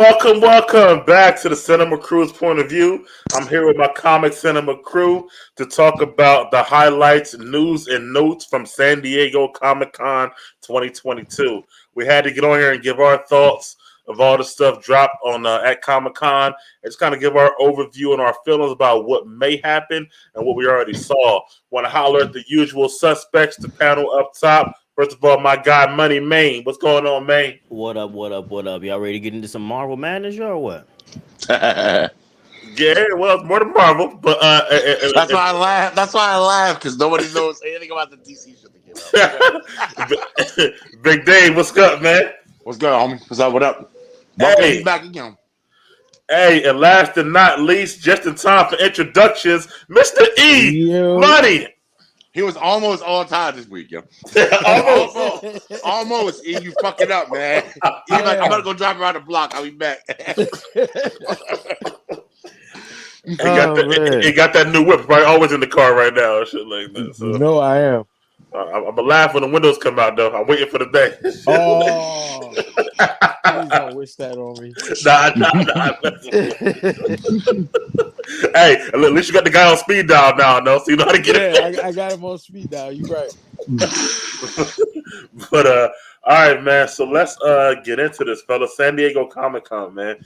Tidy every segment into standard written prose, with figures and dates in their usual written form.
Welcome back to the Cinema Crew's point of view. I'm here with my comic cinema crew to talk about the highlights, news, and notes from San Diego Comic-Con 2022. We had to get on here and give our thoughts of all the stuff dropped on at Comic-Con and just kind of give our overview and our feelings about what may happen and what we already saw. Want to holler at the usual suspects, the panel up top. First of all, my guy, Money Main. What's going on, Main? What up? Y'all ready to get into some Marvel Manager or what? Yeah, well, it's more than Marvel, but that's why I laugh. That's why I laugh, because nobody knows anything about the DC shit that came out. Big Dave, what's up, man? What's good, homie? What's up? What up? Welcome to be back again. Hey, and last and not least, just in time for introductions, Mr. E, Money. He was almost all time this week, yo. Almost. E, you fucking up, man. He's like, I'm gonna go drive around the block. I'll be back. He got that new whip, right? Always in the car right now, and shit like that. So. No, I am. I'm gonna laugh when the windows come out, though. I'm waiting for the day. Oh, please don't wish that on me. Nah. Hey, at least you got the guy on speed dial now, no? So you know how to get it. I got him on speed dial. You right. But all right, man. So let's get into this, fella. San Diego Comic-Con, man.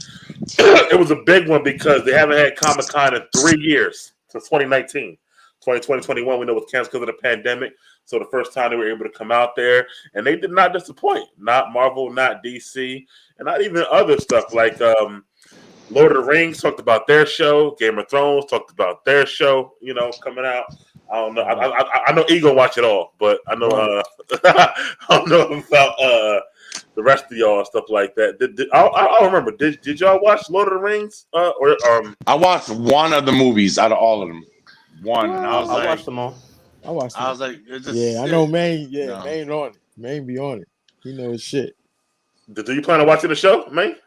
It was a big one because they haven't had Comic-Con in 3 years since 2019. 2021, we know was canceled because of the pandemic. So the first time they were able to come out there, and they did not disappoint. Not Marvel, not DC, and not even other stuff like Lord of the Rings talked about their show. Game of Thrones talked about their show. You know, coming out. I don't know. I know Ego watch it all, but I know I don't know about the rest of y'all and stuff like that. I don't remember. Did y'all watch Lord of the Rings? I watched one of the movies out of all of them. One, and I watched them all. I watched. I was like, I know Main. Yeah, no. Main on it. Main be on it. He knows shit. Do you plan on watching the show, Main?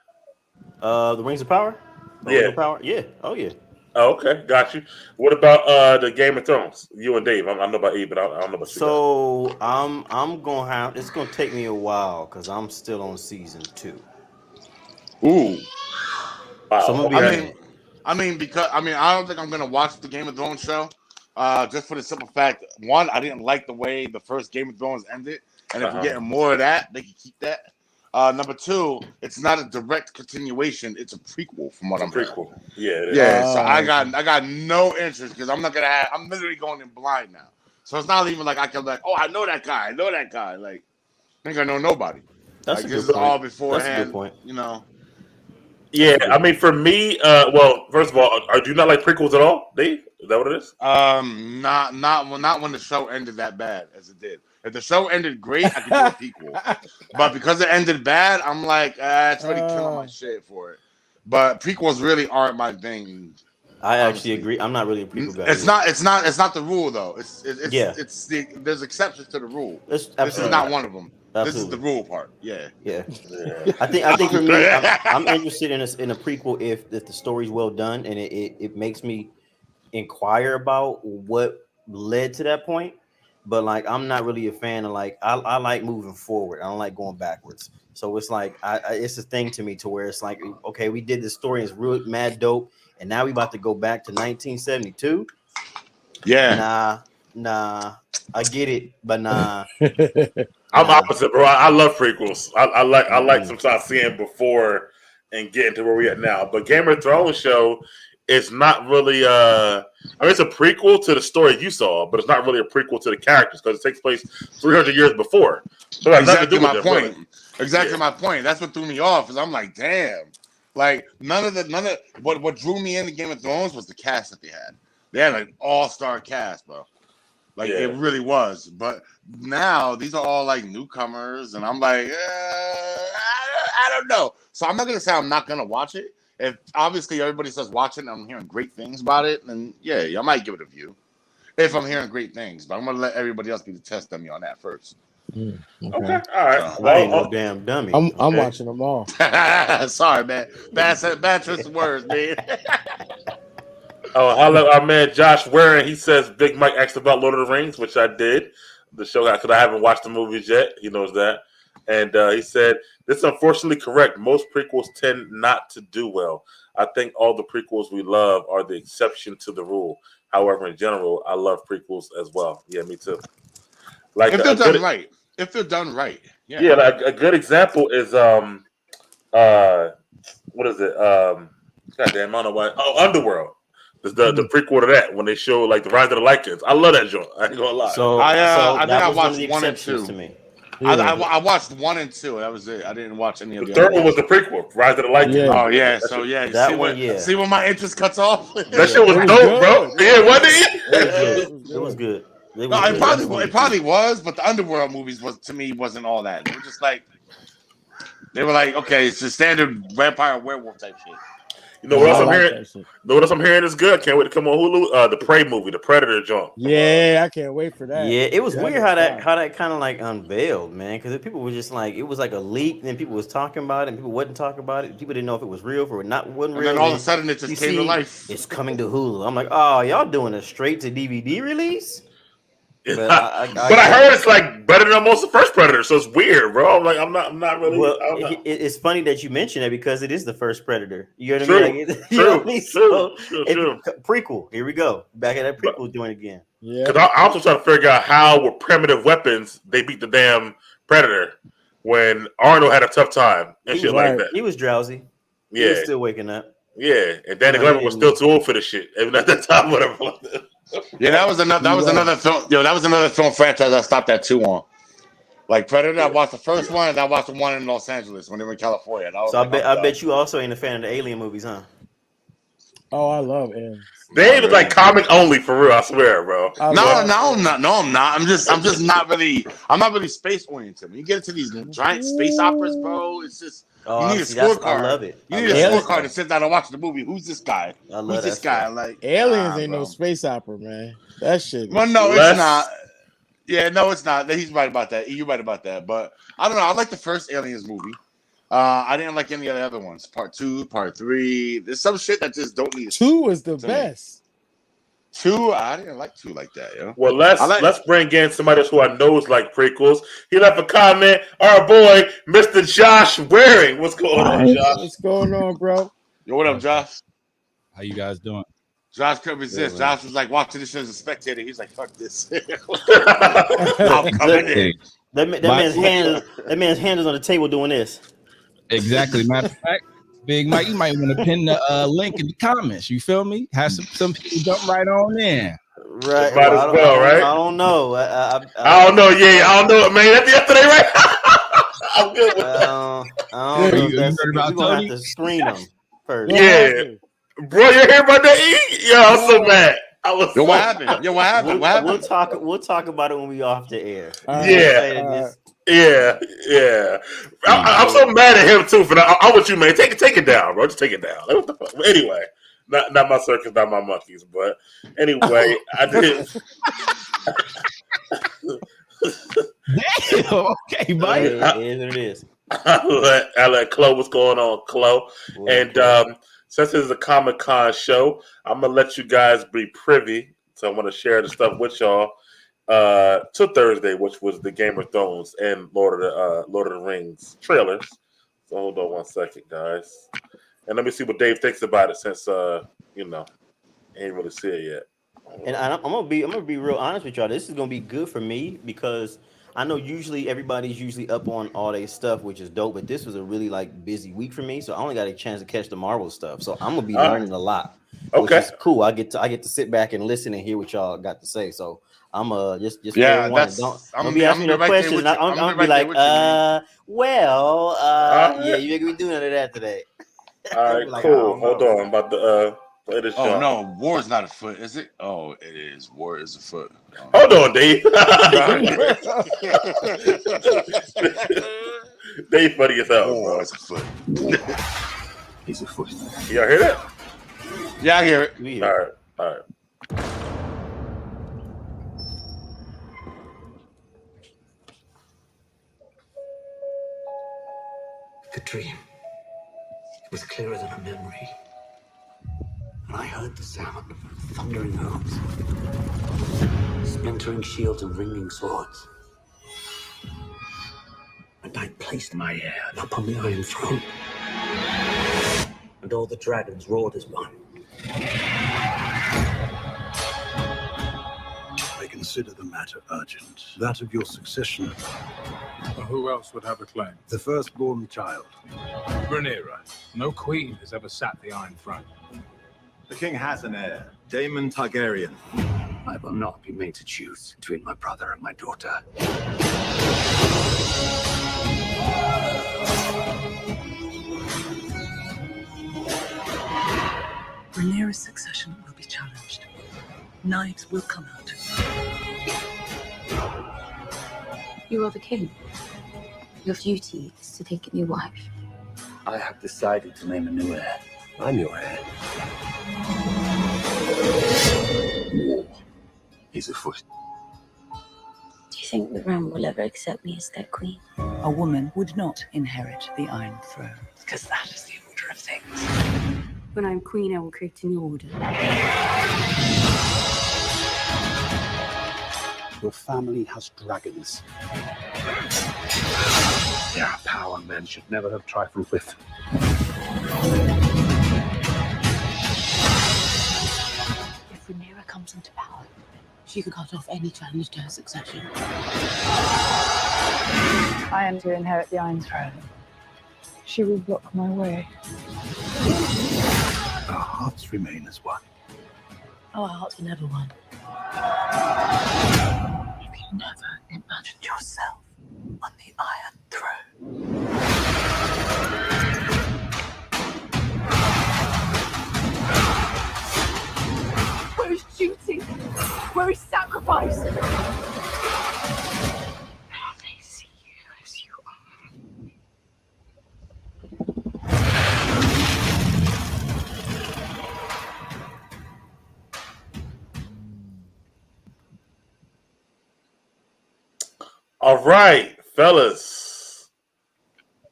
The Rings of Power. Rings of Power. Yeah. Oh yeah. Oh, okay, got you. What about the Game of Thrones? You and Dave. I know about E, but I don't know about you. So I'm gonna have. It's gonna take me a while because I'm still on season 2. Ooh. Wow. So I'm gonna be I don't think I'm gonna watch the Game of Thrones show, just for the simple fact, one, I didn't like the way the first Game of Thrones ended, and if we're getting more of that, they can keep that. Number two, it's not a direct continuation; it's a prequel, from what I'm hearing. Yeah, it is. Yeah. So I got no interest because I'm not gonna have. I'm literally going in blind now, so it's not even like I can like, oh, I know that guy. Like, I think I know nobody. That's like, a good this point. is all beforehand. That's a good point. You know. Yeah, I mean, for me, well, first of all, do you not like prequels at all, Dave? Is that what it is? Not when the show ended that bad as it did. If the show ended great, I could do a prequel. But because it ended bad, I'm like, it's already killing my shit for it. But prequels really aren't my thing. I actually agree. I'm not really a prequel guy. It's not the rule though. There's exceptions to the rule. This is not one of them. Absolutely. This is the rule part. Yeah. I think for me, I'm interested in a prequel if the story's well done and it makes me inquire about what led to that point. But like, I'm not really a fan of like I like moving forward. I don't like going backwards. So it's like it's a thing to me to where it's like, okay, we did this story and it's real mad dope, and now we about to go back to 1972. Yeah. Nah. I get it, but nah. I'm opposite, bro. I love prequels. I like sometimes seeing before and getting to where we at now. But Game of Thrones show is not really it's a prequel to the story you saw, but it's not really a prequel to the characters because it takes place 300 years before. So exactly my point. Really. Exactly my point. That's what threw me off. Is I'm like, damn. Like none of what drew me into Game of Thrones was the cast that they had. They had like all-star cast, bro. Like it really was, but now these are all like newcomers, and I'm like, I don't know. So I'm not gonna say I'm not gonna watch it. If obviously everybody says watch it, and I'm hearing great things about it, then yeah, I might give it a view. If I'm hearing great things, but I'm gonna let everybody else be the test on me on that first. Okay, all right. So, I ain't no damn dummy. I'm watching them all. Sorry, man. Bad choice of words, man. Oh, hello, our man Josh Waring. He says Big Mike asked about Lord of the Rings, which I did. The show, because I haven't watched the movies yet. He knows that. And he said, "This is unfortunately correct. Most prequels tend not to do well. I think all the prequels we love are the exception to the rule. However, in general, I love prequels as well." Yeah, me too. Like if they're done right. If they're done right. Yeah. Yeah, like a good example is what is it? Goddamn, I don't know why. Oh, Underworld. The prequel to that when they show like the Rise of the Lycans. I love that joint. I ain't gonna lie. So I think I was watched one of the 1 and exceptions 2. to me. Yeah. I watched 1 and 2. That was it. I didn't watch any of The the third other one was the prequel, Rise of the Lycans. Yeah. Oh yeah, so yeah, That see one, when, yeah. See when my interest cuts off. That shit was It was dope, good. bro. Yeah, wasn't it? It was good. No, it probably was, but the Underworld movies wasn't all that. They were just like okay, it's the standard vampire werewolf type shit. You know what else I'm hearing? Know what else I'm hearing is good. Can't wait to come on Hulu. The Prey movie, the Predator joint. Yeah, I can't wait for that. Yeah, it was weird how that kind of like unveiled, man. Because people were just like, it was like a leak, and then people was talking about it, and people wasn't talking about it. People didn't know if it was real or wasn't real. And then all of a sudden, it just came to life. It's coming to Hulu. I'm like, oh, y'all doing a straight to DVD release? But I heard it's like better than most of the first Predator, so it's weird, bro. I'm like, I'm not really. Well, it's funny that you mention it because it is the first Predator. You know what I mean? Like, True. Prequel. Here we go. Back at that prequel joint again. Yeah. Because I also trying to figure out how with primitive weapons they beat the damn Predator when Arnold had a tough time and shit like that. He was drowsy. Yeah, he was still waking up. Yeah, and Danny Glover was still too old for the shit, even at that time, whatever. Yeah, that was another film. Yo, that was another film franchise I stopped at 2 on. Like Predator, I watched the first one, and I watched the one in Los Angeles when they were in California. So I bet you also ain't a fan of the Alien movies, huh? Oh, I love aliens. They was like comic only for real. I swear, bro. I'm not. I'm just not really. I'm not really space oriented. When you get into these giant space operas, bro, it's just you need a scorecard. I love it. You need a scorecard to sit down and watch the movie. Who's this guy? Who's this guy? Like aliens ain't no space opera, man. That shit. Well, no, it's not. Yeah, no, it's not. He's right about that. You're right about that. But I don't know. I like the first Aliens movie. I didn't like any of the other ones. Part 2, Part 3. There's some shit that just don't need. 2 was the best. 2, I didn't like 2 like that, yo. Well, let's bring in somebody who I know is like prequels. He left a comment. Our boy, Mr. Josh Waring. What's going on, Josh? What's going on, bro? Yo, what up, Josh? How you guys doing? Josh couldn't resist. Josh was like watching this shit as a spectator. He's like, "Fuck this." I'm coming in. That man's hand is on the table doing this. Exactly. Matter of fact, Big Mike, you might want to pin the link in the comments. You feel me? Have some people jump right on in. Right. Might as well, right? I don't know. I don't know. Yeah, I don't know, man. That's yesterday, right? I'm good with that. I don't know. We're gonna have to screen them first. Yeah. Bro, you hear about that? Yo, I'm so mad. What happened? What happened? We'll talk about it when we off the air. Yeah. I'm so mad at him too. For that. I'm with you, man. Take it down, bro. Just take it down. Like, what the fuck? Anyway, not my circus, not my monkeys. But anyway, I did. Damn. Okay, Mike. It is. I let Chloe. What's going on, Chloe? And since this is a Comic-Con show, I'm gonna let you guys be privy. So I want to share the stuff with y'all to Thursday, which was the Game of Thrones and Lord of the Rings trailers. So hold on one second, guys, and let me see what Dave thinks about it. Since he ain't really see it yet. And I'm gonna be real honest with y'all. This is gonna be good for me because I know usually everybody's up on all their stuff, which is dope. But this was a really busy week for me, so I only got a chance to catch the Marvel stuff. So I'm gonna be learning a lot. Which is cool. I get to sit back and listen and hear what y'all got to say. So I'm just I'm gonna be asking no questions. I'm gonna be like, you ain't gonna be doing none of that today. All right, cool. Hold on, I'm about to play this. Oh no, war is not afoot, is it? Oh, it is. War is afoot. Hold on, Dave. Dave funny as hell. War is afoot. He's afoot. Y'all hear that? Yeah, I hear it. All right. A dream. It was clearer than a memory. And I heard the sound of thundering hooves, splintering shields and ringing swords. And I placed my heir upon the Iron Throne. And all the dragons roared as one. I consider the matter urgent. That of your succession. Well, who else would have a claim? The firstborn child. Rhaenyra. No queen has ever sat the Iron Throne. The king has an heir, Daemon Targaryen. I will not be made to choose between my brother and my daughter. Rhaenyra's succession will be challenged. Knives will come out. You are the king. Your duty is to take a new wife. I have decided to name a new heir. I'm your heir. War is afoot. Do you think the realm will ever accept me as their queen? A woman would not inherit the Iron Throne, because that is the order of things. When I'm queen, I will create a new order. Your family has dragons. They are power men should never have trifled with. If Rhaenyra comes into power, she could cut off any challenge to her succession. I am to inherit the Iron Throne. She will block my way. Our hearts remain as one. Our hearts were never one. Have you never imagined yourself on the Iron Throne? Where is duty? Where is sacrifice? Now they see you as you are. All right, fellas.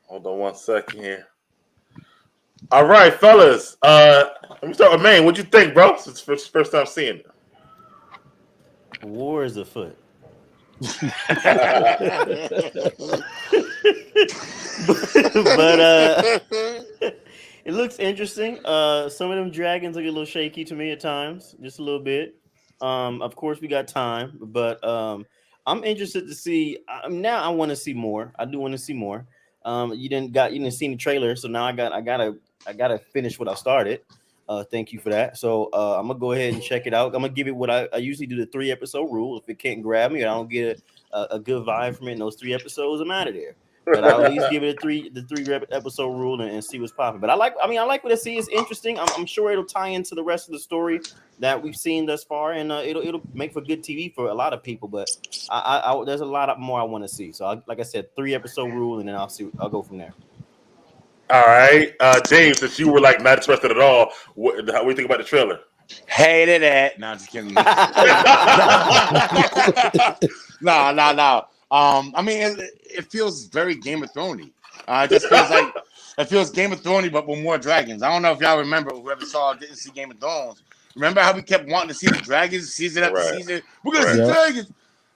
Hold on 1 second here. All right, fellas. Let me start with Maine. What'd you think, bro? Since it's first time seeing it. War is afoot. but it looks interesting. Some of them dragons look a little shaky to me at times, just a little bit. Of course, we got time, but I'm interested to see. Now I want to see more. I do want to see more. You didn't see the trailer, so now I gotta finish what I started. Thank you for that. So I'm gonna go ahead and check it out. I'm gonna give it what I usually do, the 3-episode rule. If it can't grab me, or I don't get a good vibe from it in those 3 episodes, I'm out of there. But I'll at least give it the 3-episode rule and see what's popping. But I like what I see. It's interesting. I'm sure it'll tie into the rest of the story that we've seen thus far, and it'll make for good TV for a lot of people. But I there's a lot more I want to see. So like I said, 3-episode rule, and then I'll go from there. All right, James, since you were like not interested at all, what do you think about the trailer? Hated it. No, I'm just kidding. No. I mean, it feels very Game of Thrones-y. It just feels like it feels Game of Thrones-y, but with more dragons. I don't know if y'all remember, whoever didn't see Game of Thrones. Remember how we kept wanting to see the dragons season after season? We're gonna see dragons.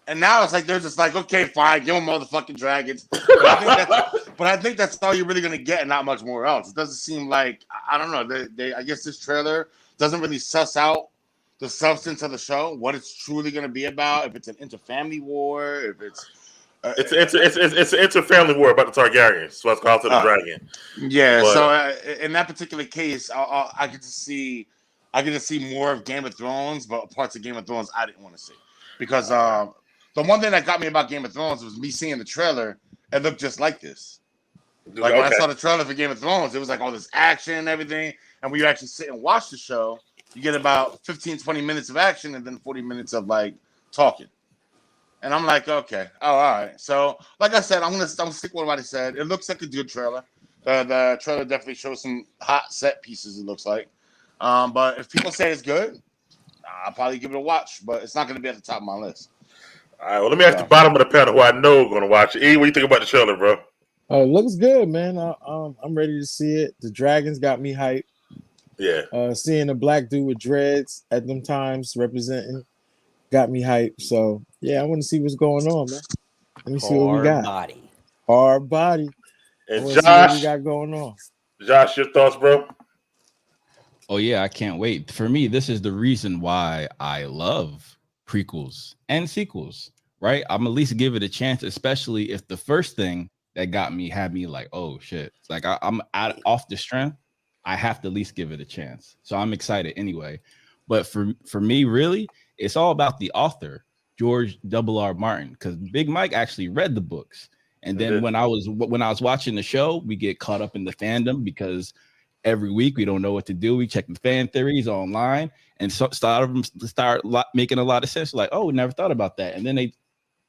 And now it's like they're just like, okay, fine, give them motherfucking dragons. But I think that's all you're really gonna get, and not much more else. It doesn't seem like, I don't know. I guess this trailer doesn't really suss out the substance of the show, what it's truly gonna be about. If it's an interfamily war, if it's it's an interfamily war about the Targaryens. So it's called to the dragon. Yeah. But, so in that particular case, I get to see more of Game of Thrones, but parts of Game of Thrones I didn't want to see because the one thing that got me about Game of Thrones was me seeing the trailer. It looked just like this. Like when I saw the trailer for Game of Thrones, it was like all this action and everything. And when you actually sit and watch the show, you get about 15, 20 minutes of action and then 40 minutes of like talking. And I'm like, okay, all right. So, like I said, I'm gonna stick with what I said. It looks like a good trailer. The trailer definitely shows some hot set pieces. It looks like, but if people say it's good, I'll probably give it a watch. But it's not gonna be at the top of my list. All right. Well, let me ask the bottom of the panel who I know is gonna watch it. E, what do you think about the trailer, bro? Oh, it looks good, man. I'm ready to see it. The dragons got me hyped. Yeah. Seeing a black dude with dreads at them times representing got me hyped. So yeah, I want to see what's going on, man. Let me see what we got. Hard body. And Let's see what we Josh, got going on. Josh, your thoughts, bro? Oh yeah, I can't wait. For me, this is the reason why I love prequels and sequels, right? I'm at least give it a chance, especially if the first thing that got me had me like, oh shit. Like I'm off the strength. I have to at least give it a chance. So I'm excited anyway. But for me, really, it's all about the author, George R.R. Martin, because Big Mike actually read the books. And then when I was watching the show, we get caught up in the fandom because every week we don't know what to do. We check the fan theories online, and so start making a lot of sense. Like, oh, we never thought about that. And then they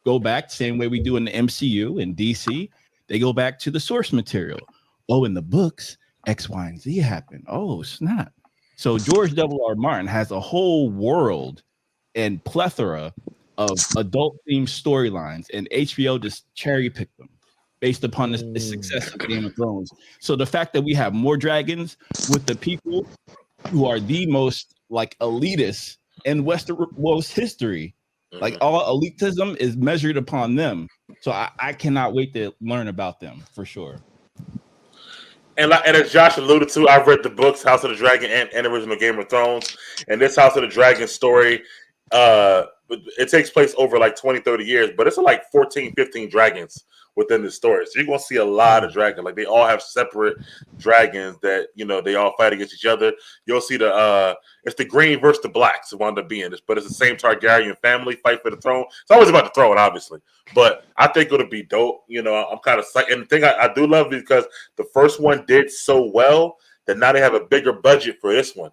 go back the same way we do in the MCU and DC. They go back to the source material. Oh, in the books, X, Y, and Z happened. Oh, snap. So George R.R. Martin has a whole world and plethora of adult themed storylines, and HBO just cherry picked them based upon the success of Game of Thrones. So the fact that we have more dragons with the people who are the most like elitist in Westeros history, like all elitism is measured upon them. So I cannot wait to learn about them for sure. And as Josh alluded to, I've read the books House of the Dragon and original Game of Thrones. And this House of the Dragon story, it takes place over like 20, 30 years, but it's like 14, 15 dragons within the story. So you're going to see a lot of dragons. Like they all have separate dragons that, they all fight against each other. You'll see it's the green versus the blacks who wound up being this, but it's the same Targaryen family fight for the throne. It's always about the throne, obviously. But I think it'll be dope. I'm kind of psyched. And the thing I do love is because the first one did so well that now they have a bigger budget for this one.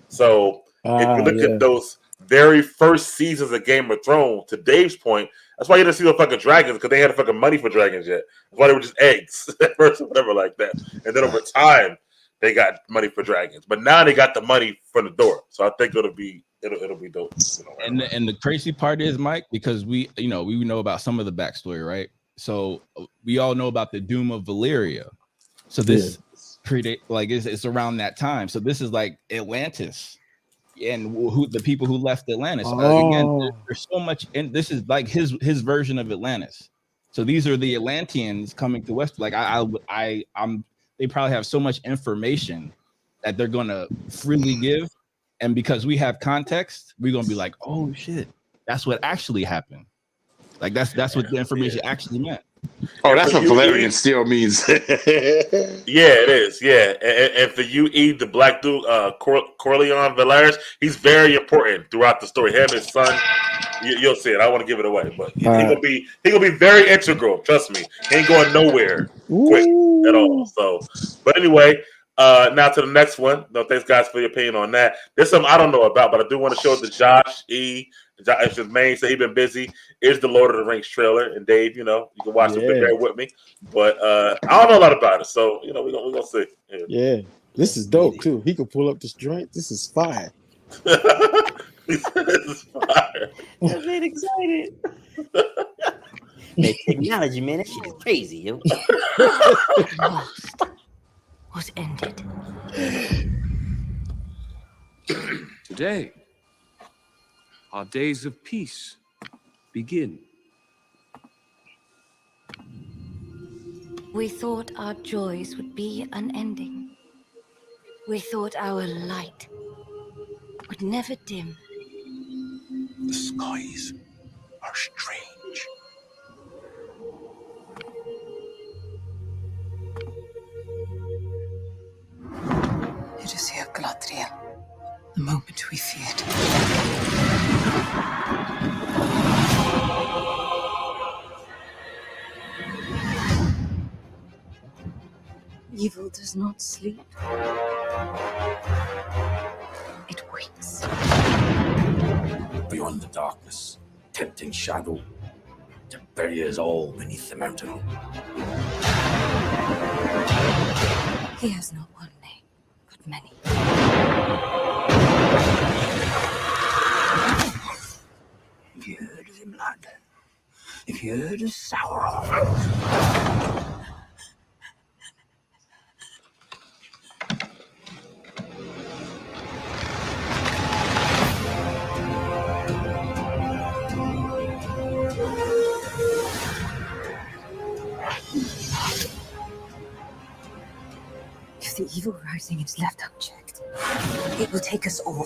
So if you look at those very first seasons of Game of Thrones, to Dave's point, that's why you didn't see the fucking dragons, because they had fucking money for dragons yet. That's why they were just eggs at first or whatever like that. And then over time, they got money for dragons. But now they got the money for the door. So I think it'll be dope. And the crazy part is, Mike, because we know about some of the backstory, right? So we all know about the doom of Valyria. So this it's around that time. So this is like Atlantis. And who the people who left Atlantis. Again, there's so much, and this is like his version of Atlantis. So these are the Atlanteans coming to West. Like they probably have so much information that they're gonna freely give, and because we have context, we're gonna be like, oh shit, that's what actually happened. Like that's what the information actually meant. Oh, that's what Valerian steel means. Yeah, it is. Yeah, and for you, the Black Dude, Corleone Valerius, he's very important throughout the story. Him, his son, you'll see it. I don't want to give it away, but he's gonna be very integral. Trust me, he ain't going nowhere quick at all. So, but anyway, now to the next one. No, thanks guys for your opinion on that. There's something I don't know about, but I do want to show it to Josh E. It's his main, so he's been busy. Is the Lord of the Rings trailer, and Dave, you can watch it there with me. But I don't know a lot about it, so we're gonna see. Yeah, this is dope too. He can pull up this joint. This is fire. This is fire. I'm getting excited. Man, technology, man, that shit is crazy, yo. Lost was ended. Today, our days of peace begin. We thought our joys would be unending. We thought our light would never dim. The skies are strange. It is here, Galadriel. The moment we feared. Evil does not sleep. It waits. Beyond the darkness, tempting shadow to bury us all beneath the mountain. He has not one name, but many. If you heard of him, lad, if you heard of Sauron. evil rising is left unchecked, it will take us all.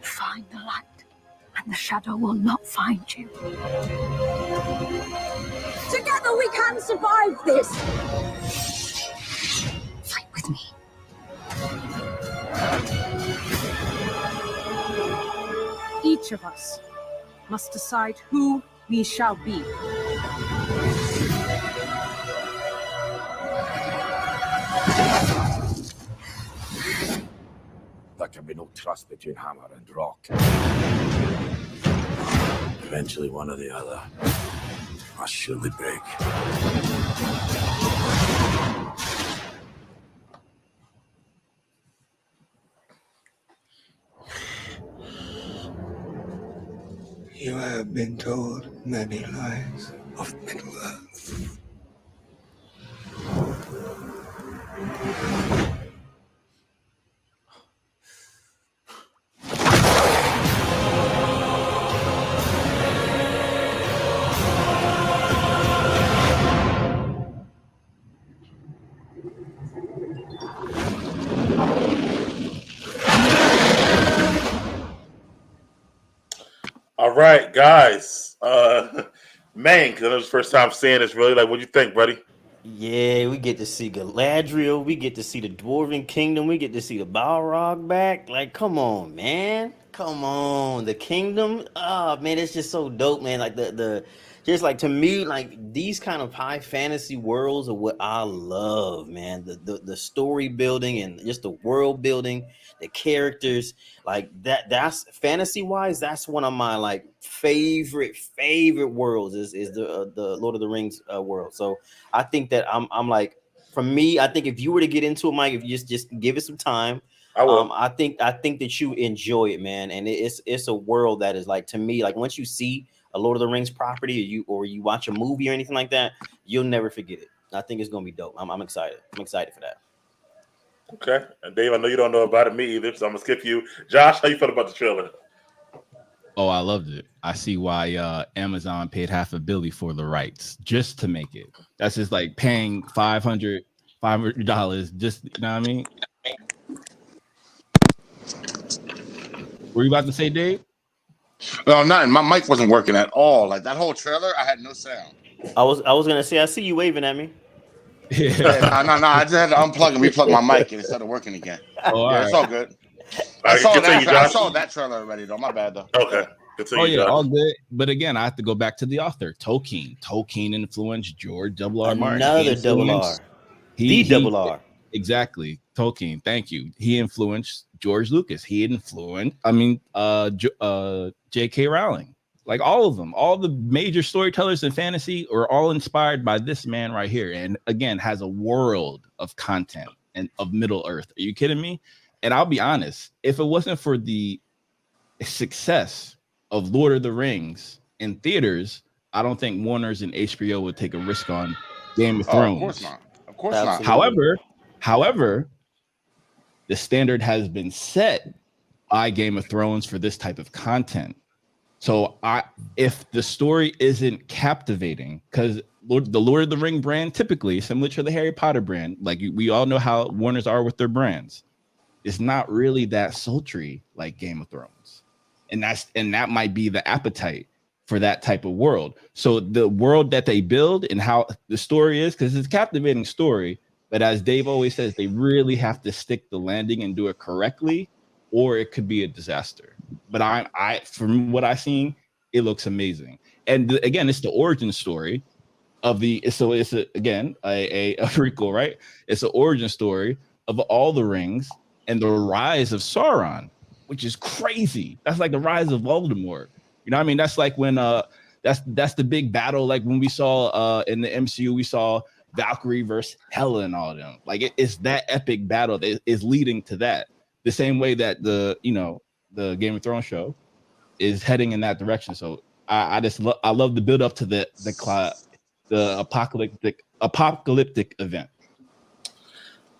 Find the light, and the shadow will not find you. Together we can survive this! Fight with me. Each of us must decide who we shall be. There can be no trust between hammer and rock. Eventually, one or the other must surely break. You have been told many lies of Middle-earth. All right, guys. Man, because it was the first time seeing this. Really, like, what do you think, buddy? Yeah, we get to see Galadriel. We get to see the Dwarven Kingdom. We get to see the Balrog back. Like, come on, man. Come on. The kingdom. Oh, man, it's just so dope, man. Like, just like, to me, like, these kind of high fantasy worlds are what I love, man. The story building and just the world building, the characters, like that's fantasy wise, that's one of my like favorite worlds is the Lord of the Rings world. So I think that I'm like, for me, I think if you were to get into it, Mike, if you just give it some time, I will. I think that you enjoy it, man. And it's a world that is like, to me, like once you see a Lord of the Rings property or you watch a movie or anything like that, you'll never forget it. I think it's gonna be dope. I'm excited. I'm excited for that. Okay, and Dave, I know you don't know about it, me either, so I'm gonna skip you. Josh, how you felt about the trailer? Oh, I loved it. I see why Amazon paid $500 for the rights just to make it. That's just like paying $500 just, you know what I mean? Were you about to say, Dave? No, nothing. My mic wasn't working at all. Like that whole trailer, I had no sound. I was gonna say, I see you waving at me. Yeah, no. I just had to unplug and replug my mic, and it started working again. Oh, yeah, it's all good. All right, I saw that trailer already, though. My bad, though. Okay. Oh yeah, all good. But again, I have to go back to the author, Tolkien. Tolkien influenced George R.R. Martin. Another double R. Double R. Exactly. Tolkien. Thank you. He influenced George Lucas. He influenced, J.K. Rowling. Like all of them, all the major storytellers in fantasy are all inspired by this man right here. And again, has a world of content and of Middle Earth. Are you kidding me? And I'll be honest, if it wasn't for the success of Lord of the Rings in theaters, I don't think Warner's and HBO would take a risk on Game of Thrones. Of course not. Of course not. However, the standard has been set by Game of Thrones for this type of content. So if the story isn't captivating, because the Lord of the Ring brand, typically similar to the Harry Potter brand, like we all know how Warner's are with their brands, it's not really that sultry like Game of Thrones. And that might be the appetite for that type of world. So the world that they build and how the story is, because it's a captivating story, but as Dave always says, they really have to stick the landing and do it correctly, or it could be a disaster. But I from what I've seen, it looks amazing. And again, it's the origin story of it's a prequel, right? It's the origin story of all the rings and the rise of Sauron, which is crazy. That's like the rise of Voldemort. You know what I mean? That's like when that's the big battle. Like when we saw in the MCU, we saw Valkyrie versus Hela and all of them. Like it's that epic battle that is leading to that. The same way that the Game of Thrones show is heading in that direction. So I love the build up to the apocalyptic event.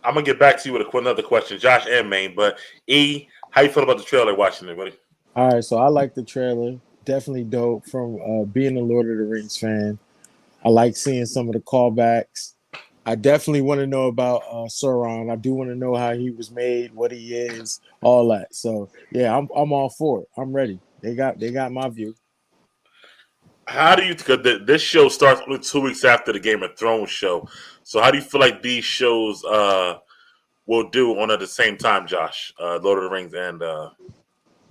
I'm gonna get back to you with another question, Josh and Maine. But E, how you feel about the trailer watching it, buddy? All right, so I like the trailer. Definitely dope. From being a Lord of the Rings fan, I like seeing some of the callbacks. I definitely want to know about Sauron. I do want to know how he was made, what he is, all that. So yeah, I'm all for it. I'm ready. They got my view. How do you? Because this show starts only 2 weeks after the Game of Thrones show. So how do you feel like these shows will do on at the same time, Josh? Lord of the Rings and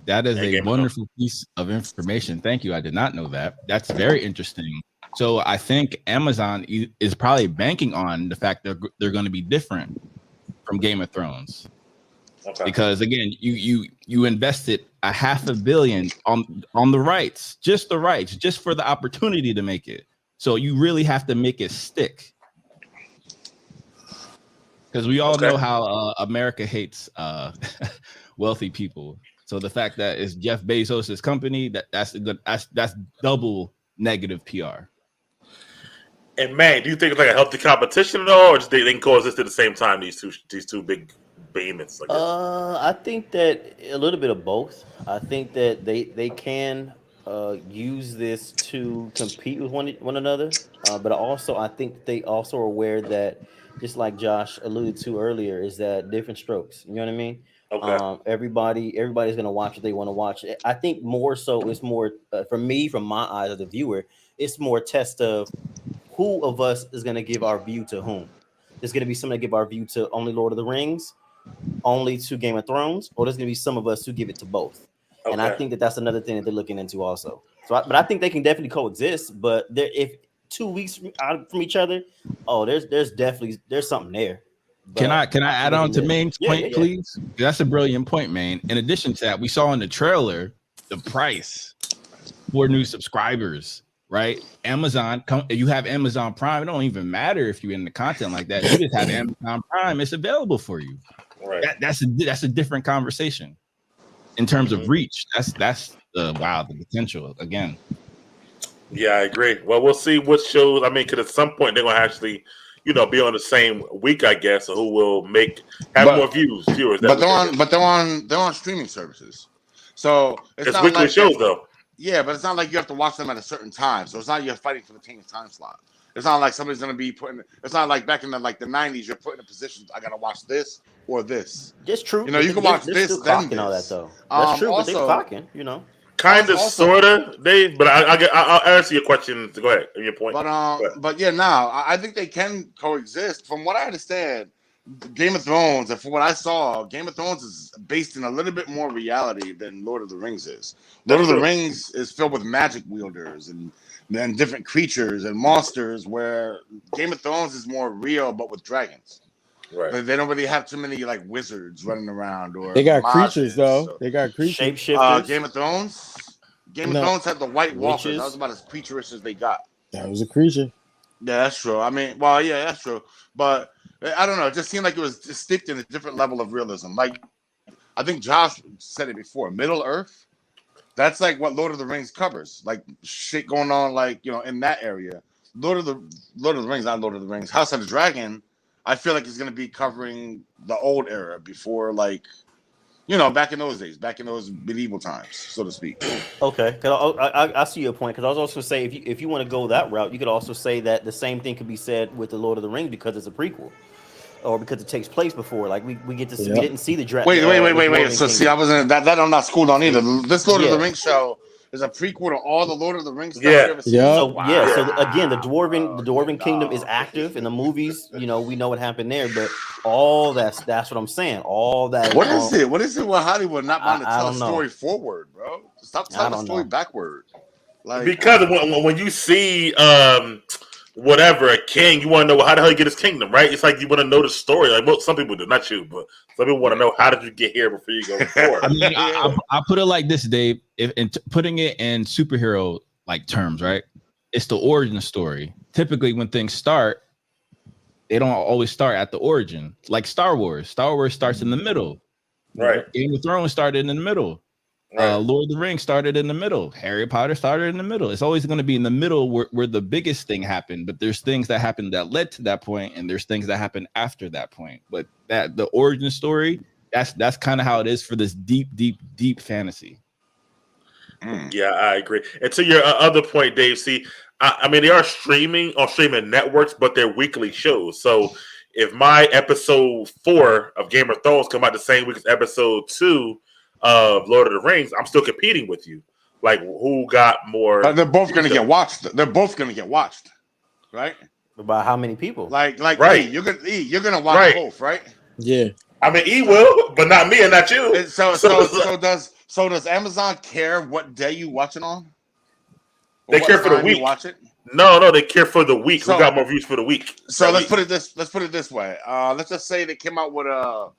that is a Game of wonderful piece of information. Thank you. I did not know that. That's very interesting. So I think Amazon is probably banking on the fact that they're going to be different from Game of Thrones. Okay. Because again, you invested $500 million on the rights, just for the opportunity to make it. So you really have to make it stick. Because we all know how America hates wealthy people. So the fact that it's Jeff Bezos' company, that's double negative PR. And man, do you think it's like a healthy competition at all, or just they can coexist at the same time? These two big behemoths. I think that a little bit of both. I think that they can use this to compete with one another, but also I think they also are aware that, just like Josh alluded to earlier, is that different strokes. You know what I mean? Okay. Everybody's gonna watch what they want to watch. I think more so it's more for me, from my eyes as a viewer, it's more a test of who of us is gonna give our view to whom. There's gonna be someone that give our view to only Lord of the Rings, only to Game of Thrones, or there's gonna be some of us who give it to both. Okay. And I think that that's another thing that they're looking into also. But I think they can definitely coexist. But if 2 weeks out from each other, there's definitely something there. But Can I add on to Main's point, please? That's a brilliant point, Main. In addition to that, we saw in the trailer the price for new subscribers, right? Amazon, you have Amazon Prime. It don't even matter if you're in the content like that. You just have Amazon Prime. It's available for you. Right. That's a different conversation in terms of reach. That's the potential again. Yeah, I agree. Well, we'll see what shows. I mean, because at some point they're gonna actually, be on the same week, I guess. So who will have more viewers? But they're on streaming services. So it's not weekly like shows though. Yeah, but it's not like you have to watch them at a certain time. So it's not you're fighting for the same time slot. It's not like somebody's gonna be putting. It's not like back in the 90s. You're put in a position. I gotta watch this or this. It's true. You can watch this. Still then clocking all that this. though. That's true. Also, but they're clocking. Kind of, sort of, Dave. But I'll answer your question. Go ahead. Your point. But yeah, now I think they can coexist. From what I understand, Game of Thrones, and from what I saw, Game of Thrones is based in a little bit more reality than Lord of the Rings is. Lord of the Rings is filled with magic wielders and different creatures and monsters, where Game of Thrones is more real, but with dragons. Right. But they don't really have too many like wizards running around, or they got creatures though. So. They got creatures. Shapeshifters. Game of Thrones. Game of Thrones had the White Walkers. That was about as creatureish as they got. That was a creature. Yeah, that's true. I mean, well, yeah, that's true. But I don't know. It just seemed like it was just sticked in a different level of realism. Like, I think Josh said it before. Middle Earth. That's like what Lord of the Rings covers. Like shit going on, like in that area. Lord of the Rings, not Lord of the Rings. House of the Dragon. I feel like it's going to be covering the old era before, like, back in those days, back in those medieval times, so to speak. Okay, I see your point. Because I was also say if you want to go that route, you could also say that the same thing could be said with the Lord of the Rings because it's a prequel, or because it takes place before. Like we get to see, we didn't see the dragon. Wait. So see, I wasn't that I'm not schooled on either. This Lord of the Rings show is a prequel to all the Lord of the Rings stuff you ever seen. So again, the dwarven kingdom is active in the movies. We know what happened there, but all that's what I'm saying. All that. What is it? What is it with Hollywood not wanting to tell a story forward, bro? Stop telling the story backward. Like, because when you see a king, you want to know how the hell he get his kingdom, right? It's like you want to know the story. Like some people do, not you, but some people want to know how did you get here before you go forward. I mean, I put it like this, Dave. Putting it in superhero like terms, right? It's the origin story. Typically, when things start, they don't always start at the origin. Like Star Wars. Star Wars starts in the middle. Right. Game of Thrones started in the middle. Right. Lord of the Rings started in the middle. Harry Potter started in the middle. It's always going to be in the middle where the biggest thing happened. But there's things that happened that led to that point, and there's things that happened after that point. But the origin story, that's kind of how it is for this deep fantasy. Yeah, I agree. And to your other point, Dave, see, I mean, they are streaming on streaming networks, but they're weekly shows. So if my episode 4 of Game of Thrones come out the same week as episode 2 of Lord of the Rings, I'm still competing with you. Like, who got more? But they're both going to get watched. They're both going to get watched, right? By how many people? Like, right? You're gonna watch both, right? Yeah. I mean, E will, but not me and not you. And so does Amazon care what day you watch it on? They care for the week. Watch it. No, they care for the week. Who got more views for the week? So let's put it this way. Let's just say they came out with a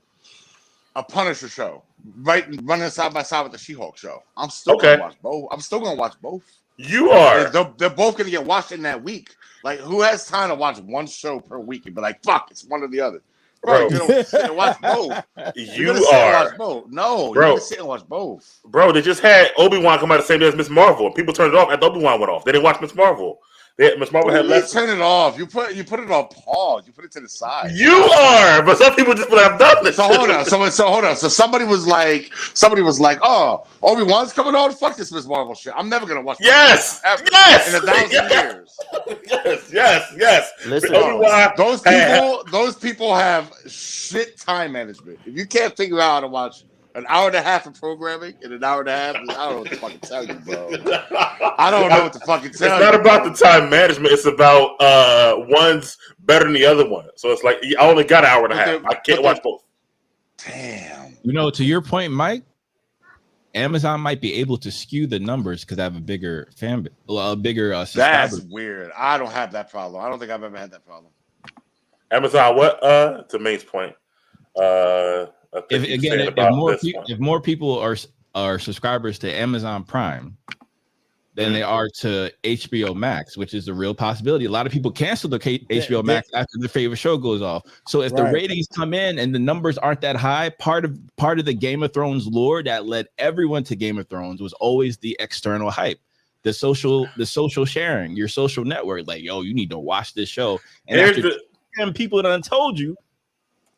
Punisher show, right, running side by side with the She-Hulk show. I'm still gonna watch both. I'm still gonna watch both. You are. They're both gonna get watched in that week. Like, who has time to watch one show per week and be like, "Fuck, it's one or the other"? Bro, you don't sit and watch both. You are. Watch both. No, bro. You gotta sit and watch both. Bro, they just had Obi-Wan come out the same day as Miss Marvel. People turned it off after Obi-Wan went off. They didn't watch Miss Marvel. Miss Marvel had less. Turn it off. You put it on pause. You put it to the side. You are, but some people just would have done this. So hold on. So somebody was like, "Oh, Obi-Wan's coming on. Fuck this Miss Marvel shit. I'm never gonna watch." Yes, ever, yes, in 1,000 years. Yes. Listen, those people have shit time management. If you can't figure out how to watch an hour and a half of programming in an hour and a half, I don't know what to fucking tell you, bro. I don't know what to fucking tell you. It's not about the time management. It's about one's better than the other one. So it's like, I only got an hour and a half. I can't watch both. Damn. You know, to your point, Mike, Amazon might be able to skew the numbers because I have a bigger That's weird. I don't have that problem. I don't think I've ever had that problem. Amazon, what? To Main's point. If more people are subscribers to Amazon Prime than they are to HBO Max, which is a real possibility. A lot of people cancel the HBO Max after their favorite show goes off. So if the ratings come in and the numbers aren't that high, part of the Game of Thrones lore that led everyone to Game of Thrones was always the external hype, the social sharing, your social network. Like, yo, you need to watch this show. And people done told you.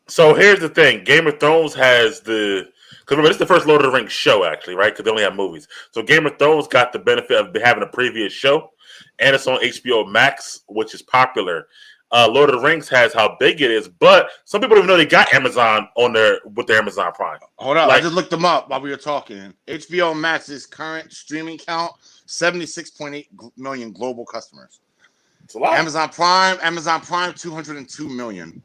So here's the thing: Game of Thrones has because remember, this is the first Lord of the Rings show, actually, right? Because they only have movies. So Game of Thrones got the benefit of having a previous show, and it's on HBO Max, which is popular. Lord of the Rings has how big it is, but some people don't even know they got Amazon with their Amazon Prime. Hold on, I just looked them up while we were talking. HBO Max's current streaming count: 76.8 million global customers. It's a lot. Amazon Prime, 202 million.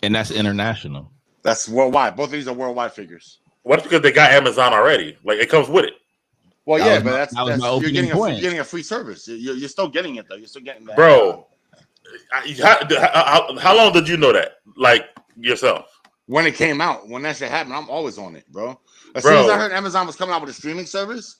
And that's international. That's worldwide. Both of these are worldwide figures. What if because they got Amazon already? Like, it comes with it. Well, but you're getting a free service. You're still getting it though. You're still getting that. Bro, how long did you know that? Like, yourself? When it came out, when that shit happened, I'm always on it, bro. As soon as I heard Amazon was coming out with a streaming service,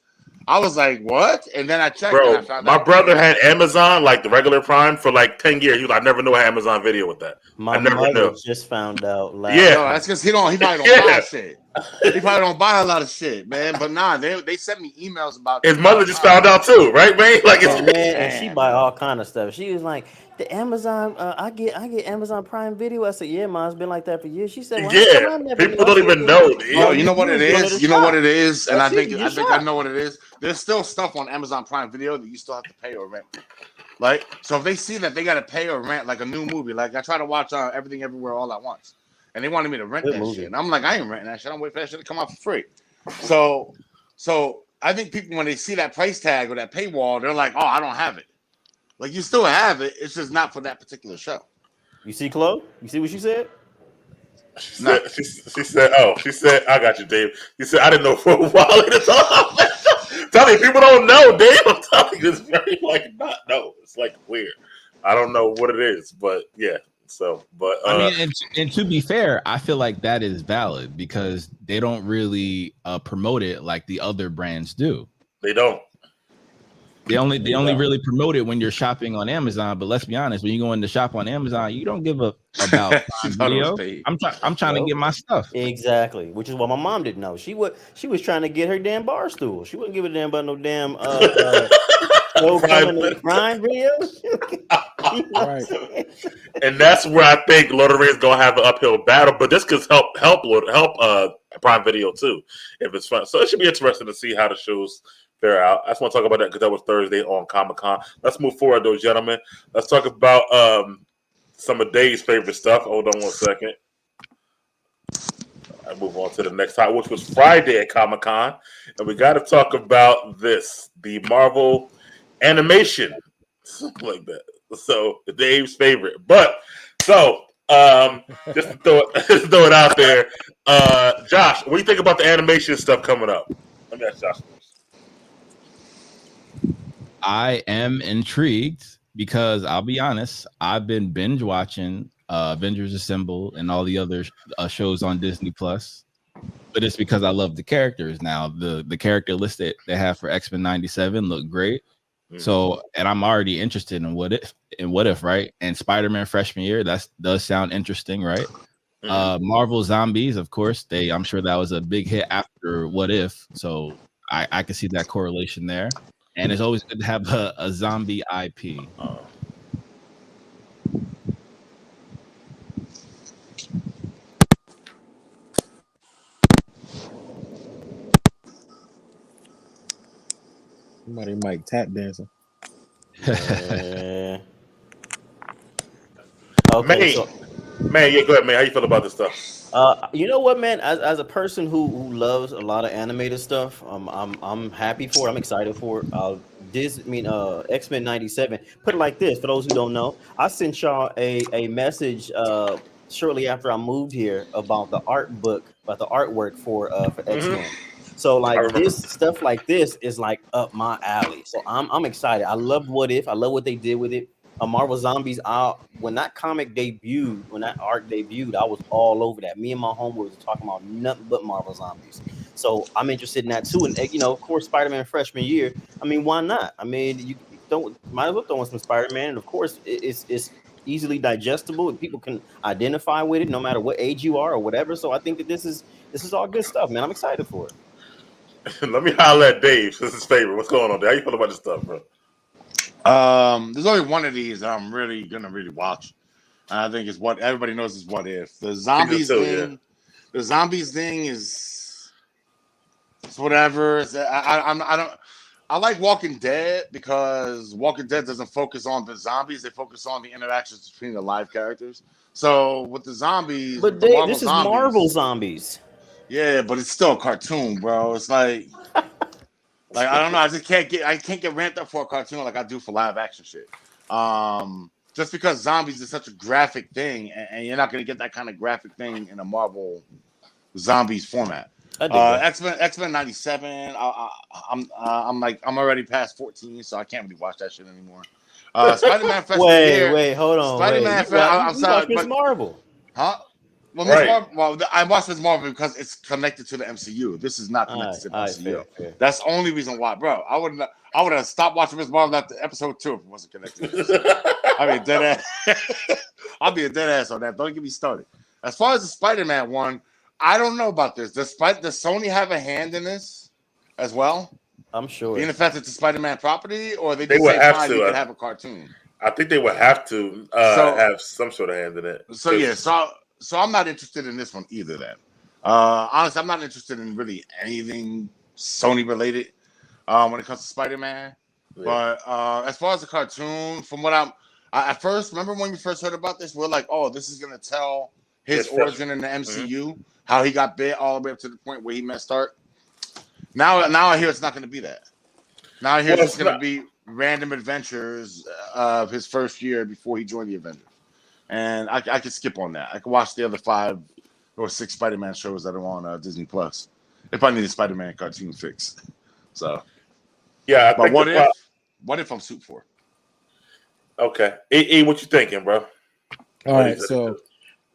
I was like, what? And then I checked. Bro, and I found my out brother had Amazon, like the regular Prime, for like 10 years. He was like, I never knew I had Amazon Video with that. My mother just found out. No, that's because he probably don't buy shit. He probably don't buy a lot of shit, man. But nah, they sent me emails about his mother just found out too, right, man? Like, and she buy all kind of stuff. She was like, the Amazon, I get Amazon Prime Video. I said, yeah, ma, it's been like that for years. She said, well, people don't even know. Oh, you know what it is? You know what it is? And I think I know what it is. There's still stuff on Amazon Prime Video that you still have to pay or rent. Like, so if they see that they got to pay or rent, like a new movie, like I try to watch Everything Everywhere All at Once, and they wanted me to rent that shit. And I'm like, I ain't renting that shit. I'm waiting for that shit to come out for free. So I think people, when they see that price tag or that paywall, they're like, oh, I don't have it. Like, you still have it. It's just not for that particular show. You see, Chloe? You see what she said? She said, I got you, Dave. You said, I didn't know for a while. Tell me, people don't know, Dave. I'm telling you, it's very, it's like weird. I don't know what it is, but yeah. So, but I mean, and to be fair, I feel like that is valid because they don't really promote it like the other brands do. They don't. They only really promote it when you're shopping on Amazon. But let's be honest, when you go in to shop on Amazon, you don't give a about video. I'm trying to get my stuff. Exactly, which is what my mom didn't know. She was trying to get her damn bar stool. She wouldn't give a damn about no damn Prime video. Right. And that's where I think Lord of the Rings is gonna have an uphill battle. But this could help Prime Video too, if it's fun. So it should be interesting to see how the shows They're out. I just want to talk about that because that was Thursday on Comic-Con. Let's move forward, though, gentlemen. Let's talk about some of Dave's favorite stuff. Hold on one second. I move on to the next time, which was Friday at Comic-Con. And we got to talk about this, the Marvel animation. Something like that. So, Dave's favorite. But, so, just to throw it out there, Josh, what do you think about the animation stuff coming up? Let me ask Josh first. I am intrigued because I'll be honest, I've been binge watching Avengers Assemble and all the other shows on Disney Plus, but it's because I love the characters. Now the character list that they have for X-Men 97 look great. So, and I'm already interested in what if, right? And Spider-Man freshman year, that does sound interesting, right? Marvel Zombies, of course, I'm sure that was a big hit after What If, so I can see that correlation there. And it's always good to have a zombie IP. Somebody might tap dancing. Okay, Man, yeah, go ahead, man. How you feel about this stuff? You know what, man? As a person who loves a lot of animated stuff, I'm happy for it. I'm excited for it. X-Men 97. Put it like this, for those who don't know, I sent y'all a message shortly after I moved here about the artwork for X-Men. So like this stuff like this is like up my alley. So I'm excited. I loved What If. I love what they did with it. Marvel Zombies, when that comic debuted, when that art debuted, I was all over that. Me and my homeboys were talking about nothing but Marvel Zombies. So I'm interested in that too. And of course, Spider-Man freshman year. I mean, why not? I mean, you might as well throw in some Spider-Man. And of course, it's easily digestible. People can identify with it no matter what age you are or whatever. So I think that this is all good stuff, man. I'm excited for it. Let me holler at Dave. This is his favorite. What's going on, Dave? How you feel about this stuff, bro? There's only one of these that I'm really gonna watch. I think it's what everybody knows is What If. The zombies thing. Yeah. The zombies thing is it's whatever. I like Walking Dead because Walking Dead doesn't focus on the zombies; they focus on the interactions between the live characters. So with the zombies, but Dave, this is Marvel Zombies. Yeah, but it's still a cartoon, bro. It's like I don't know. I can't get ramped up for a cartoon like I do for live action shit. Just because zombies is such a graphic thing, and you're not gonna get that kind of graphic thing in a Marvel zombies format. X-Men 97. I'm already past 14, so I can't really watch that shit anymore. Spider-Man freshman year. Wait, hold on. Spider-Man. I'm sorry, but Marvel. Huh? Well, I watched Ms. Marvel because it's connected to the MCU. This is not connected to the MCU. Fair. That's the only reason why, bro. I would have stopped watching Ms. Marvel after episode 2 if it wasn't connected. I mean, dead ass. I'll be a dead ass on that. Don't get me started. As far as the Spider-Man one, I don't know about this. Does Sony have a hand in this as well? I'm sure. Being the fact that it's a Spider-Man property, or they would have to. You could have a cartoon. I think they would have to have some sort of hand in it. So yeah, so I'm not interested in this one either. Then, honestly, I'm not interested in really anything Sony related when it comes to Spider-Man. Yeah. But as far as the cartoon, from what I at first remember when we first heard about this, we're like, oh, this is gonna tell his origin in the MCU, how he got bit all the way up to the point where he messed Stark. Now I hear it's not gonna be that. Now I hear it's gonna be random adventures of his first year before he joined the Avengers. And I could skip on that. I could watch the other 5 or 6 Spider-Man shows that are on Disney Plus if I need a Spider-Man cartoon fix. So, yeah. But what if I'm suit for? Okay, E, what you thinking, bro? All right, so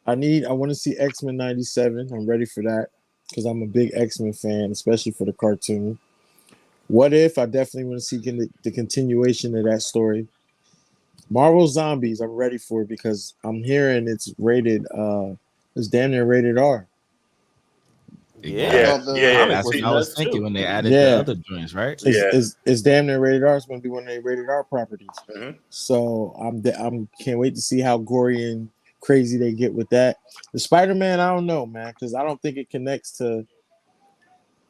I want to see X-Men 97. I'm ready for that because I'm a big X-Men fan, especially for the cartoon. What If? I definitely want to see the continuation of that story. Marvel Zombies, I'm ready for it because I'm hearing it's rated, it's damn near rated R. Yeah. That's what I was thinking when they added the other joints, right? It's damn near rated R. It's going to be one of their rated R properties. So I'm can't wait to see how gory and crazy they get with that. The Spider-Man, I don't know, man, because I don't think it connects to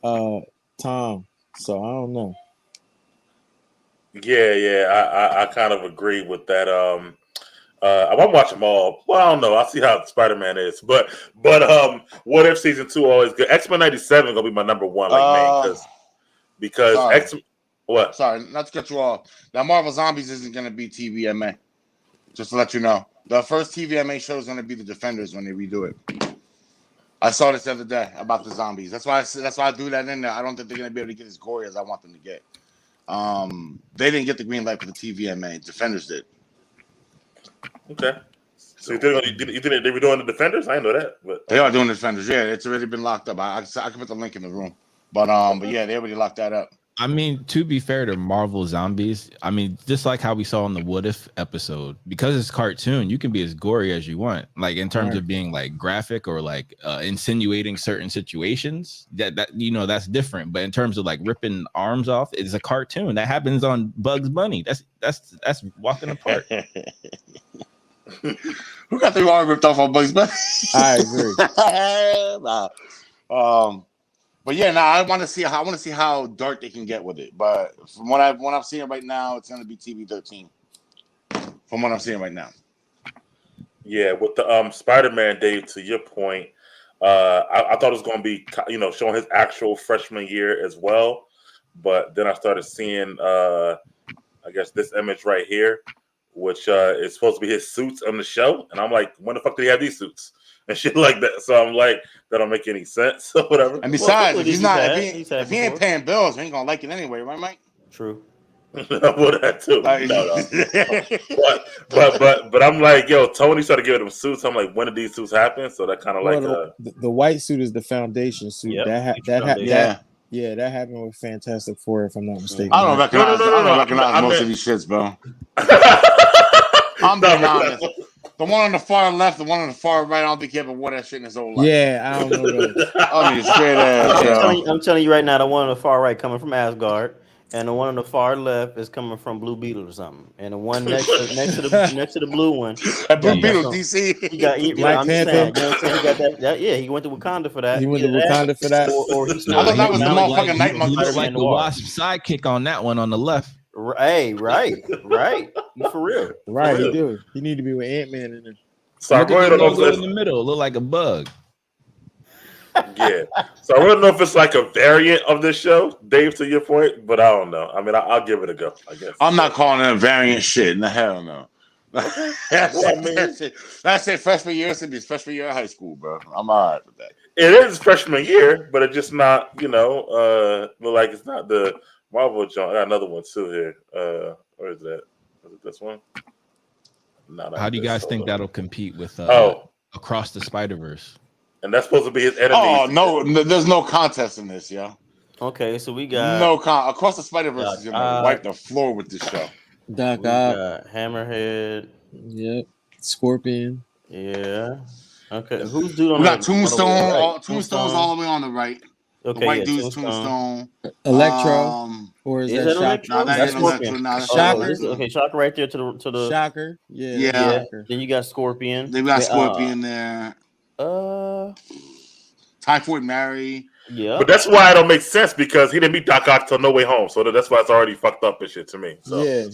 Tom. So I don't know. Yeah. I kind of agree with that. I won't watch them all. Well, I don't know. I'll see how Spider-Man is. But What If season 2 always good. X-Men 97 gonna be my number one, like main because sorry. X. What? Sorry, not to cut you off. Now Marvel Zombies isn't gonna be TVMA. Just to let you know, the first TVMA show is gonna be the Defenders when they redo it. I saw this the other day about the zombies. That's why I threw that in there. I don't think they're gonna be able to get as gory as I want them to get. They didn't get the green light for the TVMA. Defenders did. Okay. So you think they were doing the Defenders? I didn't know that. But They are doing the Defenders. Yeah, it's already been locked up. I can put the link in the room. But yeah, they already locked that up. I mean, to be fair to Marvel Zombies, I mean, just like how we saw in the What If episode, because it's cartoon, you can be as gory as you want. Like in terms of being like graphic or like insinuating certain situations, that that's different. But in terms of like ripping arms off, it's a cartoon. That happens on Bugs Bunny. That's walking apart. Who got their arm ripped off on Bugs Bunny? I agree. But yeah, I want to see how dark they can get with it. But from what I'm seeing right now, it's going to be TV-13. From what I'm seeing right now. Yeah, with the Spider-Man, Dave, to your point, I thought it was going to be showing his actual freshman year as well. But then I started seeing, I guess, this image right here, which is supposed to be his suits on the show, and I'm like, when the fuck did he have these suits and shit like that? So I'm like, that don't make any sense or whatever. And besides, if he ain't paying bills, he ain't gonna like it anyway, right, Mike? True. Well, that too. No. But I'm like, yo, Tony started giving him suits. I'm like, when did these suits happen? So that kind of the white suit is the foundation suit. Yep, that happened with Fantastic Four, if I'm not mistaken. I don't recognize most of these shits, bro. I'm being honest. The one on the far left, the one on the far right, I don't think he ever wore that shit in his whole life. Yeah, I don't know those. I mean, straight ass. I'm telling you right now, the one on the far right coming from Asgard, and the one on the far left is coming from Blue Beetle or something. And the one next to the blue one, Blue Beetle, DC. He got Black Panther. He got that. Yeah, he went to Wakanda for that. He went to Wakanda for that. Or he's I thought that was the motherfucking Night Monkey. He looked like the Wasp sidekick on that one on the left. Hey, right. You for real? Right, he do. He need to be with Ant-Man in there. So I really don't know if in the middle, look like a bug. Yeah. So I really don't know if it's like a variant of this show, Dave, to your point, but I don't know. I mean, I'll give it a go, I guess. I'm not calling it a variant shit. No, hell no. That's it. Freshman year should be his freshman year of high school, bro. I'm all right with that. It is freshman year, but it's just not, like it's not the Marvel joint. I got another one too here. Where is that? Is it this one? How do you guys think that'll compete with Across the Spider-Verse? And that's supposed to be his enemy. Oh no, there's no contest in this, yo. Okay, so we got Across the Spider-Verse is gonna wipe the floor with this show. Doc Ock, Hammerhead. Yep. Scorpion. Yeah. Okay. Who's doing on we got the Tombstone? right? Tombstone's all the way on the right. Okay, the white dude's Tombstone. Electro. Or is that Electro? No, that That's ain't Scorpion. Electro. Shocker. Okay, Shocker right there to the Shocker. Yeah. Yeah. Then you got Scorpion. They got Scorpion there. Typhoid Mary. Yeah. But that's why it don't make sense, because he didn't beat Doc Ock till No Way Home. So that's why it's already fucked up and shit to me. So. Yeah.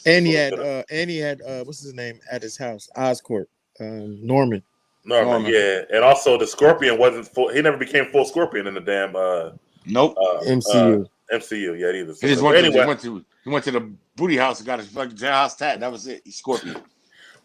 And he had what's his name at his house? Oscorp. Norman. Yeah. And also the Scorpion wasn't full. He never became full Scorpion in the damn MCU. MCU, yeah, either. He just went to the booty house and got his fucking jailhouse tat. That was it. He's Scorpion.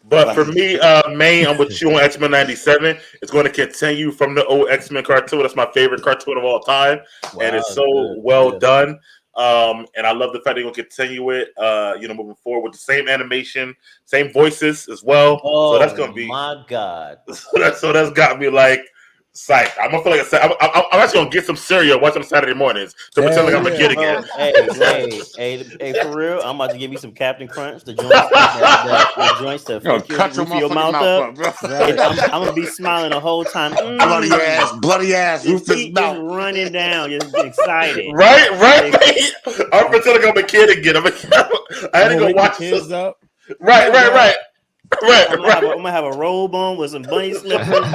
But for me, Main, I'm with you on X-Men 97. It's going to continue from the old X-Men cartoon. That's my favorite cartoon of all time. Wow, and it's so well done. And I love the fact they're going to continue it, moving forward with the same animation, same voices as well. Oh, so that's going to be my God. So that's got me like psyched. I'm gonna feel like I'm actually gonna get some cereal, watch on Saturday mornings to pretend like I'm a kid again. Hey, for real, I'm about to give you some Captain Crunch, the joints that cut your mouth up. Bro. I'm gonna be smiling the whole time. Bloody ass, just running down, just excited. Right. I'm pretending like I'm a kid again. I had to go watch kids up. Right. I'm gonna have a robe on with some bunny slippers.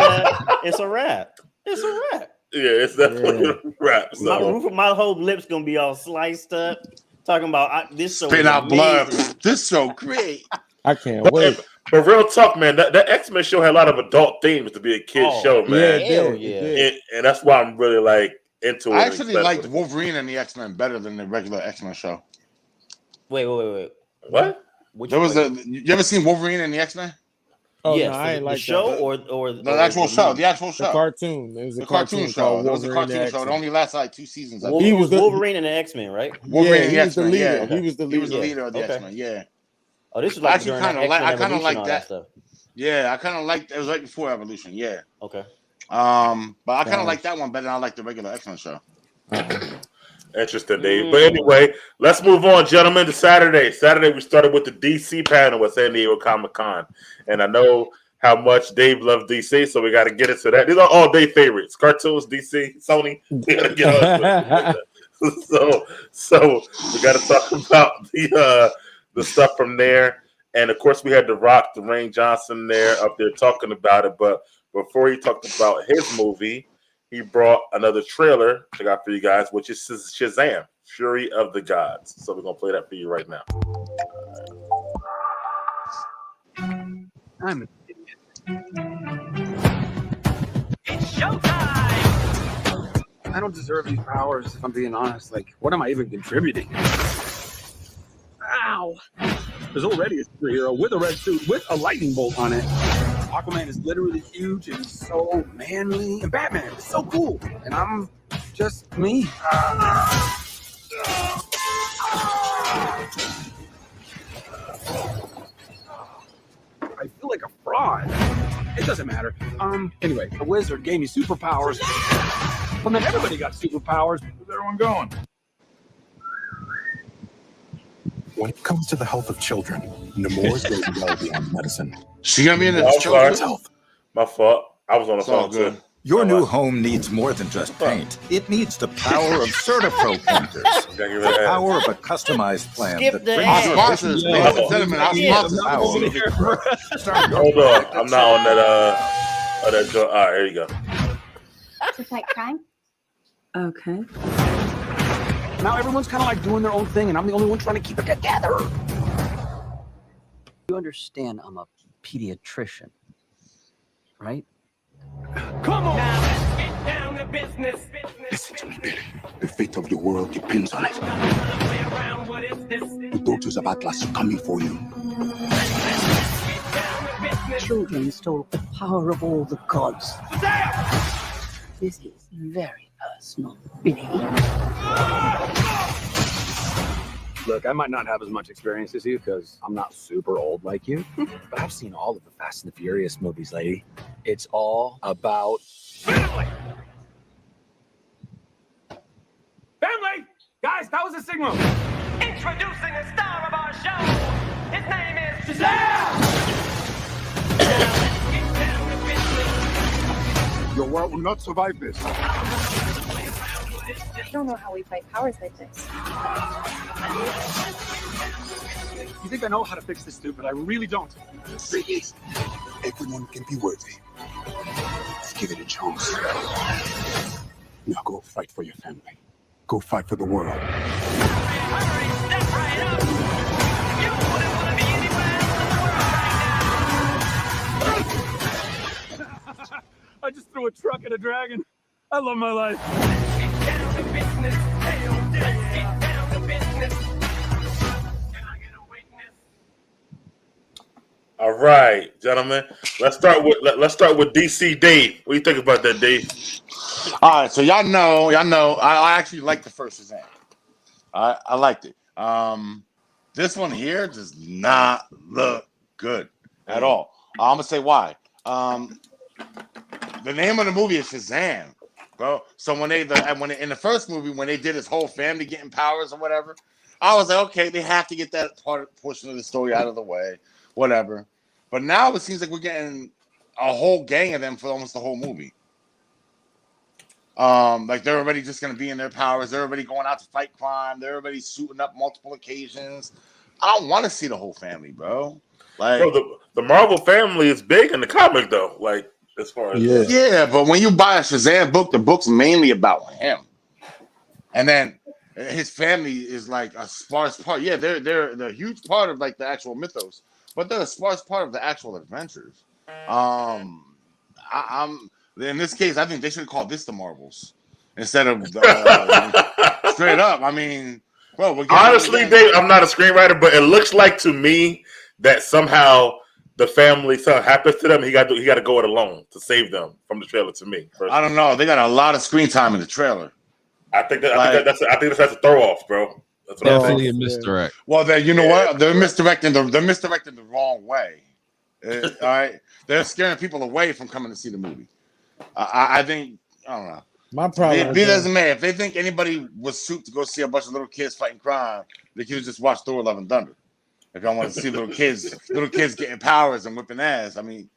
It's a wrap. Yeah, it's definitely a wrap. So. My whole lips gonna be all sliced up. Talking about this show spitting out blood. amazing. This so great. I can't wait. But real talk, man, that X-Men show had a lot of adult themes to be a kid's show, man. Hell yeah. And that's why I'm really like into it. I actually liked Wolverine and the X-Men better than the regular X-Men show. Wait. What? You ever seen Wolverine and the X-Men? Oh, yes, no, I ain't like show that. or the actual show. The actual show. The cartoon. It was the cartoon show. It was a cartoon show. It only lasted like 2 seasons. He was Wolverine and the X-Men, right? Wolverine and the X-Men. Yeah, he was the leader. He was the leader of the X-Men. Yeah. Oh, this was like I kind of like that stuff. Yeah, I kind of liked. It was right before Evolution. Yeah. Okay. But I kind of like that one better than I like the regular X-Men show. Interesting, Dave. But anyway, let's move on, gentlemen, to Saturday. Saturday, we started with the DC panel at San Diego Comic-Con. And I know how much Dave loves DC, so we got to get into that. These are all day favorites. Cartoons, DC, Sony. We got to get on So we got to talk about the stuff from there. And, of course, we had The Rock, Dwayne Johnson there up there talking about it. But before he talked about his movie, he brought another trailer to check out for you guys, which is Shazam, Fury of the Gods. So we're going to play that for you right now. I'm an idiot. It's showtime! I don't deserve these powers, if I'm being honest. Like, what am I even contributing? Ow! There's already a superhero with a red suit with a lightning bolt on it. Aquaman is literally huge and so manly. And Batman is so cool. And I'm just me. I feel like a fraud. It doesn't matter. Anyway, the wizard gave me superpowers. Well, then everybody got superpowers. Where's everyone going? When it comes to the health of children, Nemours goes well beyond medicine. She got me in the children's health. My fault. I was on the phone too. Your new home needs more than just paint. It needs the power of Certapro painters. The power of a customized plan that brings your sponsors, ladies and gentlemen, our sponsors. Hold on. I'm not on that joint. All right, here you go. To fight crime? Okay. Now everyone's kind of like doing their own thing, and I'm the only one trying to keep it together. You understand I'm a pediatrician, right? Come on! Now let's get down to business. Listen to me, Billy. The fate of the world depends on it. The daughters of Atlas are coming for you. Children stole the power of all the gods. This is very personal, Billy. Look, I might not have as much experience as you because I'm not super old like you, but I've seen all of the Fast and the Furious movies, lady. It's all about family. Family! Guys, that was a signal. Introducing the star of our show. His name is Shazam! Your world will not survive this. I don't know how we fight powers like this. You think I know how to fix this, stupid? I really don't. Please. Everyone can be worthy. Let's give it a chance. Now go fight for your family. Go fight for the world. I just threw a truck at a dragon. I love my life. All right, gentlemen. Let's start with DC Dave. What do you think about that, Dave? All right, so y'all know. I actually like the first Shazam. I liked it. This one here does not look good at all. I'm gonna say why. The name of the movie is Shazam, bro. So when in the first movie, when they did his whole family getting powers or whatever, I was like, okay, they have to get that portion of the story out of the way, whatever. But now it seems like we're getting a whole gang of them for almost the whole movie. Like they're already just gonna be in their powers. They're already going out to fight crime. They're already suiting up multiple occasions. I don't want to see the whole family, bro. Like, bro, the Marvel family is big in the comic, though. Like, as far as yeah, but when you buy a Shazam book, the book's mainly about him. And then his family is like a sparse part. Yeah, they're a huge part of like the actual mythos, but they're a sparse part of the actual adventures. I'm in this case, I think they should have called this the Marvels instead of straight up. I mean, bro, honestly, Dave, I'm not a screenwriter, but it looks like to me that somehow the family, something happens to them. He got to go it alone to save them from the trailer. To me, personally. I don't know. They got a lot of screen time in the trailer. I think that's a throw off, bro. That's what Definitely a misdirect. Well, then you know what? They're misdirecting the wrong way. All right, they're scaring people away from coming to see the movie. I think I don't know. My problem. Be doesn't matter. If they think anybody was suited to go see a bunch of little kids fighting crime, they could just watch Thor: Love and Thunder. If y'all want to see little kids getting powers and whipping ass, I mean,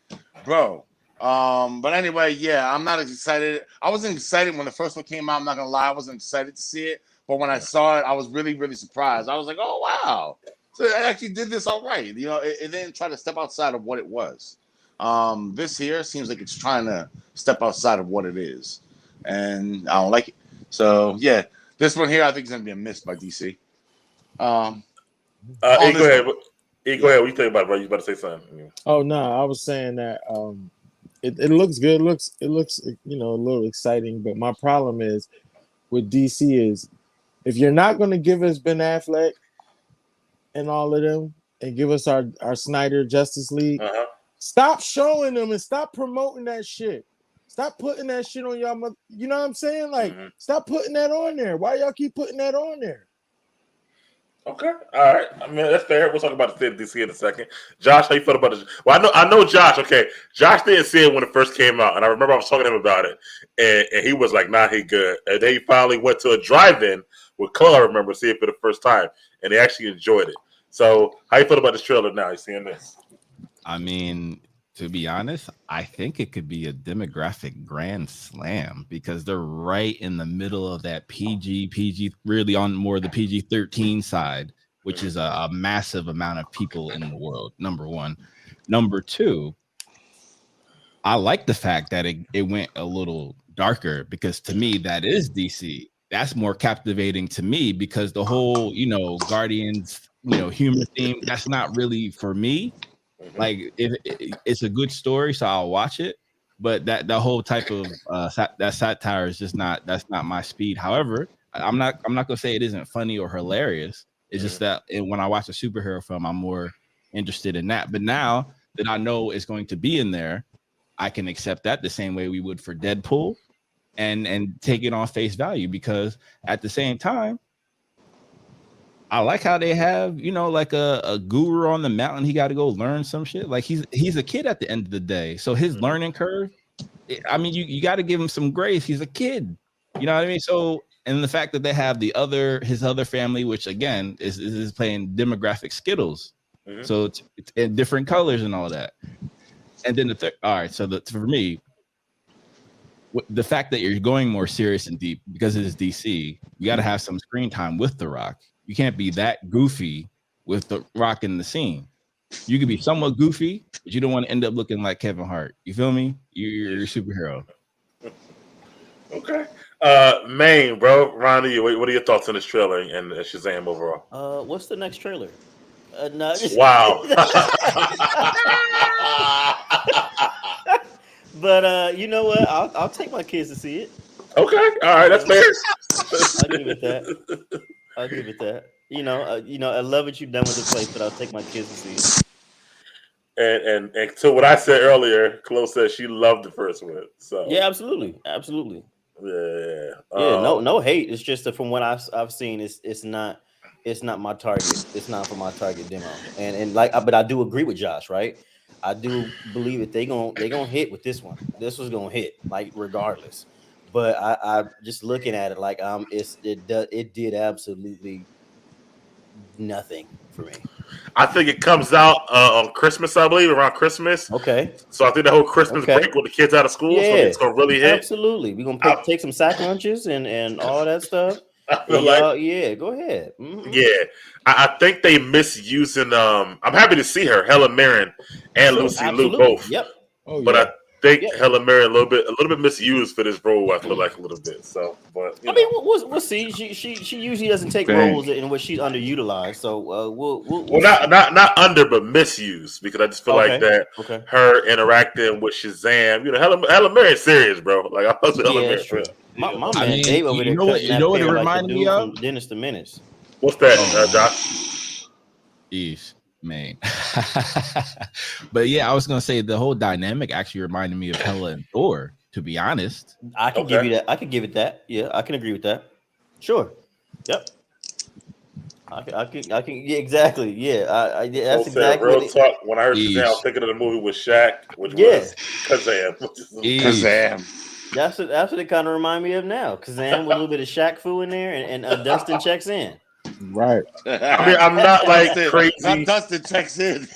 bro. But anyway, yeah, I'm not as excited. I wasn't excited when the first one came out. I'm not gonna lie, I wasn't excited to see it. But when I saw it, I was really, really surprised. I was like, oh wow, so it actually did this all right. You know, it didn't try to step outside of what it was. This here seems like it's trying to step outside of what it is, and I don't like it. So yeah, this one here I think is gonna be a miss by DC. Go ahead. What you think about it, bro? You about to say something? Oh no, I was saying that it looks good. It looks a little exciting. But my problem is with DC is if you're not going to give us Ben Affleck and all of them and give us our Snyder Justice League, stop showing them and stop promoting that shit. Stop putting that shit on y'all. You know what I'm saying? Like, stop putting that on there. Why y'all keep putting that on there? Okay, all right. I mean, that's fair. We'll talk about the DC in a second. Josh, how you feel about it? Well, I know Josh. Okay, Josh didn't see it when it first came out, and I remember I was talking to him about it, and he was like, "Nah, he good." And then he finally went to a drive-in with Cole. I remember seeing it for the first time, and he actually enjoyed it. So, how you feel about this trailer now? You seeing this? I mean, to be honest, I think it could be a demographic grand slam because they're right in the middle of that PG, really on more the PG-13 side, which is a massive amount of people in the world, number one. Number two, I like the fact that it went a little darker because to me, that is DC. That's more captivating to me because the whole, Guardians, humor theme, that's not really for me. Like it's a good story, so I'll watch it. But that whole type of that satire is just that's not my speed. However, I'm not gonna say it isn't funny or hilarious. It's just that when I watch a superhero film, I'm more interested in that. But now that I know it's going to be in there, I can accept that the same way we would for Deadpool, and take it on face value because at the same time. I like how they have, like a guru on the mountain. He got to go learn some shit. Like he's a kid at the end of the day. So his learning curve, I mean, you got to give him some grace. He's a kid. You know what I mean? So, and the fact that they have his other family, which again is playing demographic Skittles. So it's in different colors and all of that. And then all right. So for me, the fact that you're going more serious and deep because it is DC, you got to have some screen time with The Rock. You can't be that goofy with The Rock in the scene. You could be somewhat goofy, but you don't want to end up looking like Kevin Hart. You feel me? You're a superhero. Okay. Maine, bro. Ronnie, what are your thoughts on this trailer and Shazam overall? What's the next trailer? No, wow. But you know what? I'll take my kids to see it. Okay. All right. That's fair. I'll give it that. I'll give it that. I love what you've done with the place, but I'll take my kids to see it. And to what I said earlier, Chloe said she loved the first one. So yeah, absolutely. Yeah. No hate. It's just that from what I've seen, it's not my target. It's not for my target demo. And but I do agree with Josh, right? I do believe that they gonna hit with this one. This was gonna hit, like regardless. But I just looking at it like it did absolutely nothing for me. I think it comes out on Christmas, I believe, around Christmas. Okay. So I think the whole Christmas break with the kids out of school, so it's gonna really hit. Absolutely. We're gonna take some sack lunches and all that stuff. Go ahead. Mm-hmm. Yeah. I think they misusing I'm happy to see her, Helen Mirren and Lucy Liu both. Yep. But think Helen Mirren a little bit misused for this role. I feel like a little bit. So, but I mean, we'll see. She usually doesn't take roles in which she's underutilized. So we'll not under, but misused, because I just feel like that her interacting with Shazam. You know, Helen Mirren's serious, bro. Like I was Helen Mirren. True. My man Dave over there cutting that what it pear like the reminded me dude of? from Dennis the Menace. What's that, Josh? East, man. But yeah, I was gonna say the whole dynamic actually reminded me of Hela and Thor. To be honest, I can give you that. I can give it that. Yeah, I can agree with that. Sure. Yep. I can. Yeah, exactly. Yeah. That's exactly. Real talk. When I heard Shazam, I was thinking of the movie with Shaq, which was Kazam. Kazam. That's what it kind of remind me of now. Kazam with a little bit of Shaq Fu in there, and Dustin checks in. Right. I mean, I'm not like crazy. Not Dustin checks in.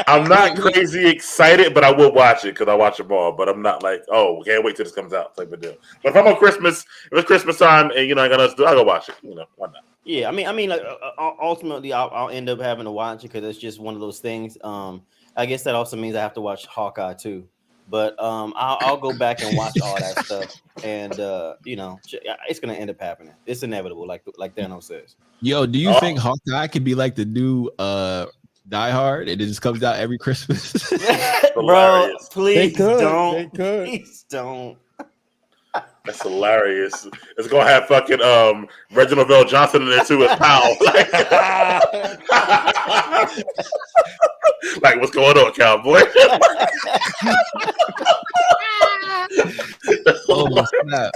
I'm not crazy excited, but I will watch it because I watch them all. But I'm not like, oh, can't wait till this comes out type of deal. But if I'm on Christmas, if it's Christmas time, and I got nothing to do, I'll go watch it. Why not? Yeah, I mean, like ultimately, I'll end up having to watch it because it's just one of those things. I guess that also means I have to watch Hawkeye too. But I'll go back and watch all that stuff, and it's gonna end up happening. It's inevitable, like Thanos says. Yo, do you think Hawkeye could be like the new Die Hard, and it just comes out every Christmas? Bro, please don't. They could. Please don't. That's hilarious. It's gonna have fucking Reginald Vell Johnson in there too as Powell. Like, what's going on, cowboy? Oh snap!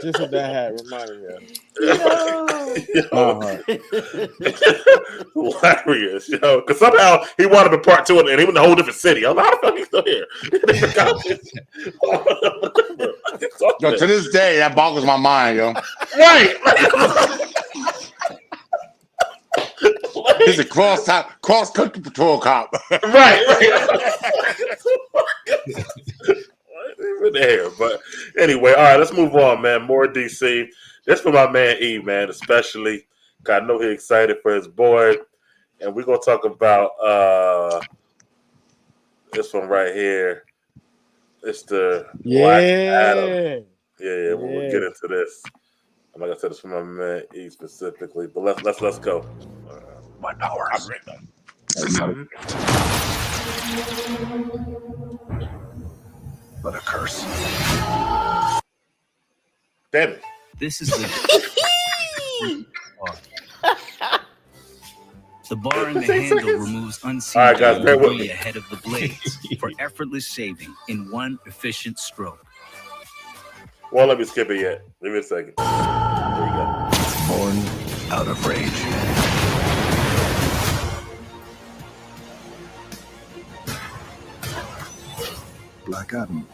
Just what that hat reminded me of. Hilarious, because somehow he wound up in part 2 and he was in a whole different city. I was like, how the fuck he's still here? Yo, to this day, that boggles my mind, yo. Right. He's a cross country patrol cop. Right. There, but anyway, all right, let's move on, man. More DC. This for my man E, man, especially. I know he's excited for his boy, and we're gonna talk about this one right here. It's the Black Adam. Yeah. We'll get into this. I'm not gonna say this for my man E specifically, but let's go. My powers. But a curse. Damn it. This is the bar in the handle removes unseen debris ahead of the blades for effortless shaving in one efficient stroke. Well, let me skip it yet. Give me a second. There you go. Born out of rage. Black Adam.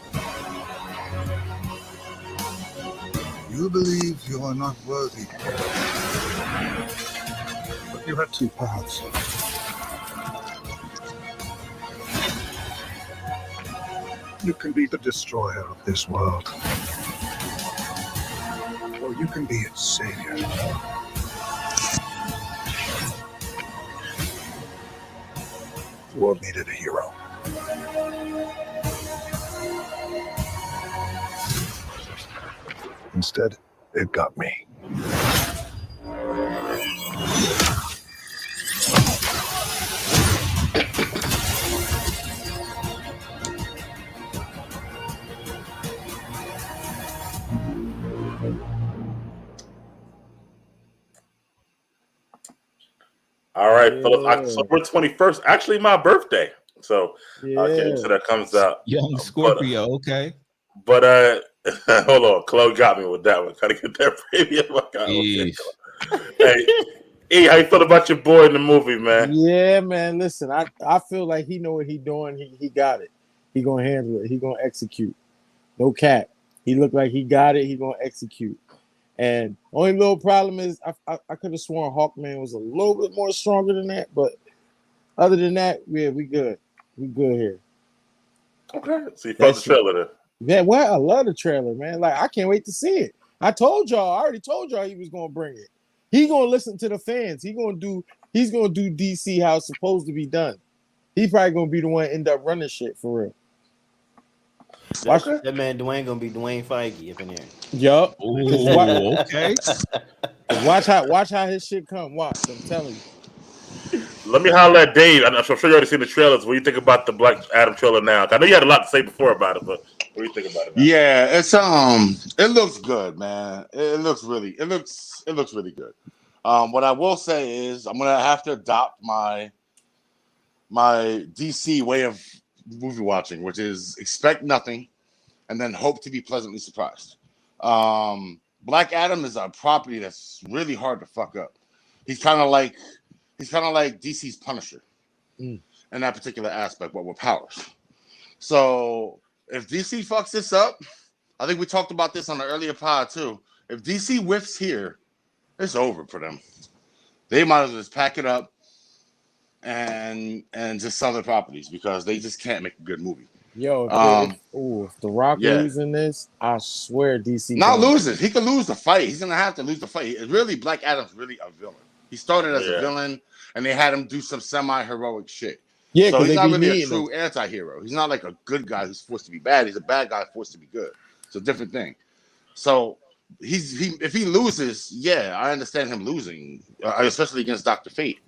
You believe you are not worthy. But you have two paths. You can be the destroyer of this world. Or you can be its savior. The world needed a hero. Instead, it got me. All right, fellas. October 21st, actually my birthday. So that comes out. Young Scorpio, okay. But hold on, Chloe got me with that one. Gotta get that premium. Hey, E, how you feel about your boy in the movie, man? Yeah, man. Listen, I feel like he know what he doing. He got it. He gonna handle it. He gonna execute. No cap. He looked like he got it. He gonna execute. And only little problem is I could have sworn Hawkman was a little bit more stronger than that, but other than that, yeah, we good. We good here. Okay. So you felt the trailer there. Yeah, well, I love the trailer, man. Like, I can't wait to see it. I already told y'all he was gonna bring it. He gonna listen to the fans. He's gonna do DC how it's supposed to be done. He probably gonna be the one end up running shit for real. Watch that man Dwayne gonna be Dwayne Feige up in there. Yup. Ooh, okay. Watch how his shit come. Watch, I'm telling you. Let me holler at Dave. I'm sure you already seen the trailers. What do you think about the Black Adam trailer now? I know you had a lot to say before about it, but what do you think about it now? Yeah, it looks good, man. It looks really good. What I will say is I'm gonna have to adopt my DC way of movie watching, which is expect nothing and then hope to be pleasantly surprised. Black Adam is a property that's really hard to fuck up. He's kind of like DC's Punisher in that particular aspect, but with powers. So if DC fucks this up, I think we talked about this on the earlier pod too. If DC whiffs here, it's over for them. They might as well just pack it up and just sell their properties because they just can't make a good movie. Yo, if The Rock losing this, I swear DC not loses. He could lose the fight. He's gonna have to lose the fight. Really, Black Adam's really a villain. He started as a villain, and they had him do some semi-heroic shit. Yeah, so he's not really a him. true anti-hero. He's not like a good guy who's forced to be bad. He's a bad guy forced to be good. It's a different thing. So if he loses, I understand him losing, especially against Dr. Fate.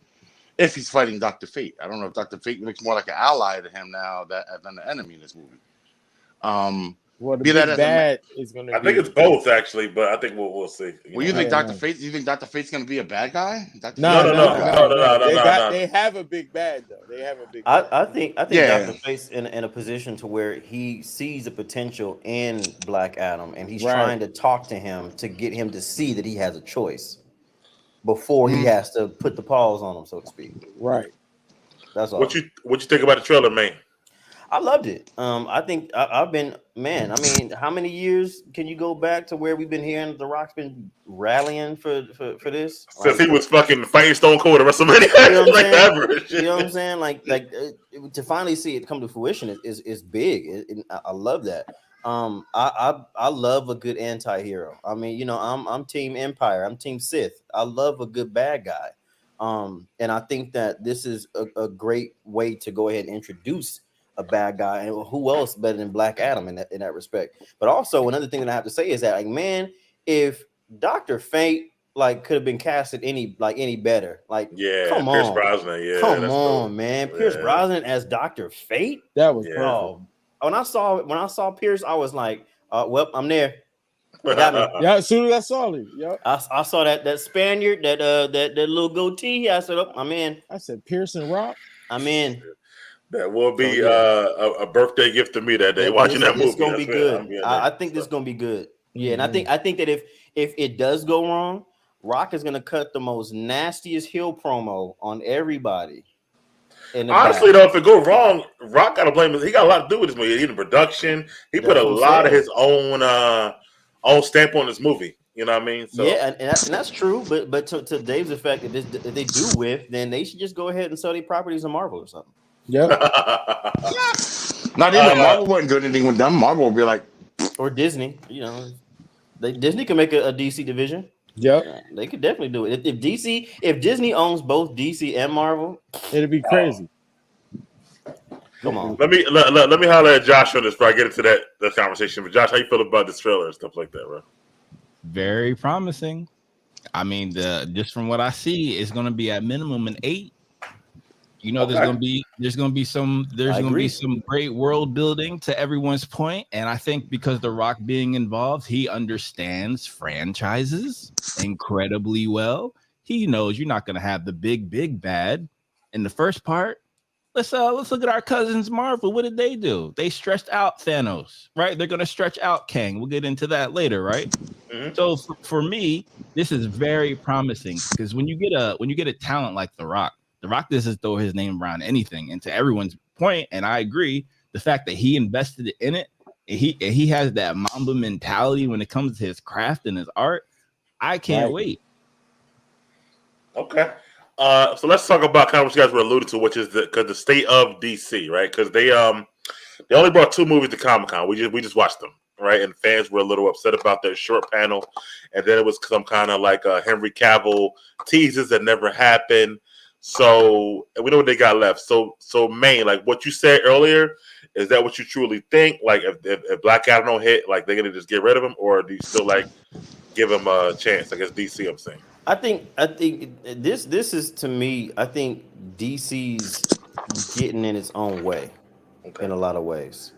If he's fighting Dr. Fate, I don't know if Dr. Fate looks more like an ally to him now than the enemy in this movie. Well, the big bad is going to. I think it's both actually, but I think we'll see. You think Dr. Fate? You think Dr. Fate's going to be a bad guy? No. They have a big bad though. They have a big. I think Dr. Fate's in a position to where he sees the potential in Black Adam, and he's trying to talk to him to get him to see that he has a choice before he has to put the pause on him, so to speak. Right. That's all. What you think about the trailer, man? I loved it. I think I've been, man. I mean, how many years can you go back to where we've been hearing The Rock's been rallying for this? Since he was fucking fighting Stone Cold at WrestleMania, you know what I'm ever. You know what I'm saying? Like to finally see it come to fruition is big. I love that. I love a good anti-hero. I mean, I'm Team Empire. I'm Team Sith. I love a good bad guy. And I think that this is a great way to go ahead and introduce a bad guy, and who else better than Black Adam in that respect. But also another thing that I have to say is that, like, man, if Dr. Fate could have been casted any better, come Pierce on, Brosnan, come on, man, Pierce Brosnan as Dr. Fate, that was perfect. When I saw Pierce, I was like, well, I'm there. Got me. Yeah, as soon as I saw it, I saw that Spaniard, that little goatee. I said, I'm in. I said, Pierce and Rock, I'm in. That will be a birthday gift to me that day. Watching that movie, it's gonna be good. I think this is gonna be good. Yeah, and I think that if it does go wrong, Rock is gonna cut the most nastiest heel promo on everybody. Honestly, though, if it go wrong, Rock gotta blame him. He got a lot to do with this movie. He in production. He put a lot of his own stamp on this movie. You know what I mean? So, yeah, and that's true. But to Dave's effect, if they do then they should just go ahead and sell their properties to Marvel or something. Yeah. Not even Marvel wouldn't do anything with them. Marvel would be like, or Disney. Disney can make a DC division. Yep. They could definitely do it. If Disney owns both DC and Marvel, it'd be crazy. Come on. Let me holler at Josh on this before I get into that conversation. But Josh, how you feel about this trailer and stuff like that, bro? Very promising. I mean, just from what I see, it's going to be at minimum an 8. There's gonna be some great world building to everyone's point, and I think because The Rock being involved, he understands franchises incredibly well. He knows you're not gonna have the big bad in the first part. Let's look at our cousins Marvel. What did they do? They stretched out Thanos, right? They're gonna stretch out Kang. We'll get into that later, right? Mm-hmm. So for me, this is very promising because when you get a talent like The Rock doesn't throw his name around anything. And to everyone's point, and I agree, the fact that he invested in it, and he has that Mamba mentality when it comes to his craft and his art, I can't wait. Okay. So let's talk about kind of what you guys were alluding to, which is the state of DC, right? Because they only brought 2 movies to Comic-Con. We just watched them, right? And fans were a little upset about their short panel, and then it was some kind of like Henry Cavill teases that never happened. So we know what they got left. So Maine, like what you said earlier, is that what you truly think? Like if Black Adam don't hit, like they're gonna just get rid of him, or do you still like give him a chance? I guess DC, I'm saying. I think this is to me. I think DC's getting in its own way in a lot of ways.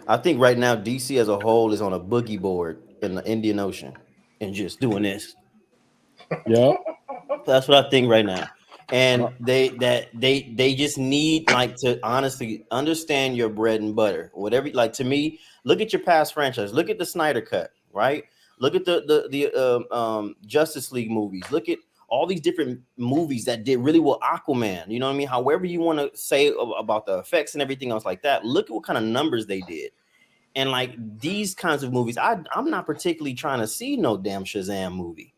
I think right now DC as a whole is on a boogie board in the Indian Ocean and just doing this. Yeah, that's what I think right now. And they just need like to honestly understand your bread and butter. Whatever, like to me, look at your past franchise. Look at the Snyder Cut, right? Look at the Justice League movies. Look at all these different movies that did really well. Aquaman, you know what I mean? However you want to say about the effects and everything else like that. Look at what kind of numbers they did. And like these kinds of movies, I'm not particularly trying to see no damn Shazam movie.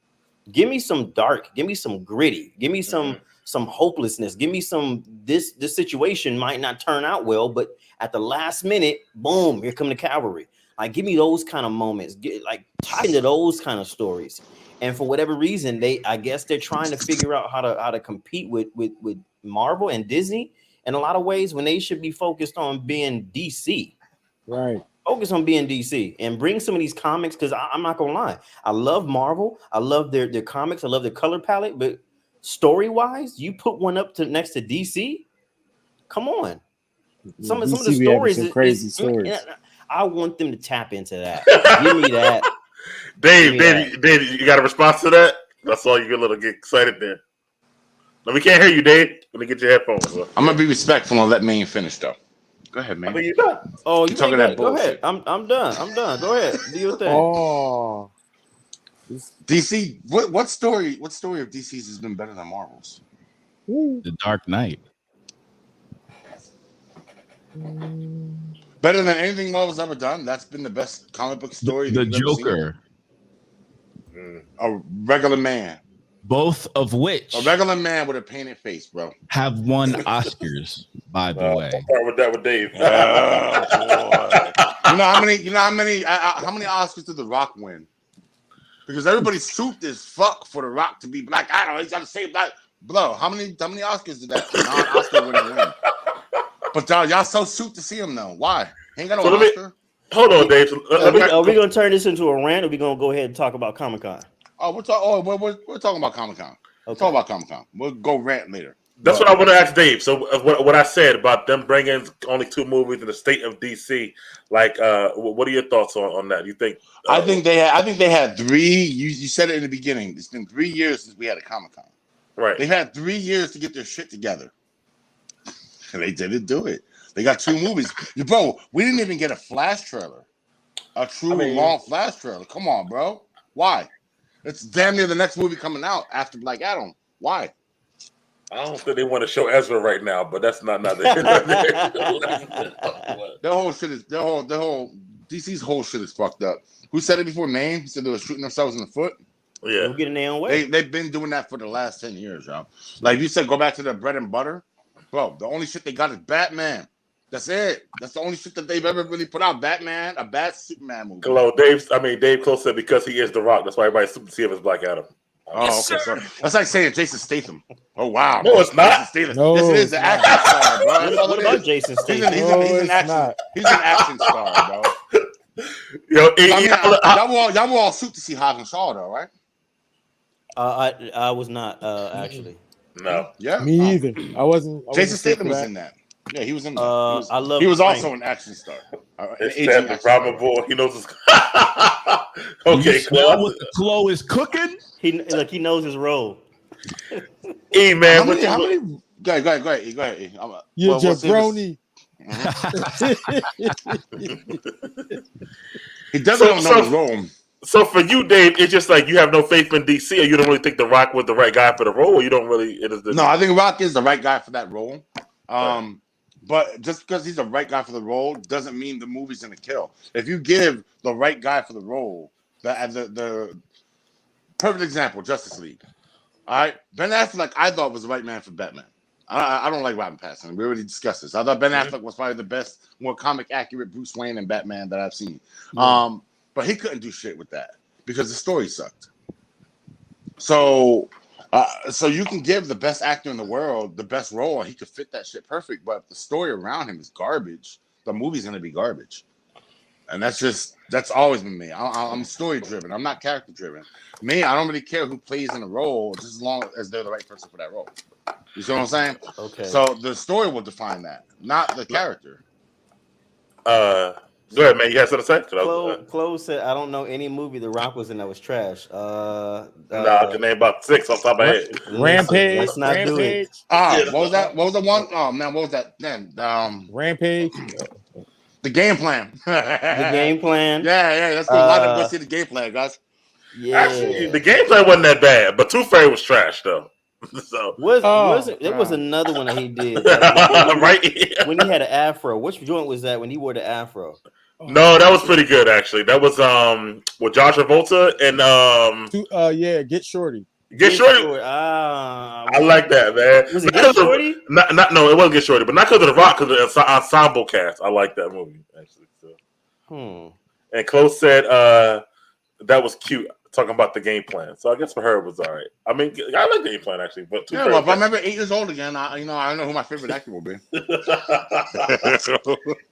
Give me some dark. Give me some gritty. Give me some hopelessness. Give me some this situation might not turn out well, but at the last minute, boom, here come the cavalry. Like give me those kind of moments. Like tie into those kind of stories. And for whatever reason, I guess they're trying to figure out how to compete with Marvel and Disney in a lot of ways when they should be focused on being DC. Right. Focus on being DC and bring some of these comics because I'm not gonna lie. I love Marvel. I love their comics. I love their color palette. But story-wise, you put one up next to DC. Come on. Some of the stories some crazy stories. I want them to tap into that. Give me that. Dave, you got a response to that? That's all you get excited there. No, we can't hear you, Dave. Let me get your headphones. I'm gonna be respectful and let Maine finish though. Go ahead, man. I mean, you're done. Oh, you're talking that bullshit. bullshit. I'm done. Go ahead. Do your thing. Oh, DC. What story of DC's has been better than Marvel's? The Dark Knight. Better than anything Marvel's ever done. That's been the best comic book story. The Joker. A regular man. Both of which a regular man with a painted face, bro, have won Oscars. By the way, I'll start with that with Dave. You know how many Oscars did The Rock win? Because everybody's souped as fuck for The Rock to be Black Adam. He's got to say Black. Bro, how many Oscars did that non-Oscar winner win? But y'all so souped to see him though. Why? He ain't got no Oscar. Hold on, Dave. Are we gonna turn this into a rant, or are we gonna go ahead and talk about Comic-Con? Oh, we're talking about Comic-Con. Okay. Talk about Comic-Con. We'll go rant later. That's what I want to ask Dave. So what I said about them bringing only 2 movies in the state of DC, like, what are your thoughts on that? You think? I think they had 3. You said it in the beginning. It's been 3 years since we had a Comic-Con. Right. They had 3 years to get their shit together, and they didn't do it. They got 2 movies, bro. We didn't even get a Flash trailer, long Flash trailer. Come on, bro. Why? It's damn near the next movie coming out after Black Adam. Why? I don't think they want to show Ezra right now, but that's not nothing. Their whole DC's whole shit is fucked up. Who said it before? Maine? He said they were shooting themselves in the foot. Yeah, they'll get in their own way. They've been doing that for the last 10 years, y'all. Like you said, go back to the bread and butter, bro. The only shit they got is Batman. That's it. That's the only shit that they've ever really put out. Batman, a bad Superman movie. Dave Close said because he is The Rock. That's why everybody's super to see him as Black Adam. Oh, yes, okay. So that's like saying Jason Statham. Oh, wow. No, it's not. No, this is an action star, bro. What about Jason Statham? He's an action star, bro. Yo, y'all were all suit to see Hobbs and Shaw, though, right? I was not actually. No. Yeah. Me either. I wasn't. Jason Statham was in that. Yeah, he was in that. He was also an action star. He knows his. Okay, what the Chloe is cooking. He knows his role. Hey man, how many? Go ahead. You're jabroni. He doesn't know the role. So for you, Dave, it's just like you have no faith in DC, or you don't really think The Rock was the right guy for the role, or you don't really. No, I think Rock is the right guy for that role. But just because he's the right guy for the role doesn't mean the movie's gonna kill. If you give the right guy for the role, the perfect example, Justice League. All right, Ben Affleck, I thought was the right man for Batman. I don't like Robin Pattinson. We already discussed this. I thought Ben Affleck was probably the best, more comic accurate Bruce Wayne and Batman that I've seen. But he couldn't do shit with that because the story sucked. So So you can give the best actor in the world the best role, and he could fit that shit perfect. But if the story around him is garbage, the movie's gonna be garbage. And that's always been me. I'm story driven. I'm not character driven. Me, I don't really care who plays in a role, just as long as they're the right person for that role. You see what I'm saying? Okay. So the story will define that, not the character. Go ahead, man. You have something to say? Chloe said, "I don't know any movie The Rock was in that was trash." I can name about 6 off the top of my head. Rampage. Let's not do it. What was that? What was the one? Oh man, what was that? Then Rampage. The Game Plan. The Game Plan. Yeah. Let's go. Line up. Go see the Game Plan, guys. Yeah. Actually, the Game Plan wasn't that bad, but Tooth Fairy was trash though. So There was another one that he did. Right? When he had an afro. Which joint was that when he wore the afro? No, that was pretty good actually. That was with John Travolta and Get Shorty. Get Shorty. I like that, man. Was it Get Shorty? No, it wasn't Get Shorty, but not because of the Rock, because of the ensemble cast. I like that movie actually. So. And Chloe said that was cute, talking about the Game Plan. So I guess for her it was all right. I mean, I like the Game Plan actually, but if I'm ever 8 years old again, I don't know who my favorite actor will be.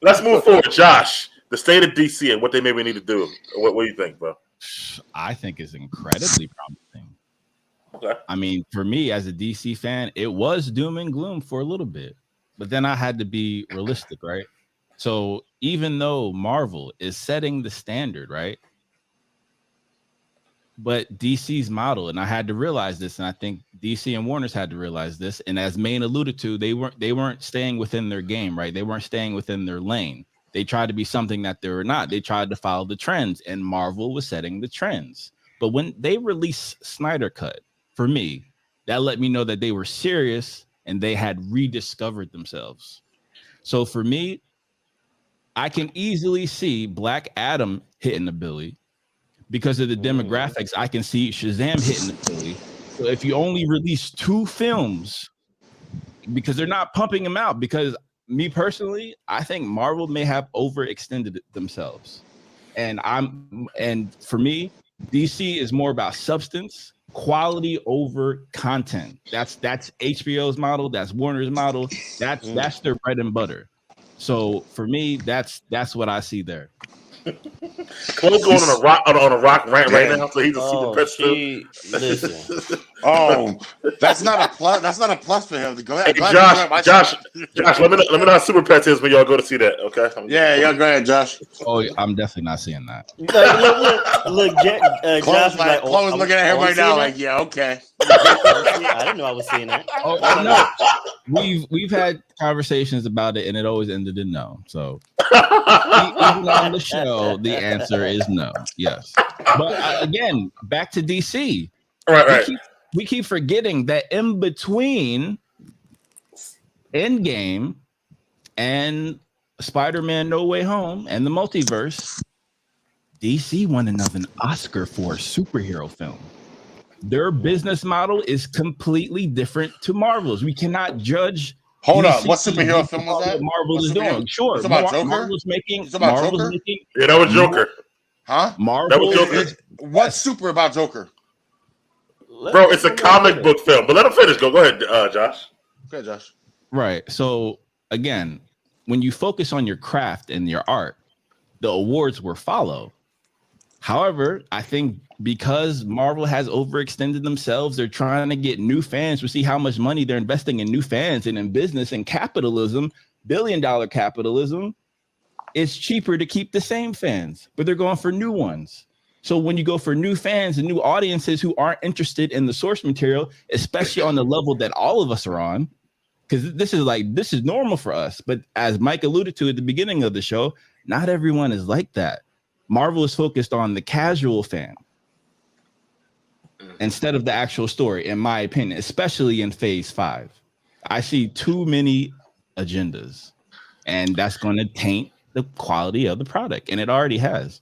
Let's move forward, Josh. The state of DC and what they maybe need to do. What do you think, bro? I think is incredibly promising. Okay. I mean, for me as a DC fan, it was doom and gloom for a little bit, but then I had to be realistic, right? So even though Marvel is setting the standard, right? But DC's model, and I had to realize this, and I think DC and Warner's had to realize this. And as Maine alluded to, they weren't staying within their game, right? They weren't staying within their lane. They tried to be something that they were not. They tried to follow the trends, and Marvel was setting the trends. But when they released Snyder Cut, for me, that let me know that they were serious and they had rediscovered themselves. So for me, I can easily see Black Adam hitting the Billy. Because of the demographics, I can see Shazam hitting the Billy. So if you only release 2 films, because they're not pumping them out, because me personally, I think Marvel may have overextended themselves. And for me, DC is more about substance, quality over content. That's HBO's model, that's Warner's model, that's their bread and butter. So for me, that's what I see there. Chloe's going on a rock rant right now, so he's a super pet too. Listen. That's not a plus. That's not a plus for him. Go ahead, Josh. Let me know how Super Pets is when y'all go to see that. Okay. Yeah, go ahead, Josh. Oh, I'm definitely not seeing that. Look, Josh like, Chloe's looking at him right now, like, yeah, okay. I didn't know I was seeing that. No, we've had conversations about it, and it always ended in no. So even on the show, the answer is no. Yes, but again, back to DC. Right. We keep forgetting that in between Endgame and Spider-Man No Way Home and the multiverse, DC won another Oscar for a superhero film. Their business model is completely different to Marvel's. We cannot judge. Hold up, what superhero film was that? Marvel is doing. Sure, it's about Joker. Marvel's making. Yeah, that was Joker. Huh? Marvel. That was Joker. What's super about Joker? Bro, it's a comic book film. But let him finish. Go ahead, Josh. Go ahead, Josh. Right. So again, when you focus on your craft and your art, the awards will follow. However, I think because Marvel has overextended themselves, they're trying to get new fans. We see how much money they're investing in new fans and in business and capitalism, billion-dollar capitalism. It's cheaper to keep the same fans, but they're going for new ones. So when you go for new fans and new audiences who aren't interested in the source material, especially on the level that all of us are on, because this is normal for us. But as Mike alluded to at the beginning of the show, not everyone is like that. Marvel is focused on the casual fan instead of the actual story, in my opinion, especially in phase 5. I see too many agendas, and that's going to taint the quality of the product, and it already has.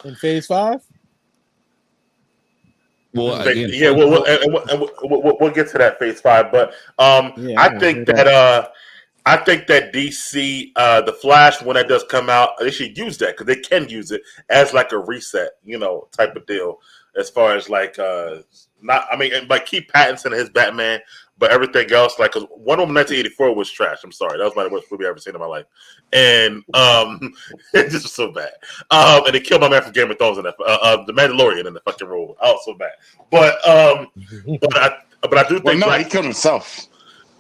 In phase 5? Well, again, we'll get to that phase 5, but I think that DC, the Flash, when that does come out, they should use that because they can use it as like a reset, type of deal. as far as like like Keith Pattinson and his Batman, but everything else, like, cause Wonder Woman 1984 was trash. I'm sorry, that was my worst movie I've ever seen in my life, and it just was so bad. And it killed my man from Game of Thrones in that, the Mandalorian in the fucking role. Oh, so bad. But I do think he killed himself.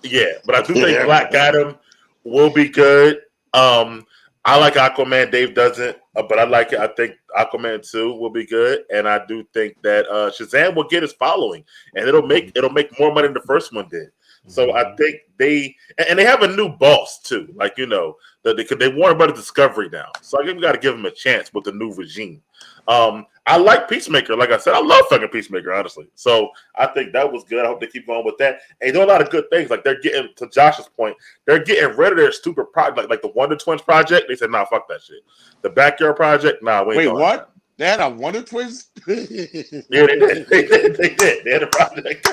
Yeah, but I do think Black Adam will be good. I like Aquaman. Dave doesn't, but I like it. I think Aquaman 2 will be good, and I do think that Shazam will get his following, and it'll make more money than the first one did. So I think they have a new boss too. Like, you know, they Warner Brothers Discovery now, so I think we got to give them a chance with the new regime. I like Peacemaker. Like I said, I love fucking Peacemaker, honestly. So I think that was good. I hope they keep going with that. And they do a lot of good things. Like, they're getting, to Josh's point, they're getting rid of their stupid project, like the Wonder Twins project. They said, nah, fuck that shit. The Backyard project, nah, wait, what? They had a Wonder Twins? Yeah, they did. They did. They had a project.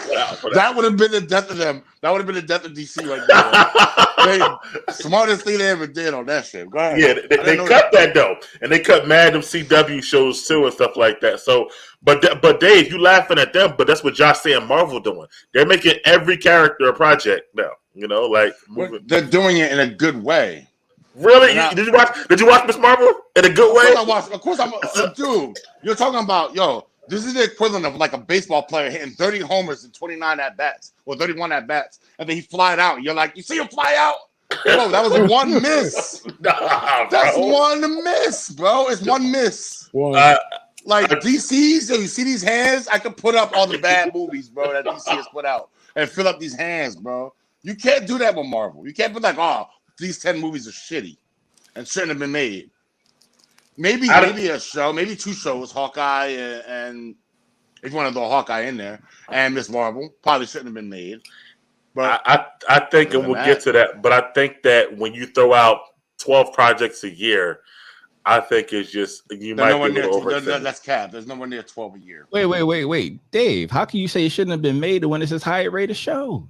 That would have been the death of them. That would have been the death of DC right there. Smartest thing they ever did on that shit. Go ahead. Yeah, they cut that though, and they cut mad them CW shows too and stuff like that. So, but Dave, you laughing at them, but that's what Josh saying Marvel doing. They're making every character a project now. You know, like they're doing it in a good way. Really? Did you watch Miss Marvel in a good way? Of course I'm dude. You're talking about, this is the equivalent of like a baseball player hitting 30 homers and 29 at bats or 31 at bats, and then he flied out. And you're like, you see him fly out? Bro, that was one miss. That's one miss, bro. It's one miss. Like DC's, you see these hands? I could put up all the bad movies, bro, that DC has put out and fill up these hands, bro. You can't do that with Marvel. You can't be like, these 10 movies are shitty and shouldn't have been made. Maybe a show, maybe 2 shows, Hawkeye and if you want to throw Hawkeye in there, and Miss Marvel probably shouldn't have been made. But I think, and we'll get to that, but I think that when you throw out 12 projects a year, I think it's just, you might be over. That's cap. There's nowhere near 12 a year. Wait. Dave, how can you say it shouldn't have been made when it's his highest rated show?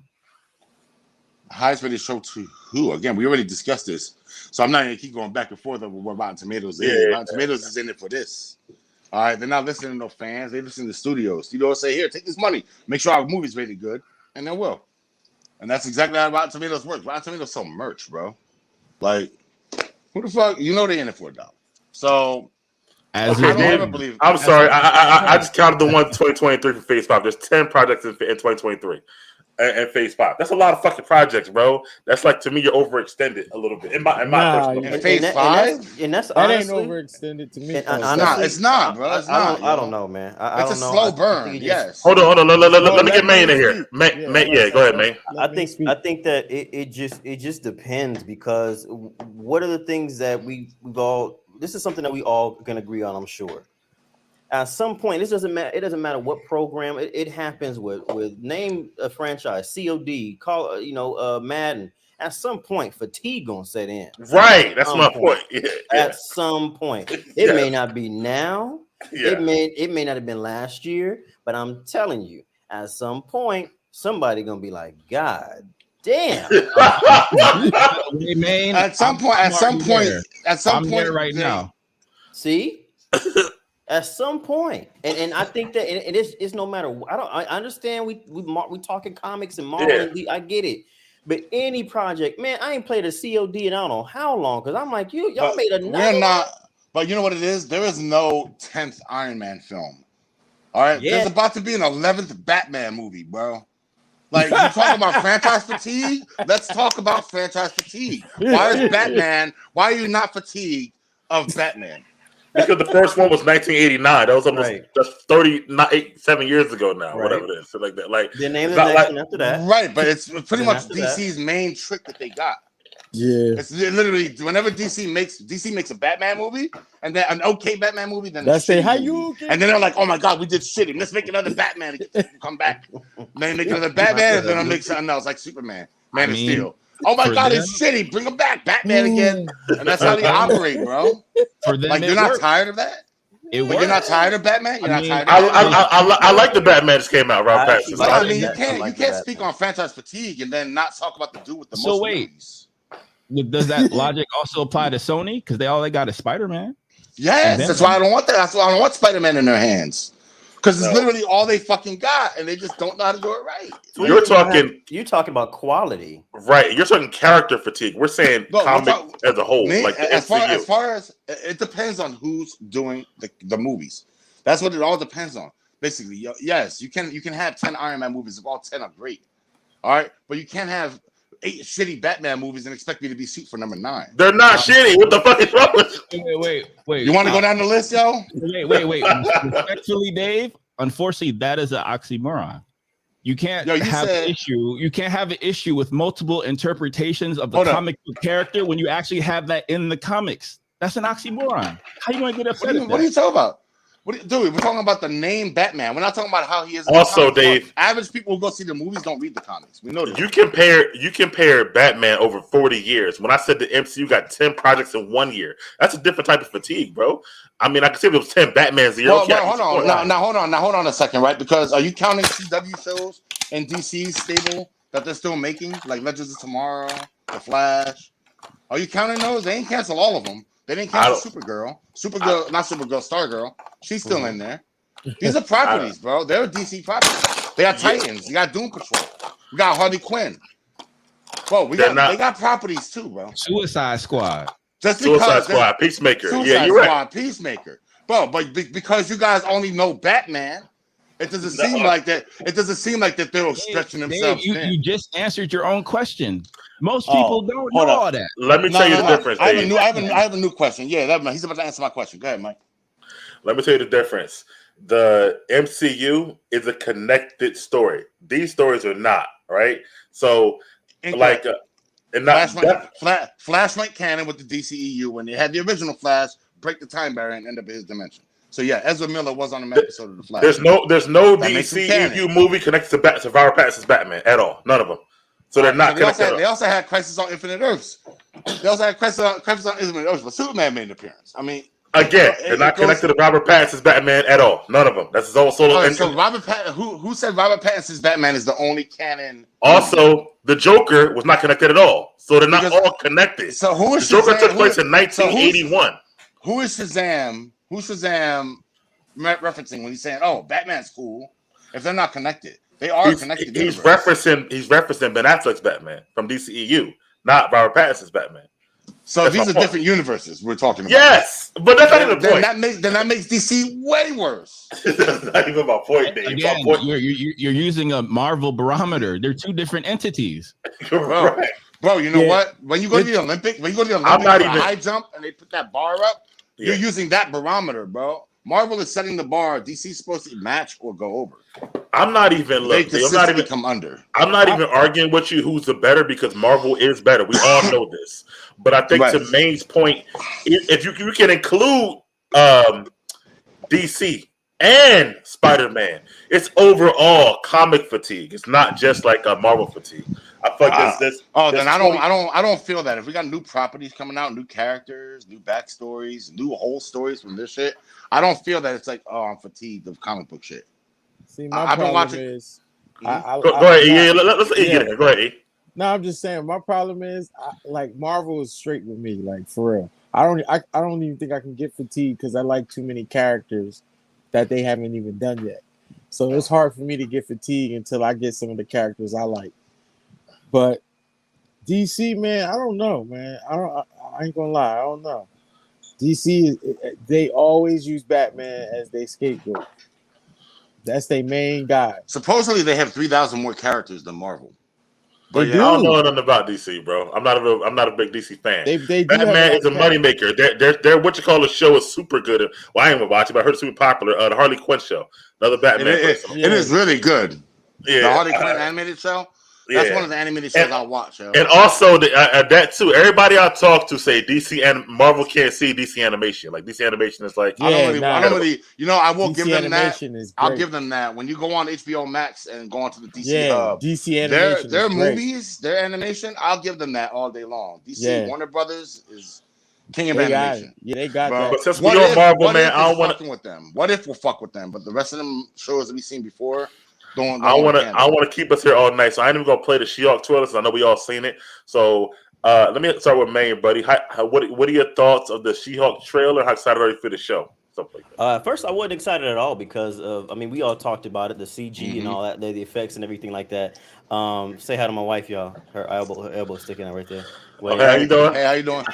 Highest rated show to who? Again, we already discussed this, so I'm not going to keep going back and forth over what Rotten Tomatoes is. Rotten Tomatoes is in it for this. All right, they're not listening to no fans. They listen to studios. Studios say, here, take this money. Make sure our movie's rated good, and they will. And that's exactly how Rotten Tomatoes works. Rotten Tomatoes sell merch, bro. Like, who the fuck? You know they're in it for a dollar. So, I'm sorry. I just counted the one 2023 for Phase 5. There's 10 projects in 2023. And Phase 5. That's a lot of fucking projects, bro. That's like, to me, you're overextended a little bit. In my personal Phase 5? And that's that honestly, ain't overextended to me. It's not, bro. It's not. I don't know, man. It's a slow burn. Yes. Hold on. Let me get Maine in here. Go ahead, Maine. I think that it just depends, because what are the things that we've all. This is something that we all can agree on, I'm sure. At some point, this doesn't matter. It doesn't matter what program it happens with. Name a franchise, COD, Madden. At some point, fatigue gonna set in. Right, that's my point. Yeah. At some point, it may not be now. Yeah. It may not have been last year, but I'm telling you, at some point, somebody gonna be like, God damn. At some point, right now. See. At some point, and I think that it's no matter. I understand we talking comics and Marvel. Yeah. I get it, but any project, man, I ain't played a COD in I don't know how long, because I'm like y'all made another. We're not, but you know what it is? There is no 10th Iron Man film. All right, there's about to be an 11th Batman movie, bro. Like, you talking about franchise fatigue? Let's talk about franchise fatigue. Why is Batman? Why are you not fatigued of Batman? Because the first one was 1989. That was almost just 37 years ago now, whatever it is. So like that. Like, the name of the next one after that. Right, but it's pretty much DC's main trick that they got. Yeah. It's literally whenever DC makes a Batman movie, and then an okay Batman movie, then that's say how you and then they're like, oh my god, we did shitty. Let's make another Batman to come back. Then make another Batman, and then I'll make something else like Superman, Man of Steel. Oh my god, it's shitty. Bring him back, Batman again. And that's how they operate, bro. For them, like, you're not tired of that? You're not tired of Batman? You're not tired of Batman? I like the Batman that came out, Rob Pattinson. I mean, you can't speak on franchise fatigue and then not talk about the dude with the most movies. Does that logic also apply to Sony? Because all they got is Spider-Man. Yes, that's why I don't want that. That's why I don't want Spider-Man in their hands. Because it's literally all they fucking got, and they just don't know how to do it right. You're talking about quality, right? You're talking character fatigue. We're saying comic as a whole, like the MCU. As far as it depends on who's doing the movies. That's what it all depends on. Basically, yes, you can have 10 Iron Man movies if all 10 are great. All right, but you can't have 8 shitty Batman movies and expect me to be suit for number 9. They're not shitty. What the fuck is wrong with you? Wait. You want to go down the list, yo? Wait. Respectfully, Dave. Unfortunately, that is an oxymoron. You can't have an issue. You can't have an issue with multiple interpretations of the comic book character when you actually have that in the comics. That's an oxymoron. How you gonna get upset? What are you talking about? Dude, we're talking about the name Batman. We're not talking about how he is. Also, Dave, average people who go see the movies don't read the comics. We know that. You compare Batman over 40 years. When I said the MCU got 10 projects in 1 year, that's a different type of fatigue, bro. I mean, I could say if it was 10 Batmans a year. Well, hold on a second, right? Because are you counting CW shows and DC's stable that they're still making, like Legends of Tomorrow, The Flash? Are you counting those? They ain't cancel all of them. They didn't cancel Supergirl, not Supergirl, Stargirl. She's still in there. These are properties, bro. They're DC properties. They got Titans. You got Doom Patrol. We got Harley Quinn. Bro, they got properties too, bro. Suicide Squad. Suicide Squad, Peacemaker. Suicide you're Squad, right. Peacemaker. Bro, but because you guys only know Batman, it doesn't seem like that. It doesn't seem like that they're stretching themselves. You just answered your own question. Most people don't know all that. Let me tell you the difference. I have a new question. Yeah, he's about to answer my question. Go ahead, Mike. Let me tell you the difference. The MCU is a connected story. These stories are not, right? So, Incorrect. Flash went canon with the DCEU when they had the original Flash break the time barrier and end up in his dimension. So yeah, Ezra Miller was on an episode of the Flash. There's no DCEU movie connected to Robert Pattinson's Batman at all. None of them. So they're not connected. They also had Crisis on Infinite Earths. They also had Crisis on Infinite Earths, but Superman made an appearance. I mean, again, they're not connected to Robert Pattinson's Batman at all. None of them. That's his own solo. Right, so who said Robert Pattinson's Batman is the only canon? Also, the Joker was not connected at all. So they're not all connected. So who is the Joker took place in 1981? Who is Shazam? Who's Shazam referencing when he's saying, "Oh, Batman's cool"? If they're not connected, they are connected. He's referencing Ben Affleck's Batman from DCEU, not Robert Pattinson's Batman. So these are different universes we're talking about. Yes, but that's not even the point. That makes DC way worse. That's not even my point, Dave. Again, you're using a Marvel barometer. They're two different entities. Bro, you know what? When you go to the Olympics, high jump and they put that bar up, you're using that barometer, bro. Marvel is setting the bar. DC's supposed to match or go over. I'm not even come under. I'm not even arguing with you who's the better because Marvel is better. We all know this. But I think to Main's point, if you can include DC and Spider-Man, it's overall comic fatigue. It's not just like a Marvel fatigue. I feel like then I don't feel that. If we got new properties coming out, new characters, new backstories, new whole stories from this shit, I don't feel that it's like, oh, I'm fatigued of comic book shit. See, my problem is, go ahead. Let's get it. Go ahead. No, I'm just saying. My problem is, like Marvel is straight with me, like for real. I don't even think I can get fatigued because I like too many characters that they haven't even done yet. So it's hard for me to get fatigued until I get some of the characters I like. But DC, man, I don't know, man. I ain't gonna lie, I don't know. DC, they always use Batman as their scapegoat. That's their main guy. Supposedly, they have 3,000 more characters than Marvel. But I don't know nothing about DC, bro. I'm not a big DC fan. Batman is a moneymaker. Their what you call a show is super good. Well, I ain't gonna watch it, but I heard it's super popular. The Harley Quinn show, another Batman. It is really good. Yeah, the Harley Quinn animated show. That's one of the animated shows I watch. Yo. And also that too. Everybody I talk to say DC and Marvel can't see DC animation. Like DC animation is like I don't really. You know, I will give them that. I'll give them that. When you go on HBO Max and go onto the DC Hub, DC animation, their movies, their animation, I'll give them that all day long. DC Warner Brothers is king of animation. They got that. But since we're on Marvel, man, I don't want to with them. What if we'll fuck with them? But the rest of them shows that we've seen before. I want to keep us here all night, so I ain't even gonna play the She-Hulk trailer. I know we all seen it. So let me start with Maine, buddy. What are your thoughts of the She-Hulk trailer? How excited are you for the show? stuff like that? At first, I wasn't excited at all because of, I mean, we all talked about it, the CG and all that, the effects and everything like that. Say hi to my wife, y'all. Her elbow sticking out right there. Wait, Okay, how you doing? Hey, how you doing?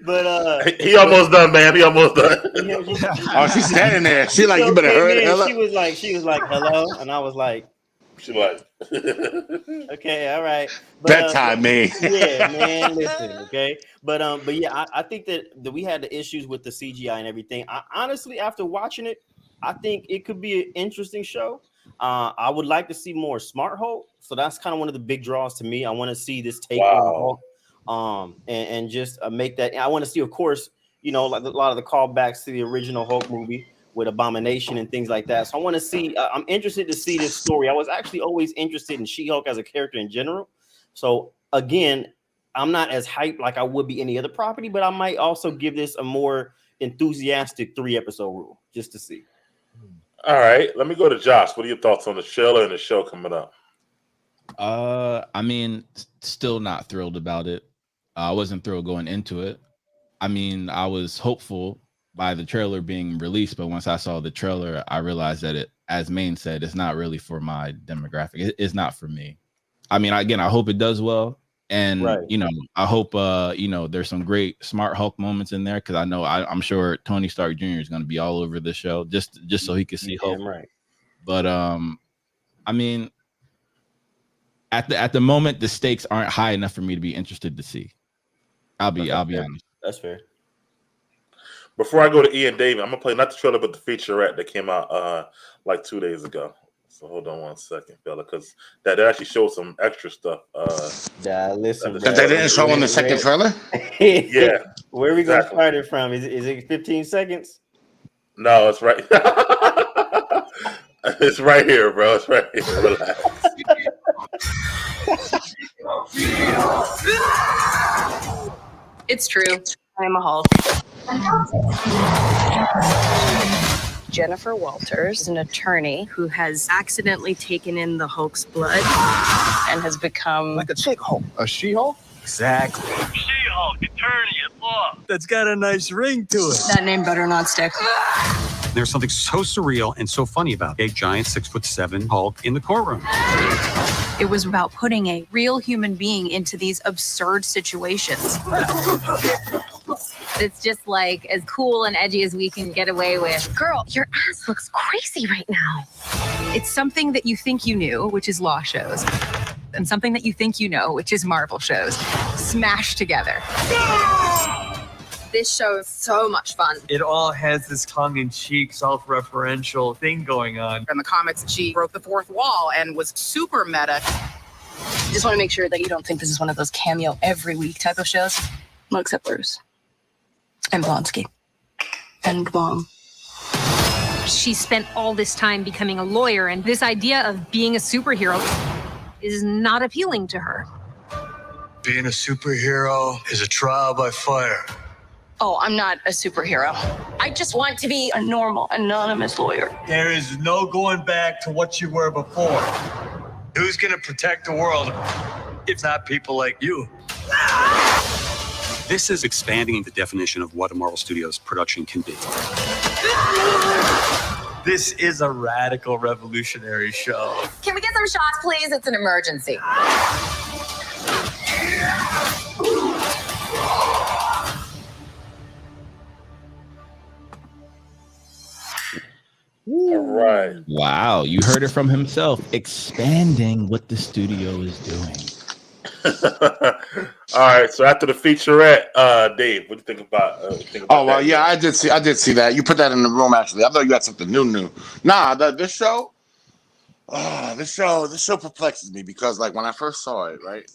But he almost done, man. He almost done. Oh, she's standing there. She like, you better hurry the hell up. She was like, hello, and I was like, she like, okay, all right. But, bedtime, man. Yeah, man, listen, okay. But yeah, I think that we had the issues with the CGI and everything. Honestly, after watching it, I think it could be an interesting show. I would like to see more Smart Hulk. So that's kind of one of the big draws to me. I want to see this take on Hulk, and just make that. I want to see, of course, you know, like a lot of the callbacks to the original Hulk movie with Abomination and things like that. So I want to see. I'm interested to see this story. I was actually always interested in She-Hulk as a character in general. So again, I'm not as hyped like I would be any other property, but I might also give this a more enthusiastic 3-episode rule just to see. All right, let me go to Josh. What are your thoughts on the trailer and the show coming up? I mean, still not thrilled about it. I wasn't thrilled going into it. I mean, I was hopeful by the trailer being released, but once I saw the trailer, I realized that it, as Maine said, it's not really for my demographic. It's not for me. I mean, again, I hope it does well. And, you know, I hope, you know, there's some great Smart Hulk moments in there, because I know I'm sure Tony Stark Jr. is going to be all over the show just so he can see Hulk. Right. But I mean, at the moment, the stakes aren't high enough for me to be interested to see. I'll be honest. That's fair. Before I go to Ian David, I'm gonna play not the trailer but the featurette that came out like 2 days ago. So hold on one second, fella, because that actually showed some extra stuff. Yeah, listen. That they didn't show in the second trailer? Yeah. Where are we gonna start it from? Is it 15 seconds? No, it's right. It's right here, bro. It's right here. Relax. It's true. I'm a Hulk. Jennifer Walters, an attorney who has accidentally taken in the Hulk's blood and has become Like a chick Hulk. A She-Hulk? Exactly. She-Hulk, attorney at law. That's got a nice ring to it. that name better not stick. There's something so surreal and so funny about a giant 6'7" Hulk in the courtroom. It was about putting a real human being into these absurd situations. It's just like as cool and edgy as we can get away with. Girl, your ass looks crazy right now. It's something that you think you knew, which is law shows, and something that you think you know, which is Marvel shows, smashed together. This show is so much fun. It all has this tongue-in-cheek, self-referential thing going on. In the comics, she broke the fourth wall and was super meta. Just want to make sure that you don't think this is one of those cameo every week type of shows. Well, except Bruce. And Blonsky. And Wong. She spent all this time becoming a lawyer, and this idea of being a superhero is not appealing to her. Being a superhero is a trial by fire. Oh, I'm not a superhero. I just want to be a normal, anonymous lawyer. There is no going back to what you were before. Who's gonna protect the world if not people like you? This is expanding the definition of what a Marvel Studios production can be. This is a radical revolutionary show. Can we get some shots, please? It's an emergency. All right. Wow, you heard it from himself. Expanding what the studio is doing. All right. So after the featurette, Dave, what do you think about? Oh well, yeah, I did see that. You put that in the room actually. I thought you had something new. Nah, this show perplexes me because like when I first saw it, right?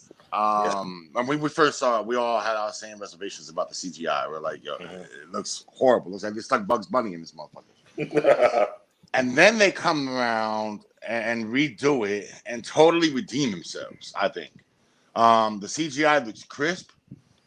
When we first saw it, we all had our same reservations about the CGI. We're like, yo, it looks horrible. It looks like they stuck Bugs Bunny in this motherfucker. And then they come around and redo it and totally redeem themselves, I think. The CGI looks crisp.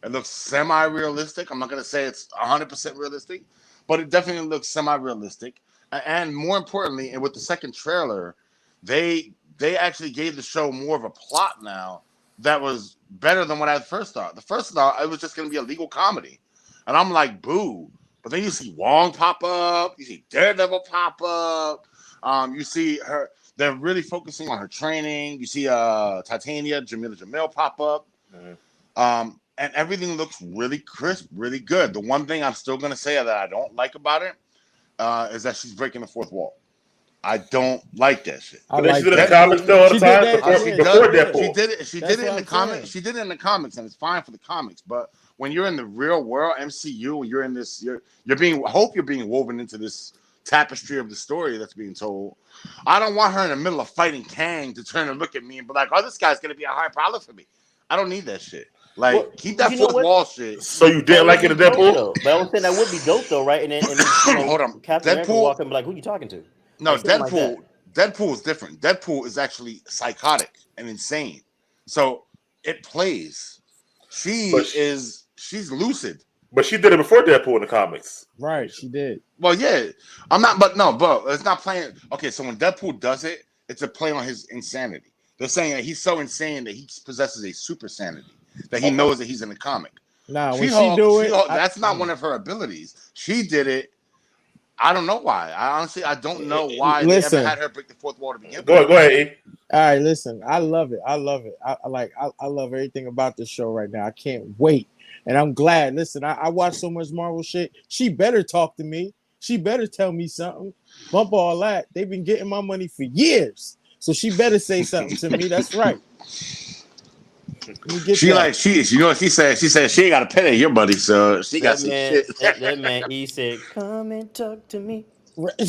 It looks semi-realistic. I'm not going to say it's 100% realistic, but it definitely looks semi-realistic. And more importantly, and with the second trailer, they actually gave the show more of a plot now that was better than what I first thought. The first thought, it was just going to be a legal comedy. And I'm like, boo. But then you see Wong pop up. You see Daredevil pop up. You see her. They're really focusing on her training. You see Titania, Jamila Jamil pop up. And everything looks really crisp, really good. The one thing I'm still going to say that I don't like about it is that she's breaking the fourth wall. I don't like that shit. But then she did it in the comics still all the time before Deadpool. She did it in the comics. She did it in the comics, and it's fine for the comics. But when you're in the real world, MCU, and you're in this, you're being woven into this tapestry of the story that's being told. I don't want her in the middle of fighting Kang to turn and look at me and be like, "Oh, this guy's gonna be a high problem for me." I don't need that shit. Like, keep that fourth wall shit. So you didn't like it in Deadpool? But I was saying that would be dope though, right? And then hold on, Captain America walk in and be like, "Who you talking to?" No, like Deadpool. Deadpool is different. Deadpool is actually psychotic and insane. So it plays. She's lucid. But she did it before Deadpool in the comics. Right, she did. Well, yeah. I'm not, but no, bro, it's not playing. Okay, so when Deadpool does it, it's a play on his insanity. They're saying that he's so insane that he possesses a super sanity, that he knows that he's in the comic. Nah, when she do it, that's not one of her abilities. She did it. I don't know why. I don't know why they ever had her break the fourth wall to begin with. Go ahead, E. All right, listen. I love it. I love everything about this show right now. I can't wait. And I'm glad. Listen, I watch so much Marvel shit. She better talk to me. She better tell me something. Bump all that. They've been getting my money for years. So she better say something to me. That's right. You know what she said? She said she ain't got to pay your money, so she got some shit. That man E said, "Come and talk to me." Watch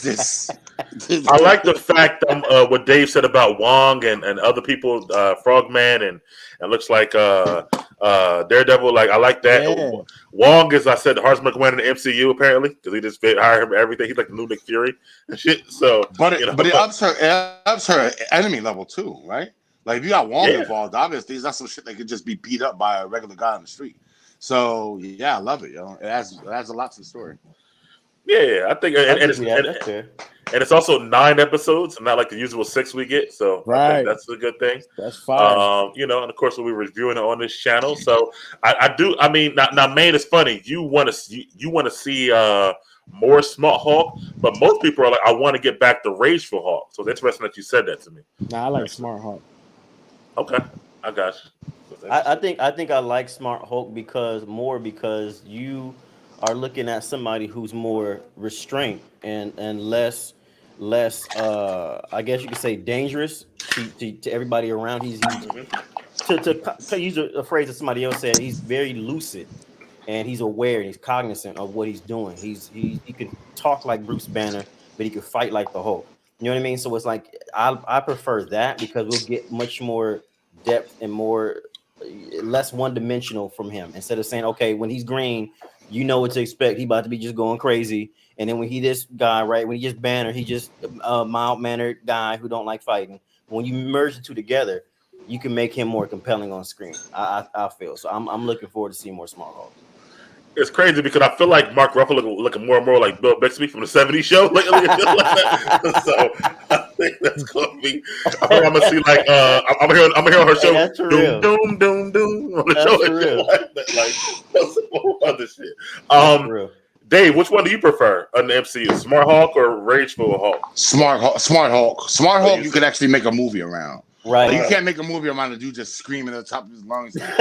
this. I like the fact what Dave said about Wong and other people, Frogman and looks like Daredevil. Like, I like that. Yeah. Wong is, I said, the hardest man in the MCU apparently because he just hired him everything. He's like the new Nick Fury and shit. So, but it ups her enemy level too, right? Like if you got Wong involved, obviously it's not some shit that could just be beat up by a regular guy on the street. So yeah, I love it, yo. It adds a lot to the story. Yeah, I think, and it's also 9 episodes, not like the usual 6 we get. So I think that's a good thing. That's fine. And of course we'll be reviewing it on this channel. So I do. I mean, now, man, it's funny. You want to see more Smart Hulk, but most people are like, I want to get back to Rageful Hulk. So it's interesting that you said that to me. Nah, I like Smart Hulk. Okay, I got you. I think I like Smart Hulk because you are looking at somebody who's more restrained and less I guess you could say dangerous to everybody around. He's to use a phrase that somebody else said, he's very lucid and he's aware and he's cognizant of what he's doing. He can talk like Bruce Banner, but he can fight like the Hulk. You know what I mean? So it's like I prefer that because we'll get much more depth and less one-dimensional from him. Instead of saying, okay, when he's green, you know what to expect. He about to be just going crazy. And then when he this guy, right, when he just Banner, he just a mild-mannered guy who don't like fighting. When you merge the two together, you can make him more compelling on screen. I feel. So I'm looking forward to seeing more Smart Hulk. It's crazy because I feel like Mark Ruffalo looking more and more like Bill Bixby from the '70s show. So I think that's gonna be. I'm gonna see like I'm hearing on her show. That's doom, doom, doom, doom on the show. Like other shit. Dave, which one do you prefer on the MCU? Smart Hulk or Rageful Hulk? Smart Hulk. You could actually make a movie around. Right. Like, you can't make a movie around a dude just screaming at the top of his lungs. Like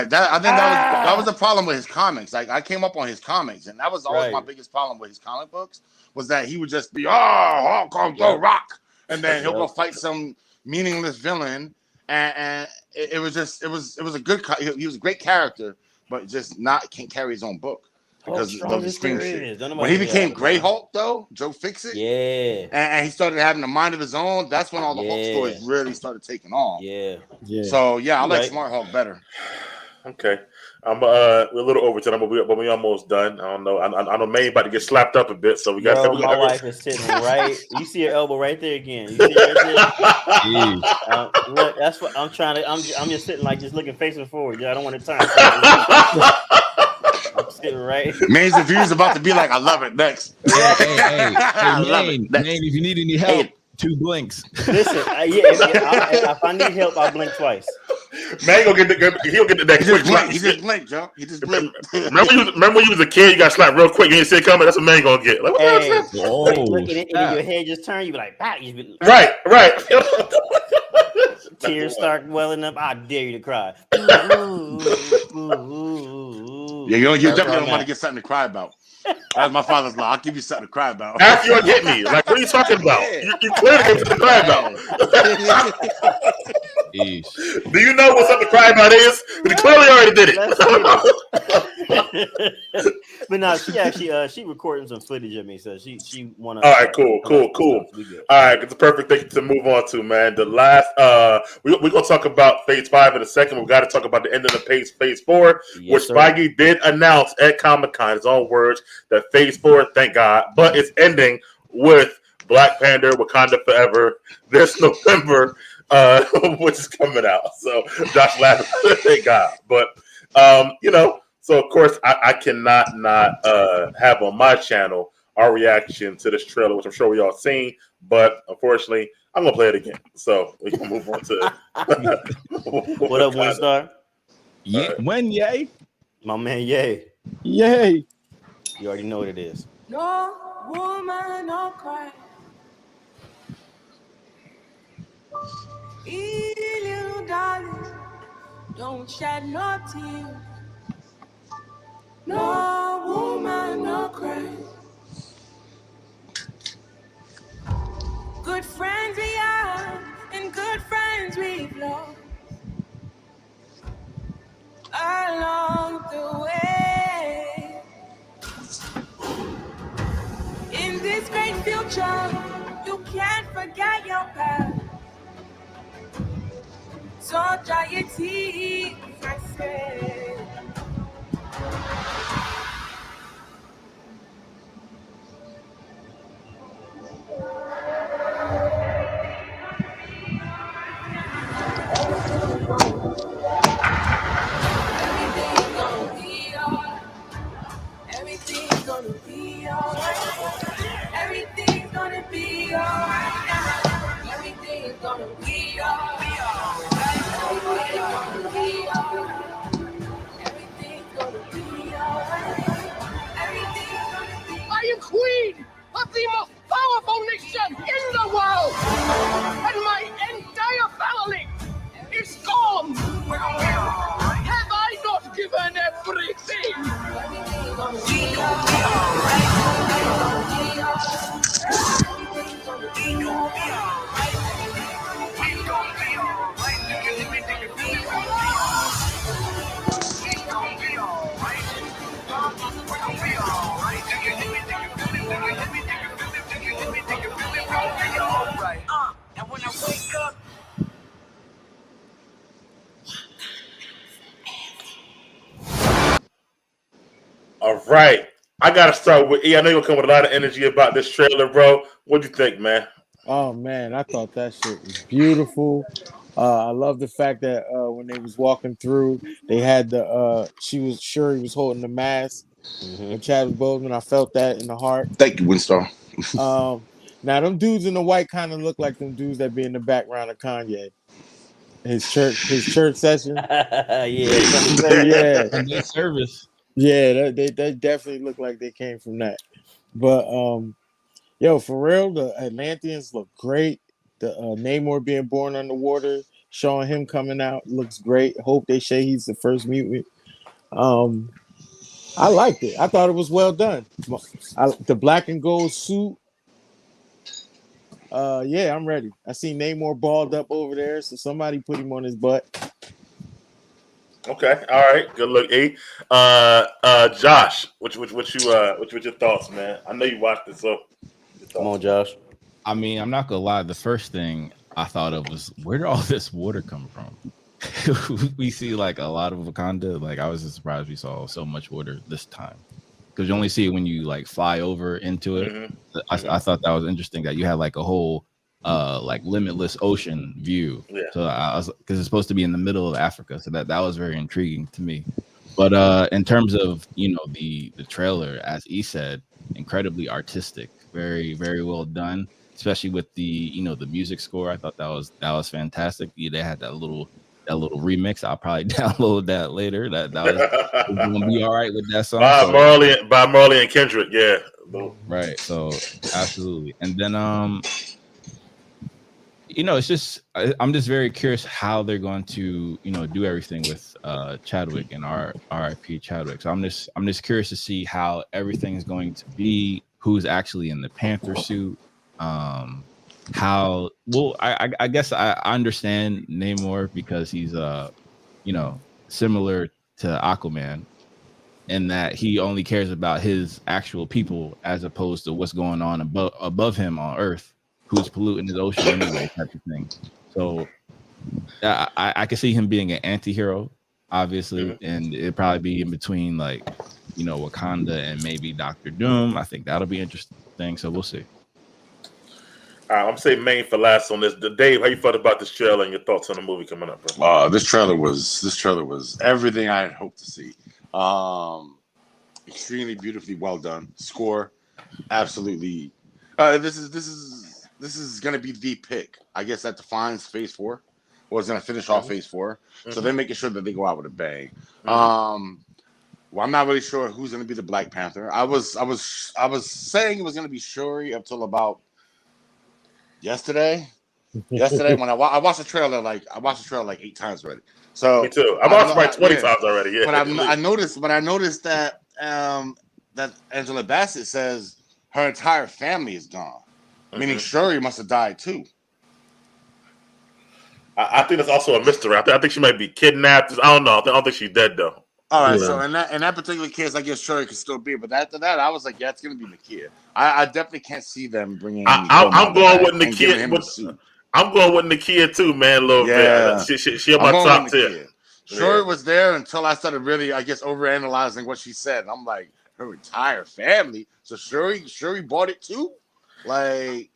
that. I think that was the problem with his comics. Like I came up on his comics, and that was always my biggest problem with his comic books was that he would just be Hulk on the rock, and then he'll go fight some meaningless villain, and it was a good. He was a great character, but just can't carry his own book. Because of the screen shit. When he became Grey Hulk, though, Joe Fixit, and he started having a mind of his own. That's when all the Hulk stories really started taking off. So I like Smart Hulk better. Okay, we're a little over time, but we almost done. I don't know. I know May about to get slapped up a bit, so we got. My wife is sitting right. You see her elbow right there again. You see right there? Look, that's what I'm trying to. I'm just sitting like just looking facing forward. I don't want to turn. I'm sitting right. Man's review's about to be like, I love it. Next. Hey, Maine, if you need any help, 2 blinks. Listen, if I need help, I'll blink twice. Man, he'll get that quick slap. He just blinked, Joe. He just blinked. Remember when you was a kid, you got slapped real quick, you didn't see it coming. That's what man gonna get. Like, what the hell? Look, and then your head just turn. You be like, bah, you be, right. Tears start welling up. I dare you to cry. Yeah, you definitely don't want to get something to cry about. That's my father's law. I'll give you something to cry about. After you hit me, like, what are you talking about? You clearly get something to cry about. Do you know what something to cry about is? But you clearly already did it. But no, she actually she recording some footage of me, so she wanna. All right, cool. All right, it's a perfect thing to move on to, man. The last we're gonna talk about Phase 5 in a second. We've got to talk about the end of the Phase 4, which Feige did announce at Comic-Con, his own words, that Phase 4, thank God, but it's ending with Black Panther: Wakanda Forever this November, which is coming out. So Josh laughing, thank God. But so of course I cannot not have on my channel our reaction to this trailer, which I'm sure we all seen, but unfortunately I'm gonna play it again. So we can move on to what up, One Star? Yeah, when yay, my man, yay. You already know what it is. No woman, no cry. Little darling, don't shed no tears. No woman, no cry. Good friends we have, and good friends we've lost along the way. In this great future, you can't forget your past. So dry your tears, I say. Everything's gonna be alright. Everything's gonna be alright now. Everything's gonna be alright. Everything's gonna be alright. Everything's gonna be alright. Everything's gonna be. I am queen of the most powerful nation in the world, and my entire family is gone. Have I not given everything? And when I wake up, All right. I gotta start with E. I know you'll come with a lot of energy about this trailer, bro. What'd you think, man? Oh man, I thought that shit was beautiful. I love the fact that when they was walking through, they had the she was sure he was holding the mask. With Chadwick Boseman, I felt that in the heart. Thank you, Winstar. Now them dudes in the white kind of look like them dudes that be in the background of Kanye. His church session. Yeah. Sunday service. Yeah, they definitely look like they came from that. But for real, the Atlanteans look great. The Namor being born underwater, showing him coming out looks great. Hope they say he's the first mutant. I liked it. I thought it was well done. The black and gold suit. I'm ready. I see Namor balled up over there, so somebody put him on his butt. Okay, all right, good look, E. Josh, what's your thoughts, man? I know you watched it, so come on, Josh. I mean, I'm not gonna lie. The first thing I thought of was, where did all this water come from? We see like a lot of Wakanda. Like, I was just surprised we saw so much water this time, because you only see it when you like fly over into it. Mm-hmm. I thought that was interesting that you had like a whole like limitless ocean view. Yeah. So I was, because it's supposed to be in the middle of Africa, so that was very intriguing to me. But in terms of the trailer, as E said, incredibly artistic, very very well done, especially with the the music score. I thought that was fantastic. Yeah, they had that that little remix. I'll probably download that later. That was gonna be all right with that song. By Marley and Kendrick, yeah. Right. So absolutely. And then it's just I'm just very curious how they're going to do everything with Chadwick and our RIP Chadwick. So I'm just curious to see how everything's going to be, who's actually in the Panther suit. I guess I understand Namor because he's similar to Aquaman in that he only cares about his actual people as opposed to what's going on above him on Earth, who's polluting his ocean anyway, type of thing. So I can see him being an anti-hero, obviously, and it'd probably be in between Wakanda and maybe Doctor Doom. I think that'll be interesting. So we'll see. All right, I'm saying main for last on this. Dave, how you felt about this trailer and your thoughts on the movie coming up, bro? This trailer was everything I had hoped to see. Extremely beautifully well done. Score, absolutely. This is gonna be the pick. I guess that defines Phase 4, or it's gonna finish off Phase 4. So they're making sure that they go out with a bang. Well, I'm not really sure who's gonna be the Black Panther. I was saying it was gonna be Shuri up till about yesterday when I watched the trailer like 8 times already. So me too. I watched like 20 times already. Yeah. But I noticed that that Angela Bassett says her entire family is gone. Meaning Shuri must have died too. I think that's also a mystery. I think she might be kidnapped. I don't know. I don't think she's dead though. All right, so in that particular case, I guess Shuri could still be. But after that, I was like, yeah, it's gonna be Nakia. I definitely can't see them bringing. I'm going with Nakia. I'm going with Nakia too, man. A little bit. She on my top tier. Shuri was there until I started really, I guess, overanalyzing what she said. And I'm like, her entire family. So Shuri bought it too. Like,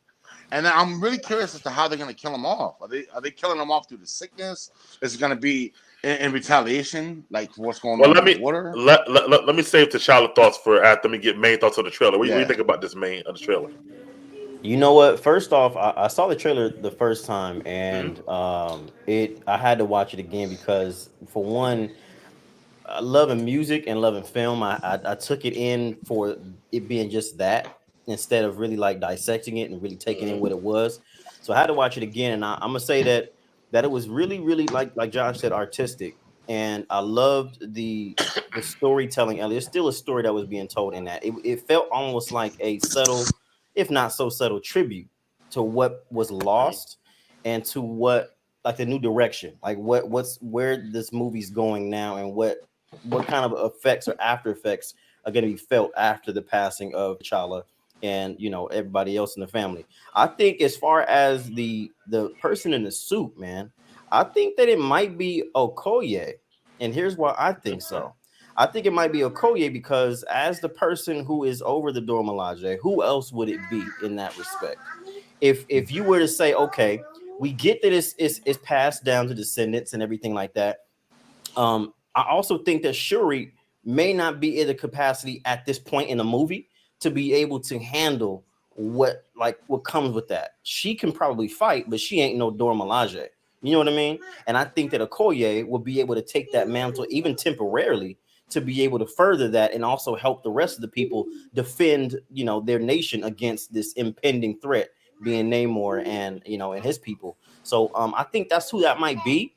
and I'm really curious as to how they're gonna kill him off. Are they killing him off through the sickness? Is it gonna be in retaliation, like what's going on in the water? Let me save T'Challa thoughts for after me get main thoughts on the trailer. What do you think about this main of the trailer? You know what? First off, I saw the trailer the first time, and I had to watch it again because, for one, loving music and loving film, I took it in for it being just that instead of really like dissecting it and really taking in what it was. So I had to watch it again, and I'm gonna say that it was really, really like Josh said, artistic, and I loved the storytelling. There's still a story that was being told in that. It felt almost like a subtle, if not so subtle, tribute to what was lost and to what, like, the new direction, like where this movie's going now, and what kind of effects or after effects are going to be felt after the passing of T'Challa and everybody else in the family. I think as far as the person in the suit, man, I think that it might be Okoye, and here's why I think so. I think it might be Okoye because as the person who is over the Dora Milaje, who else would it be in that respect? If you were to say, okay, we get that it's passed down to descendants and everything like that. I also think that Shuri may not be in the capacity at this point in the movie to be able to handle what comes with that. She can probably fight, but she ain't no Dora Milaje. You know what I mean? And I think that Okoye will be able to take that mantle, even temporarily, to be able to further that and also help the rest of the people defend, their nation against this impending threat, being Namor and and his people. So I think that's who that might be.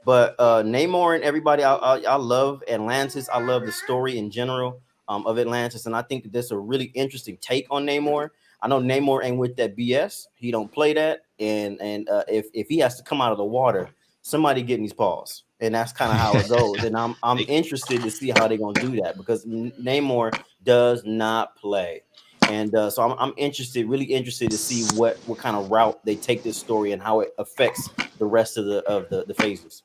But Namor and everybody, I love Atlantis. I love the story in general of Atlantis, and I think that's a really interesting take on Namor. I know Namor ain't with that BS. He don't play that, and if he has to come out of the water, somebody getting his paws, and that's kind of how it goes. And I'm interested to see how they're gonna do that because Namor does not play, and so I'm really interested to see what kind of route they take this story and how it affects the rest of the phases.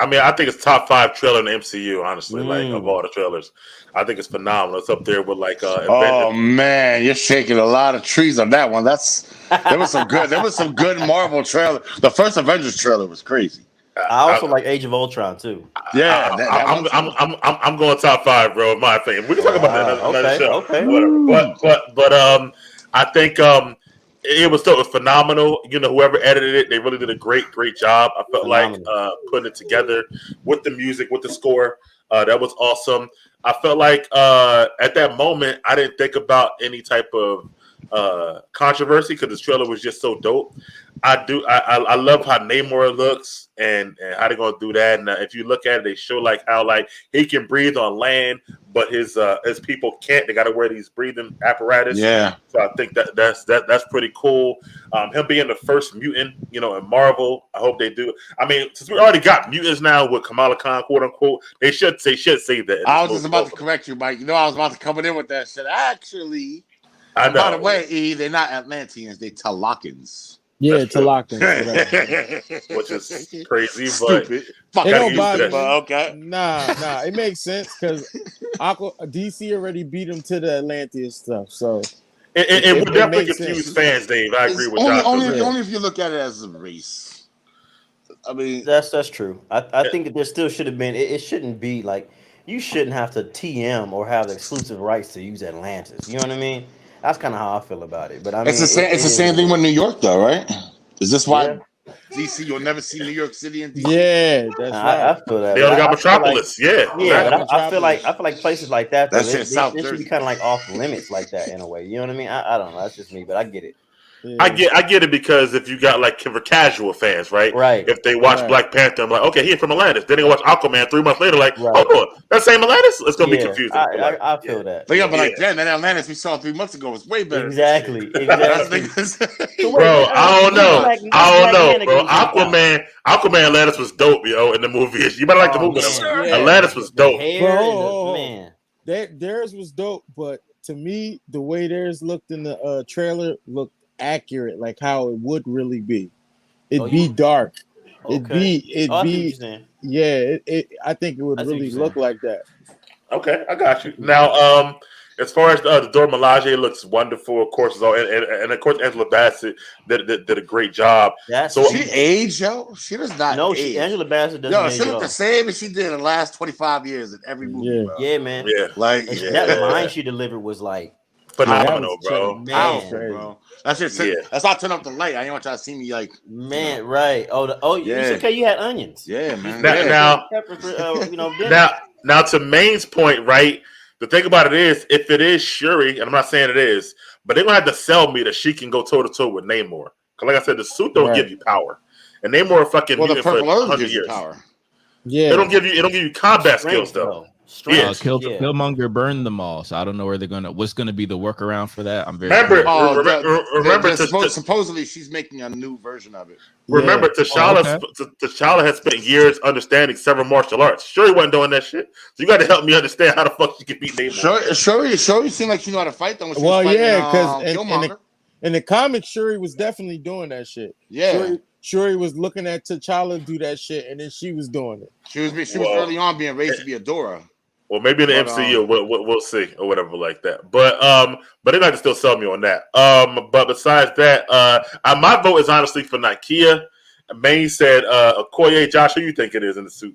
I think it's top 5 trailer in the MCU, honestly, like of all the trailers. I think it's phenomenal. It's up there with like oh man, you're shaking a lot of trees on that one. There was some good Marvel trailer. The first Avengers trailer was crazy. I also like Age of Ultron too. Yeah, I'm going top 5, bro. In my opinion, we can talk about that another show. Okay. Whatever. But I think It was still phenomenal. You know, whoever edited it, they really did a great job. I felt Phenomenal. like putting it together with the music, with the score. That was awesome. I felt like at that moment, I didn't think about any type of controversy because the trailer was just so dope. I love how Neymar looks and how they're gonna do that. And if you look at it, they show like how like he can breathe on land, but his people can't. They got to wear these breathing apparatus. Yeah. So I think that's pretty cool. Him being the first mutant, you know, in Marvel. I hope they do. I mean, since we already got mutants now with Kamala Khan, quote unquote, they should say that. I was just about to correct you, Mike. You know, I was about to come in with that shit. Actually, I know. By the way, E, they're not Atlanteans, they Talakans. Yeah, Talakans, which is crazy, Stupid. but it don't bother me. Okay. Nah, it makes sense because DC already beat him to the Atlantean stuff, so it would definitely makes confuse sense. fans, Dave. I agree with only if you look at it as a race. I mean, that's true. I think that there still should have been. It shouldn't be like you shouldn't have to TM or have the exclusive rights to use Atlantis. You know what I mean? That's kind of how I feel about it. But I mean, it's the same thing with New York, though, right? Is this why DC you'll never see New York City in DC? Yeah, that's right. I feel that. They only got Metropolis. But I feel like places like that. That's Though, in South they should Jersey. be kind of like off limits like that in a way. You know what I mean? I don't know. That's just me, but I get it. Yeah. I get it because if you got like for casual fans, right? If they watch Black Panther, I'm like, okay, he's from Atlantis. Then they watch Aquaman 3 months later, like, oh, that same Atlantis? It's gonna be confusing. I feel that. But but like that Atlantis we saw 3 months ago was way better. Exactly. Bro, I don't know, bro. Aquaman Atlantis was dope, yo, in the movie. You better like the movie. Atlantis was dope. Man. Theirs was dope, but to me, the way theirs looked in the trailer looked accurate, like how it would really be. It'd be dark. It'd be. I think it would really look like that. Okay, I got you. Now, as far as the Dora Milaje looks wonderful, of course, and of course Angela Bassett did a great job. She aged, yo. She does not. No, age. Angela Bassett doesn't. Yo, she looked the same as she did in the last 25 years in every movie. Bro. Yeah, man. Yeah, like that line she delivered was like phenomenal, bro. Bro. That's just That's not turn up the light. I ain't want y'all to see me like man, right? It's okay. You had onions. Yeah, man. Now to Maine's point, right? The thing about it is, if it is Shuri, and I'm not saying it is, but they're gonna have to sell me that she can go toe to toe with Namor. Because, like I said, the suit don't give you power, and Namor fucking the for purple 100 gives you years. power. Yeah, it don't give you combat skills though. Killmonger burned them all, so I don't know what's gonna be the workaround for that. I'm very remember. Supposedly she's making a new version of it. Remember, T'Challa has spent years understanding several martial arts. Shuri wasn't doing that shit, so you got to help me understand how the fuck she can beat Namor. Shuri seemed like she knew how to fight them. Because in the comics, Shuri was definitely doing that shit. Yeah. Shuri was looking at T'Challa do that shit, and then she was doing it. She was early on being raised to be a Dora. Well, maybe in the MCU, we'll see or whatever like that. But they're not to still sell me on that. But besides that, my vote is honestly for Nakia. Maine said, Okoye. Josh, who you think it is in the suit?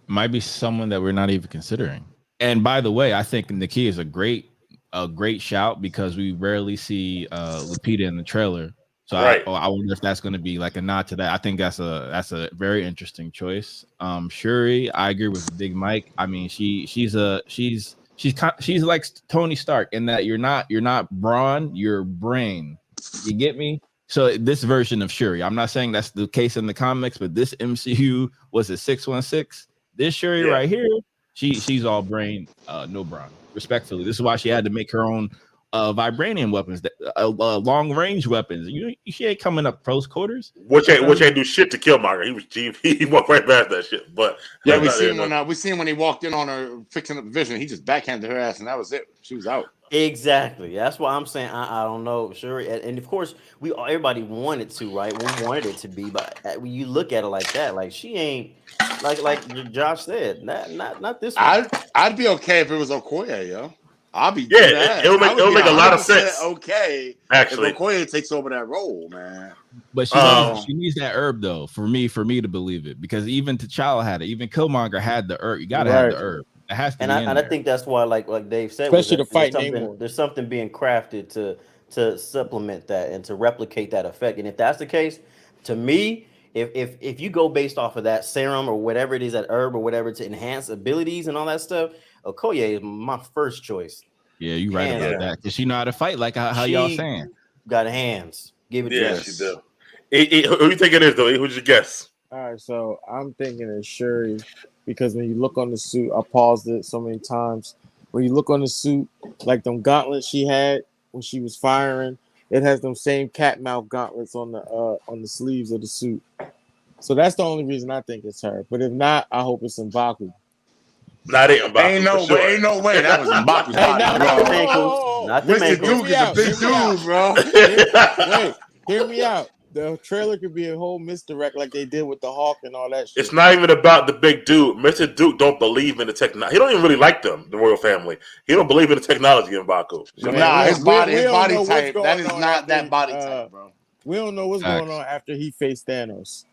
Might be someone that we're not even considering. And by the way, I think Nakia is a great shout because we rarely see Lupita in the trailer. So I wonder if that's going to be like a nod to that. I think that's a very interesting choice. Shuri, I agree with Big Mike. I mean, she's like Tony Stark in that you're not brawn, you're brain. You get me? So this version of Shuri, I'm not saying that's the case in the comics, but this MCU was it 616. This Shuri right here, she's all brain, no brawn. Respectfully, this is why she had to make her own vibranium weapons, long range weapons. She ain't coming up close quarters. Which ain't do shit to Killmonger. He walked right past that shit. But yeah, we seen when he walked in on her fixing up the vision. He just backhanded her ass, and that was it. She was out. Exactly. That's why I'm saying I don't know. Sure, and of course everybody wanted to, right? We wanted it to be, but when you look at it like that, like she ain't like Josh said, not this one. I'd be okay if it was Okoye, yo. I'll be it'll make a lot of sense. Okay, actually, if Okoye takes over that role, man. But she needs that herb though for me to believe it, because even T'Challa had it, even Killmonger had the herb. You gotta have the herb. It has to and I think that's why, like Dave said, especially to fight Namor. There's something being crafted to supplement that and to replicate that effect. And if that's the case, to me, if you go based off of that serum or whatever it is, that herb or whatever to enhance abilities and all that stuff, Okoye is my first choice. Yeah, you right Hands about down. that because she know how to fight, like how y'all saying. Got hands. Give it to her. She do. Who you think it is though? Who'd you guess? All right, so I'm thinking it's Shuri because when you look on the suit, I paused it so many times. When you look on the suit, like them gauntlets she had when she was firing, it has them same cat mouth gauntlets on the sleeves of the suit. So that's the only reason I think it's her. But if not, I hope it's Mbaku. Not it, Mbaku. Ain't no way that was Mbaku's body, bro. Mr. Duke is a big dude, bro. Wait, hear me out. The trailer could be a whole misdirect like they did with the Hawk and all that shit. It's not even about the big dude. Mr. Duke don't believe in the technology. He don't even really like them, the royal family. He don't believe in the technology in Mbaku. Nah, his body type. That is not that body type, bro. We don't know what's going on after he faced Thanos.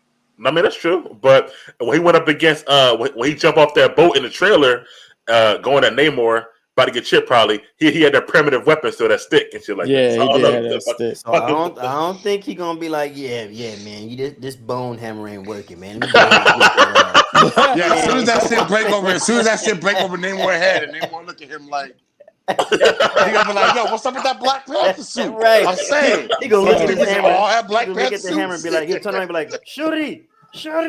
I mean, that's true. But when he went up against, when he jumped off that boat in the trailer, going at Neymar, about to get chipped probably, he had that primitive weapon, so that stick and shit like that. Yeah, he did have that stick. So I don't think he gonna be like, yeah, man, this bone hammer ain't working, man. As soon as that shit break over Neymar head, and Neymar look at him like, he gonna be like, yo, what's up with that Black Panther suit? Right. I'm saying. He gonna look at his hammer. All have Black He'll Panther look at the suits. hammer and be like, he'll turn around and be like, Shuri. Y'all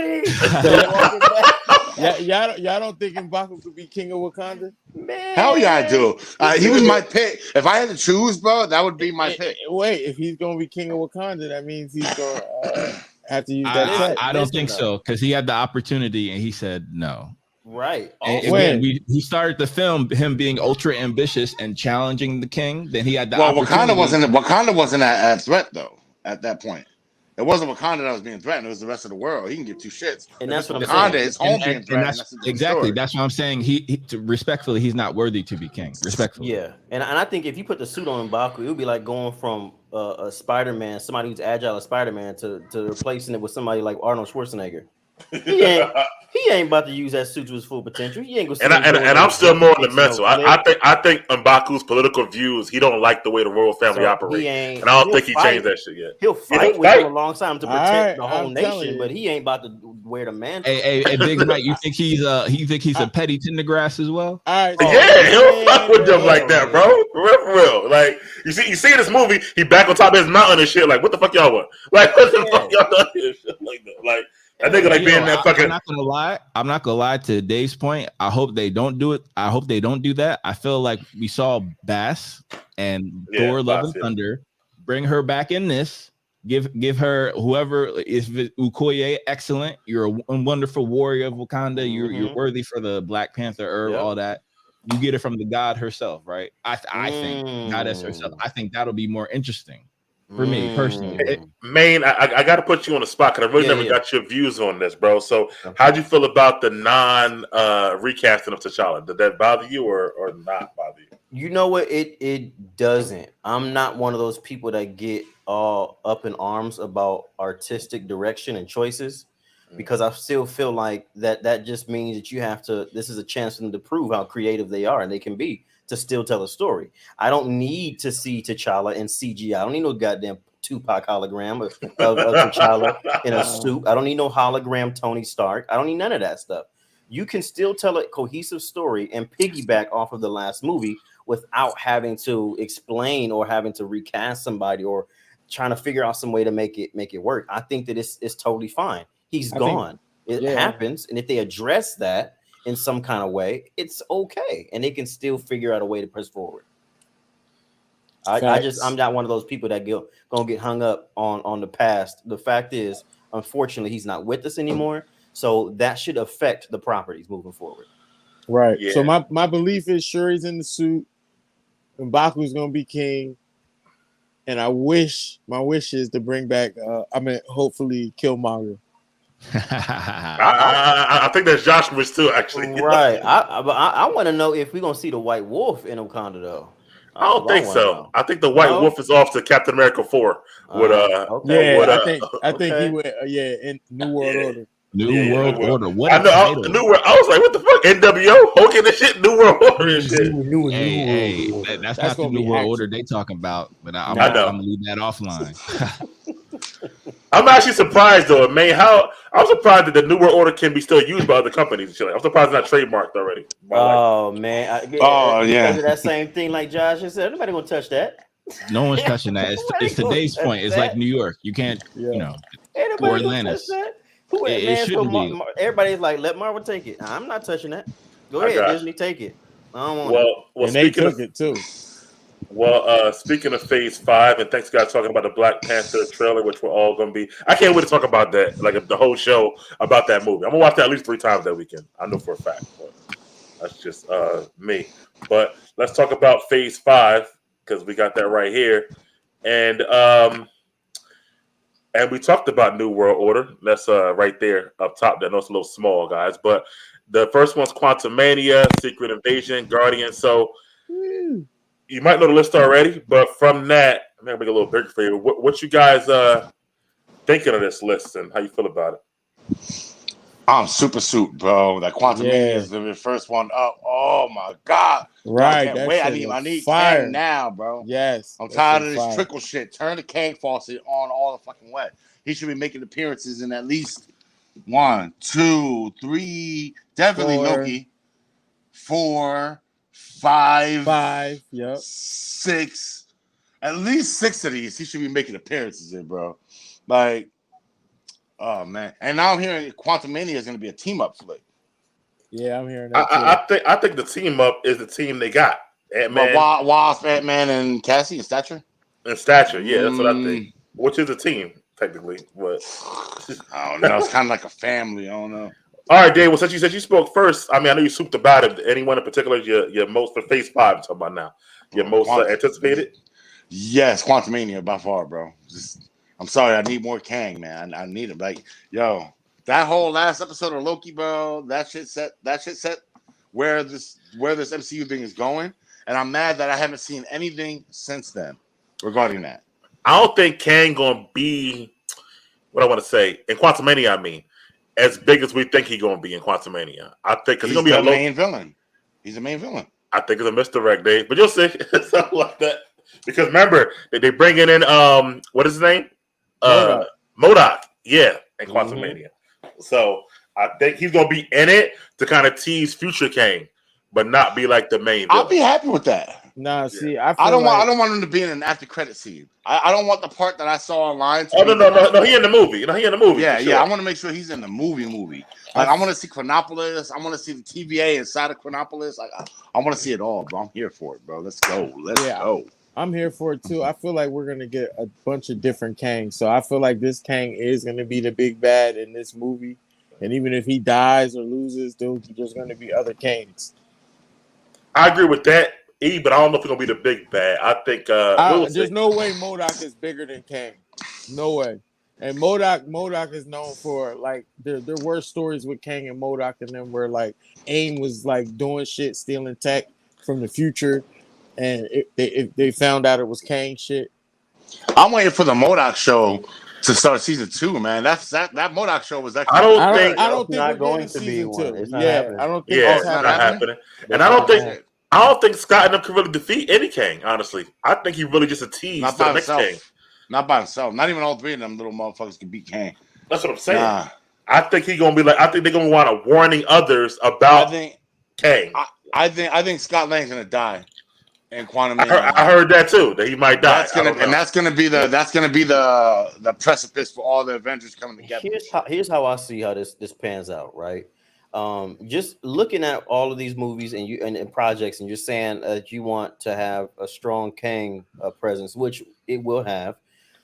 don't think Mbaku could be king of Wakanda? Man. Hell yeah, I do. He was my pick. If I had to choose, bro, that would be my pick. Wait, if he's gonna be king of Wakanda, that means he's gonna have to use that. I don't think so because he had the opportunity and he said no. Right. And when he started the film, him being ultra ambitious and challenging the king, then he had the opportunity. Wakanda wasn't a threat though at that point. It wasn't Wakanda that was being threatened. It was the rest of the world. He can give two shits. And that's what I'm Wakanda, saying. his home being threatened. Exactly. That's what I'm saying. He respectfully, he's not worthy to be king. Respectfully. Yeah. And I think if you put the suit on Mbaku, it would be like going from a Spider-Man, somebody who's agile as Spider-Man, to replacing it with somebody like Arnold Schwarzenegger. He ain't about to use that suit to his full potential. He ain't gonna. And I'm still more on the mental. I think Mbaku's political views. He don't like the way the royal family operate, and I don't think he changed that shit yet. He'll fight with him alongside him to protect the whole nation, but he ain't about to wear the mantle. Hey, Big Mike, you think he's a petty Tendergrass as well? All right, he'll fuck with them like that, bro. For real. Like you see in this movie, he back on top of his mountain and shit. Like what the fuck y'all want? Like what the fuck y'all done here? Shit like that. Like. I think like being that fucking. I'm not gonna lie. To Dave's point, I hope they don't do it. I hope they don't do that. I feel like we saw Bass and Thor: Love and Thunder. Bring her back in this. Give her whoever is Okoye. Excellent. You're a wonderful warrior of Wakanda. You're worthy for the Black Panther herb. All that. You get it from the god herself, right? I think goddess herself. I think that'll be more interesting. For me personally, Maine, I got to put you on the spot because I really never got your views on this, bro. So, how'd you feel about the recasting of T'Challa? Did that bother you or not bother you? You know what? It doesn't. I'm not one of those people that get all up in arms about artistic direction and choices because I still feel like that just means that you have to. This is a chance for them to prove how creative they are and they can be. To still tell a story. I don't need to see T'Challa in CGI. I don't need no goddamn Tupac hologram of T'Challa in a suit. I don't need no hologram Tony Stark. I don't need none of that stuff. You can still tell a cohesive story and piggyback off of the last movie without having to explain or having to recast somebody or trying to figure out some way to make it work. I think that it's totally fine. He's gone. It happens. And if they address that in some kind of way, it's okay, and they can still figure out a way to press forward. I'm not one of those people that gonna get hung up on the past. The fact is, unfortunately, he's not with us anymore, so that should affect the properties moving forward. Right. Yeah. So my belief is Shuri's in the suit, M'Baku's gonna be king, and my wish is to bring back. Hopefully, Killmonger. I think that's Josh wish too, actually. Right. I want to know if we're gonna see the White Wolf in Wakanda though. I don't think so. I think the White Wolf is off to Captain America 4. I think he went. In New World Order. New World Order. What I a know. title. New World. I was like, what the fuck? NWO, Hogan and shit. New World Order and shit. Hey, that's not the gonna New be World action. Order they talking about. But I'm I know. gonna leave that offline. I'm actually surprised though, man. I'm surprised that the New World Order can be still used by other companies and shit. I'm surprised it's not trademarked already. Oh man, because of that same thing, like Josh just said, nobody gonna touch that. No one's touching that. It's today's point. It's like New York. You can't, Ain't or nobody gonna touch Atlantis. that. Who It shouldn't be. Everybody's like, let Marvel take it. I'm not touching that. Go I ahead, got Disney, take it. I don't want it. Well, And they took it too. Well, speaking of Phase 5, and thanks guys talking about the Black Panther trailer, which we're all going to be. I can't wait to talk about that, like the whole show about that movie. I'm going to watch that at least 3 times that weekend. I know for a fact. But that's just me. But let's talk about Phase 5 because we got that right here. And we talked about New World Order. That's right there up top. I know it's a little small, guys. But the first one's Quantumania, Secret Invasion, Guardian. So you might know the list already, but from that, I'm going to make it a little bigger for you. What you guys thinking of this list and how you feel about it? I'm super suit, bro. That Quantumania is the first one up. Oh my god! Right, I can't wait. I need fire Kang now, bro. Yes, I'm tired of this trickle shit. Turn the Kang faucet on all the fucking way. He should be making appearances in at least 1, 2, 3, definitely 4, Loki. 4, 5, yep. 6. At least 6 of these he should be making appearances in, bro. Like, oh man! And now I'm hearing Quantumania is going to be a team up flick. Yeah, I'm hearing that too. I think the team up is the team they got. Ant-Man, Wasp, Ant-Man, and Cassie and Stature. And Stature, yeah, that's what I think. Which is a team technically, but I don't know. It's kind of like a family. I don't know. All right, Dave. Well, since you said you spoke first, I mean, I know you souped about it. Anyone in particular, your most for Phase 5? I'm talking about now. Your most anticipated? Yes, Quantumania by far, bro. I'm sorry, I need more Kang, man. I need him. Like, yo, that whole last episode of Loki, bro. That shit set where this MCU thing is going, and I'm mad that I haven't seen anything since then regarding that. I don't think Kang gonna be what I want to say in Quantumania. I mean, as big as we think he's gonna be in Quantumania. I think because he's gonna be the main villain. He's the main villain. I think it's a misdirect, Dave, but you'll see something like that. Because remember they bringing in what is his name? MODOK. Yeah, in Quantumania. So I think he's gonna be in it to kind of tease future Kang, but not be like the main villain. I'll be happy with that. Nah, see, I don't want him to be in an after credit scene. I don't want the part that I saw online. No, he in the movie. He in the movie. Yeah, sure. I want to make sure he's in the movie. Like, I want to see Chronopolis. I want to see the TVA inside of Chronopolis. Like, I want to see it all, bro. I'm here for it, bro. Let's go. Let's go. I'm here for it too. I feel like we're gonna get a bunch of different Kangs. So I feel like this Kang is gonna be the big bad in this movie. And even if he dies or loses, there's gonna be other Kangs. I agree with that, but I don't know if it's gonna be the big bad. I think there's no way MODOK is bigger than Kang. No way. And MODOK is known for, like, there were stories with Kang and MODOK and them where, like, AIM was like doing shit, stealing tech from the future. And they found out it was Kang shit. I'm waiting for the MODOK show to start season 2, man. That MODOK show was actually. I don't think it's not going to be one. It's not happening. I don't think it's not happening. And I don't think Scott and them can really defeat any Kang. Honestly, I think he really just a tease Not for by the next himself. Kang. Not by himself. Not even all 3 of them little motherfuckers can beat Kang. That's what I'm saying. Nah. I think he's gonna be like. I think they're gonna want to warning others about Kang. I think Scott Lang's gonna die in Quantumania. I heard that too. That he might die. That's gonna be the precipice for all the Avengers coming together. Here's how I see how this pans out, right? Just looking at all of these movies and projects, and you're saying that you want to have a strong Kang presence, which it will have.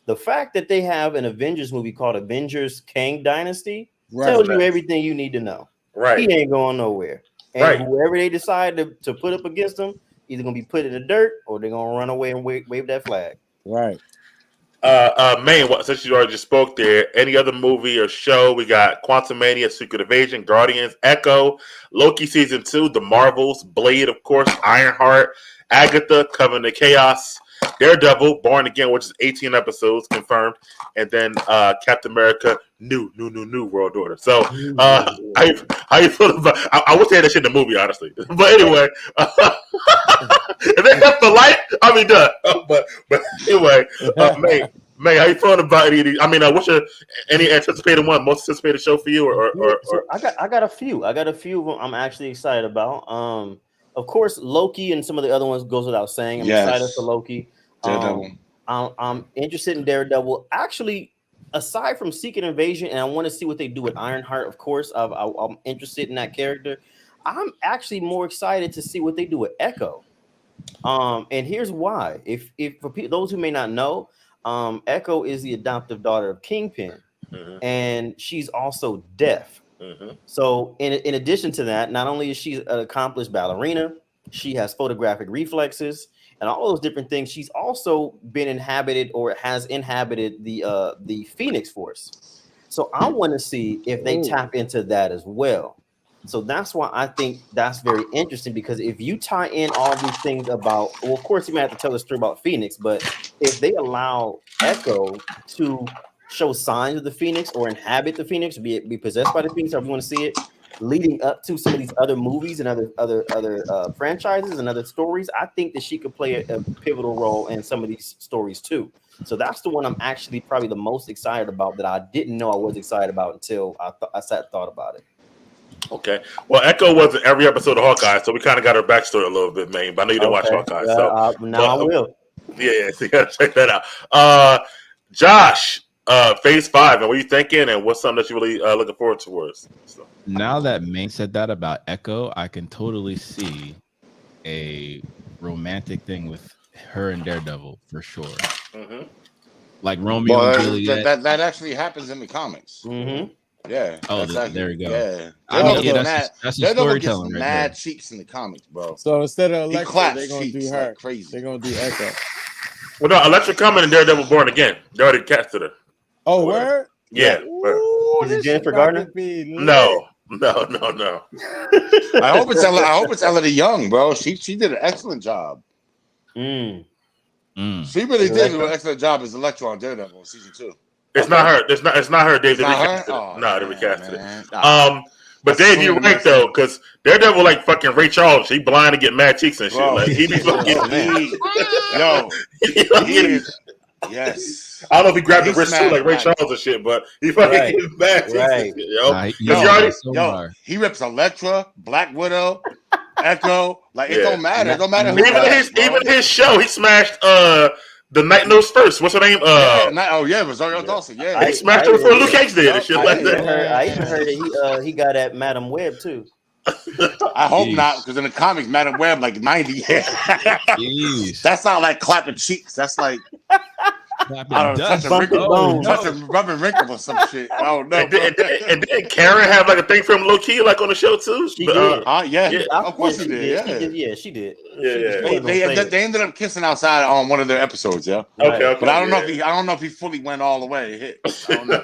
The fact that they have an Avengers movie called Avengers Kang Dynasty tells you everything you need to know. Right. He ain't going nowhere. And whoever they decide to put up against him, either gonna be put in the dirt or they're gonna run away and wave that flag. Right. Since you already just spoke there, any other movie or show? We got Quantumania, Secret Invasion, Guardians, Echo, Loki season 2, The Marvels, Blade, of course, Ironheart, Agatha, Covenant of Chaos, Daredevil, Born Again, which is 18 episodes confirmed, and then Captain America, New World Order. So, how you feel about? I wish they had that shit in the movie, honestly. But anyway, if they have the light, I'll be done. But anyway, May, how you feeling about any of these? I mean, what's your any anticipated one, most anticipated show for you, or? So I got a few. I got a few of them I'm actually excited about. Of course, Loki and some of the other ones goes without saying. I'm excited for Loki. Daredevil. I'm interested in Daredevil. Actually, aside from Secret Invasion, and I want to see what they do with Ironheart. Of course, I'm interested in that character. I'm actually more excited to see what they do with Echo. And here's why. If for those who may not know, Echo is the adoptive daughter of Kingpin, and she's also deaf. So in addition to that, not only is she an accomplished ballerina, she has photographic reflexes and all those different things. She's also been inhabited or has inhabited the Phoenix Force. So I want to see if they tap into that as well. So that's why I think that's very interesting, because if you tie in all these things about, well, of course you might have to tell the story about Phoenix, but if they allow Echo to show signs of the Phoenix or inhabit the Phoenix, be possessed by the Phoenix, however you want to see it, leading up to some of these other movies and other franchises and other stories, I think that she could play a pivotal role in some of these stories too. So that's the one I'm actually probably the most excited about, that I didn't know I was excited about until I sat and thought about it. Okay. Well, Echo wasn't every episode of Hawkeye, so we kind of got her backstory a little bit, man. But I know you didn't watch Hawkeye, so now I will. Yeah, so you gotta check that out. Josh, Phase 5, and what are you thinking, and what's something that you really looking forward towards? So. Now that May said that about Echo, I can totally see a romantic thing with her and Daredevil for sure. Like Romeo and Juliet. That actually happens in the comics. Yeah. Oh, there you go. Yeah. I mean, that's a storytelling right mad there. cheeks in the comics, bro. So instead of He Electra, claps they're gonna cheeks do her. like crazy. They're gonna do Echo. Well, no, Electra coming and Daredevil Born Again. They already casted her. Oh, word? Yeah. Is it Jennifer Gardner? No. I hope it's Ella Young, bro. She did an excellent job. She really did an excellent job as Electra on Daredevil in season 2. It's not her. It's not her, Dave. They recasted it. No, they recasted it. But Dave, you're right though, because Daredevil like fucking Ray Charles. He blind to get mad cheeks and shit. Bro. Like he be fucking. Yes. I don't know if he grabbed the wrist too like Ray Charles and shit, but he fucking gets mad cheeks and shit, yo. He rips Elektra, Black Widow, Echo. Like it don't matter. It don't matter who. Even his show, he smashed the Night Nose first. What's her name? Rosario Dawson. Yeah, he smashed her before Luke Cage did and shit like that. I even heard that he got at Madam Web too. I hope not, because in the comics, Madam Web like 90. That's not like clapping cheeks. That's like I don't know, touching rubbing wrinkle or some shit. I don't know. And did Karen have like a thing for him low key, like on the show too? She did. Of course she did. She did. They ended up kissing outside on one of their episodes. Yeah. Okay. But I don't know if he fully went all the way. I don't know.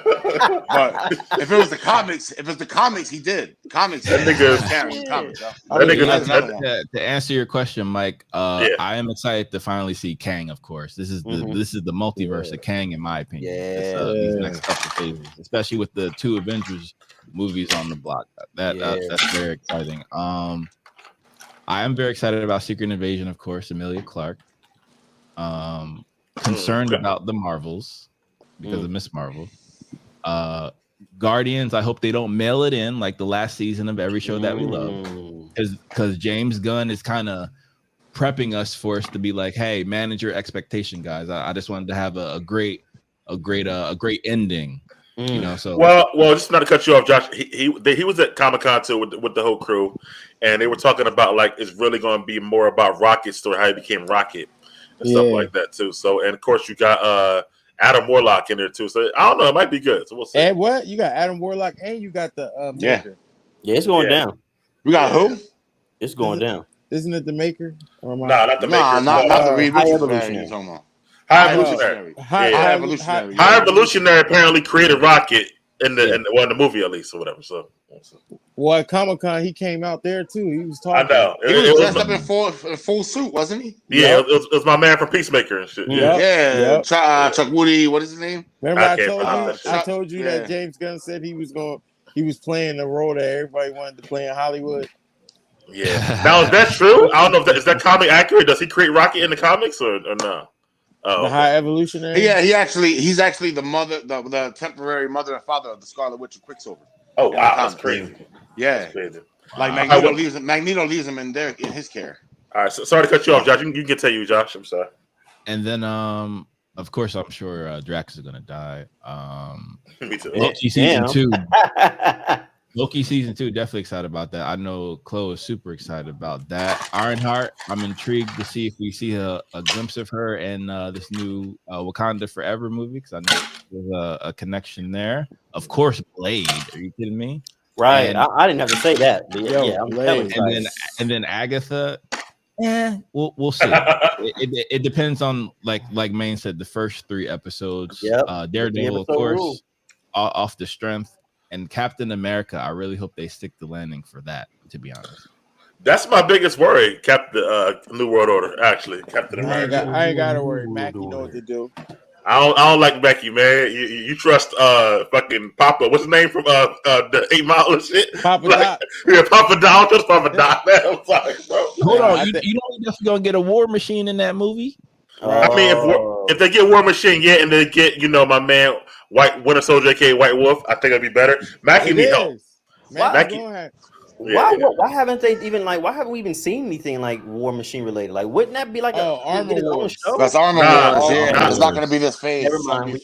But if it was the comics, he did. Comics. That nigga. To answer your question, Mike, I am excited to finally see Kang. Of course, this is the multiverse of Kang, in my opinion. These next couple phases, especially with the 2 Avengers movies on the block. That's very exciting. I am very excited about Secret Invasion, of course, Emilia Clarke. Concerned about the Marvels because of Miss Marvel. Guardians, I hope they don't mail it in like the last season of every show that we love, because James Gunn is kind of prepping us for us to be like, hey, manage your expectation, guys. I just wanted to have a great ending. You know, so well, just not to cut you off, Josh. He was at Comic-Con too with the whole crew, and they were talking about like it's really going to be more about Rocket's story, how he became Rocket and stuff like that too. So, and of course you got Adam Warlock in there too. So I don't know, it might be good. So we'll see. And what you got, Adam Warlock, and you got the Maker. It's going down. We got who? It's going down. Isn't it the Maker? Or not the Maker. Not the High Evolutionary. High Evolutionary. High Evolutionary apparently created Rocket in the movie at least or whatever. So, well, at Comic-Con he came out there too. He was talking. I know He was dressed up in full suit, wasn't he? Yeah, it was my man from Peacemaker and shit. Yeah. Chuck Woody. What is his name? Remember I told you that James Gunn said he was playing the role that everybody wanted to play in Hollywood. Yeah. Now is that true? I don't know is that comic accurate? Does he create Rocket in the comics or no? Oh, the High Evolutionary. Yeah, he's actually the mother, the temporary mother and father of the Scarlet Witch and Quicksilver. Oh wow, that's crazy. Yeah, that's crazy. Like Magneto leaves him in his care. All right, so sorry to cut you off, Josh. You can tell you, Josh. I'm sorry. And then, of course, I'm sure Drax is gonna die. Me too. Loki season 2. Loki season 2, definitely excited about that. I know Chloe is super excited about that. Ironheart, I'm intrigued to see if we see a glimpse of her in this new Wakanda Forever movie, because I know there's a connection there. Of course, Blade. Are you kidding me? Right. I didn't have to say that. But I'm Blade. And then Agatha. We'll see. it depends on like Maine said, the first 3 episodes. Daredevil, of course, off the strength. And Captain America, I really hope they stick the landing for that, to be honest. That's my biggest worry, New World Order, actually. Captain America. I ain't gotta worry. Mackie know what to do. I don't like Mackie, man. You trust fucking Papa. What's his name from the 8 Mile and shit? Papa Doc. Yeah, Papa Doc. Just Papa Doc, man. I'm sorry, bro. Hold on. You know he's definitely gonna get a War Machine in that movie? I mean, if they get War Machine, and they get, my man Winter Soldier, aka White Wolf, I think it'd be better. Mackie need help. Why haven't they even why haven't we even seen anything like War Machine related? Like, wouldn't that be like Armor Wars? That's Armor Wars. It's not going to be this phase. Never mind.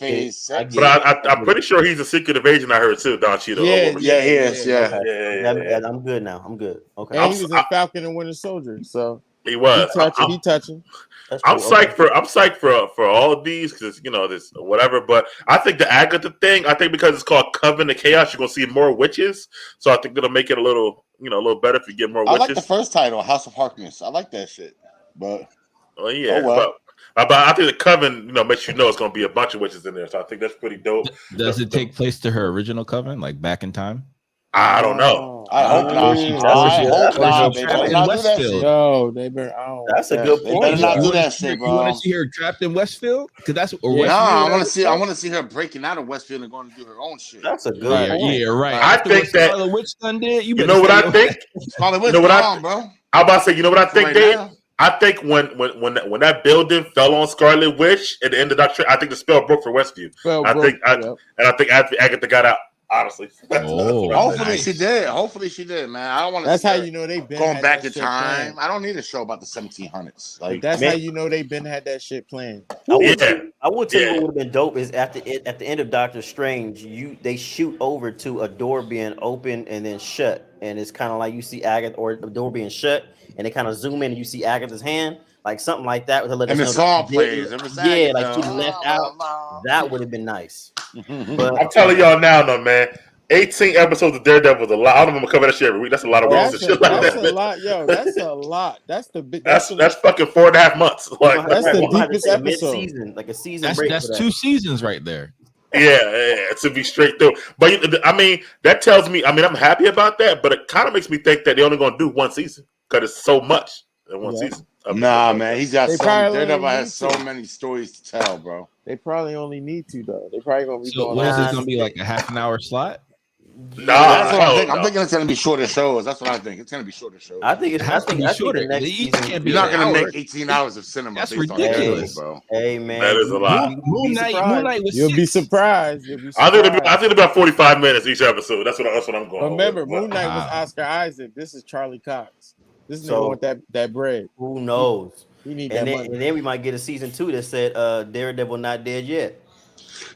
But I'm pretty sure he's a secretive agent. I heard too, Don Cheadle. He is. I'm good now. I'm good. Okay. And he was in Falcon and Winter Soldier, so he was. He touching. I'm psyched for all of these because this whatever. But I think the Agatha thing. I think because it's called Coven of Chaos, you're gonna see more witches. So I think it'll make it a little better if you get more witches. I like the first title, House of Harkness. I like that shit. But but I think the Coven, makes it's gonna be a bunch of witches in there. So I think that's pretty dope. Does it take place to her original Coven, like back in time? I don't know. I hope not. They better. That's a good point. They better not do that shit, bro. You want to see her trapped in Westfield? Because that's I want to see her breaking out of Westfield and going to do her own shit. That's a good point. Yeah, right. I think that. Scarlet Witch done did. You know what I think? Scarlet Witch, bro. I'm about to say. You know what I think, Dave? I think when that building fell on Scarlet Witch at the end of that trip, I think the spell broke for Westview. I think Agatha got out. Honestly, hopefully she did, man. I don't want to. That's how they've been going back in time. Planned. I don't need a show about the 1700s. That's how they've been had that shit planned. I would tell you what would have been dope is at the end of Doctor Strange, they shoot over to a door being open and then shut, and it's kind of like you see Agatha or the door being shut, and they kind of zoom in and you see Agatha's hand. Like something like that. And the song plays. Like she left out. That would have been nice. But I'm telling y'all now, man. 18 episodes of Daredevil is a lot. I don't know if I'm gonna cover that shit every week. That's a lot of weeks and shit like that. That's a lot, yo. That's a lot. That's the big. That's fucking 4.5 months. Like that's the deepest episode. Season, like a season break. That's 2 seasons right there. Yeah, to be straight through. But I mean, that tells me. I mean, I'm happy about that, but it kind of makes me think that they're only gonna do 1 season because it's so much in 1 season. Nah, man, he's got Daredevil has so many stories to tell, bro. They probably only need to though. They probably gonna be. So what is this gonna be like a half an hour slot? Nah, that's what I think. I'm thinking it's gonna be shorter shows. That's what I think. It's gonna be shorter shows. I think it has to be shorter. You're not gonna make 18 hours of cinema. That's ridiculous, bro. Hey man, that is a lot. Moon Knight was You'll be surprised. I think about 45 minutes each episode. That's what I'm going. Remember, Moon Knight was Oscar Isaac. This is Charlie Cox. This is want that bread. Who knows? We need and that then, money. And then we might get a season 2 that said Daredevil not dead yet.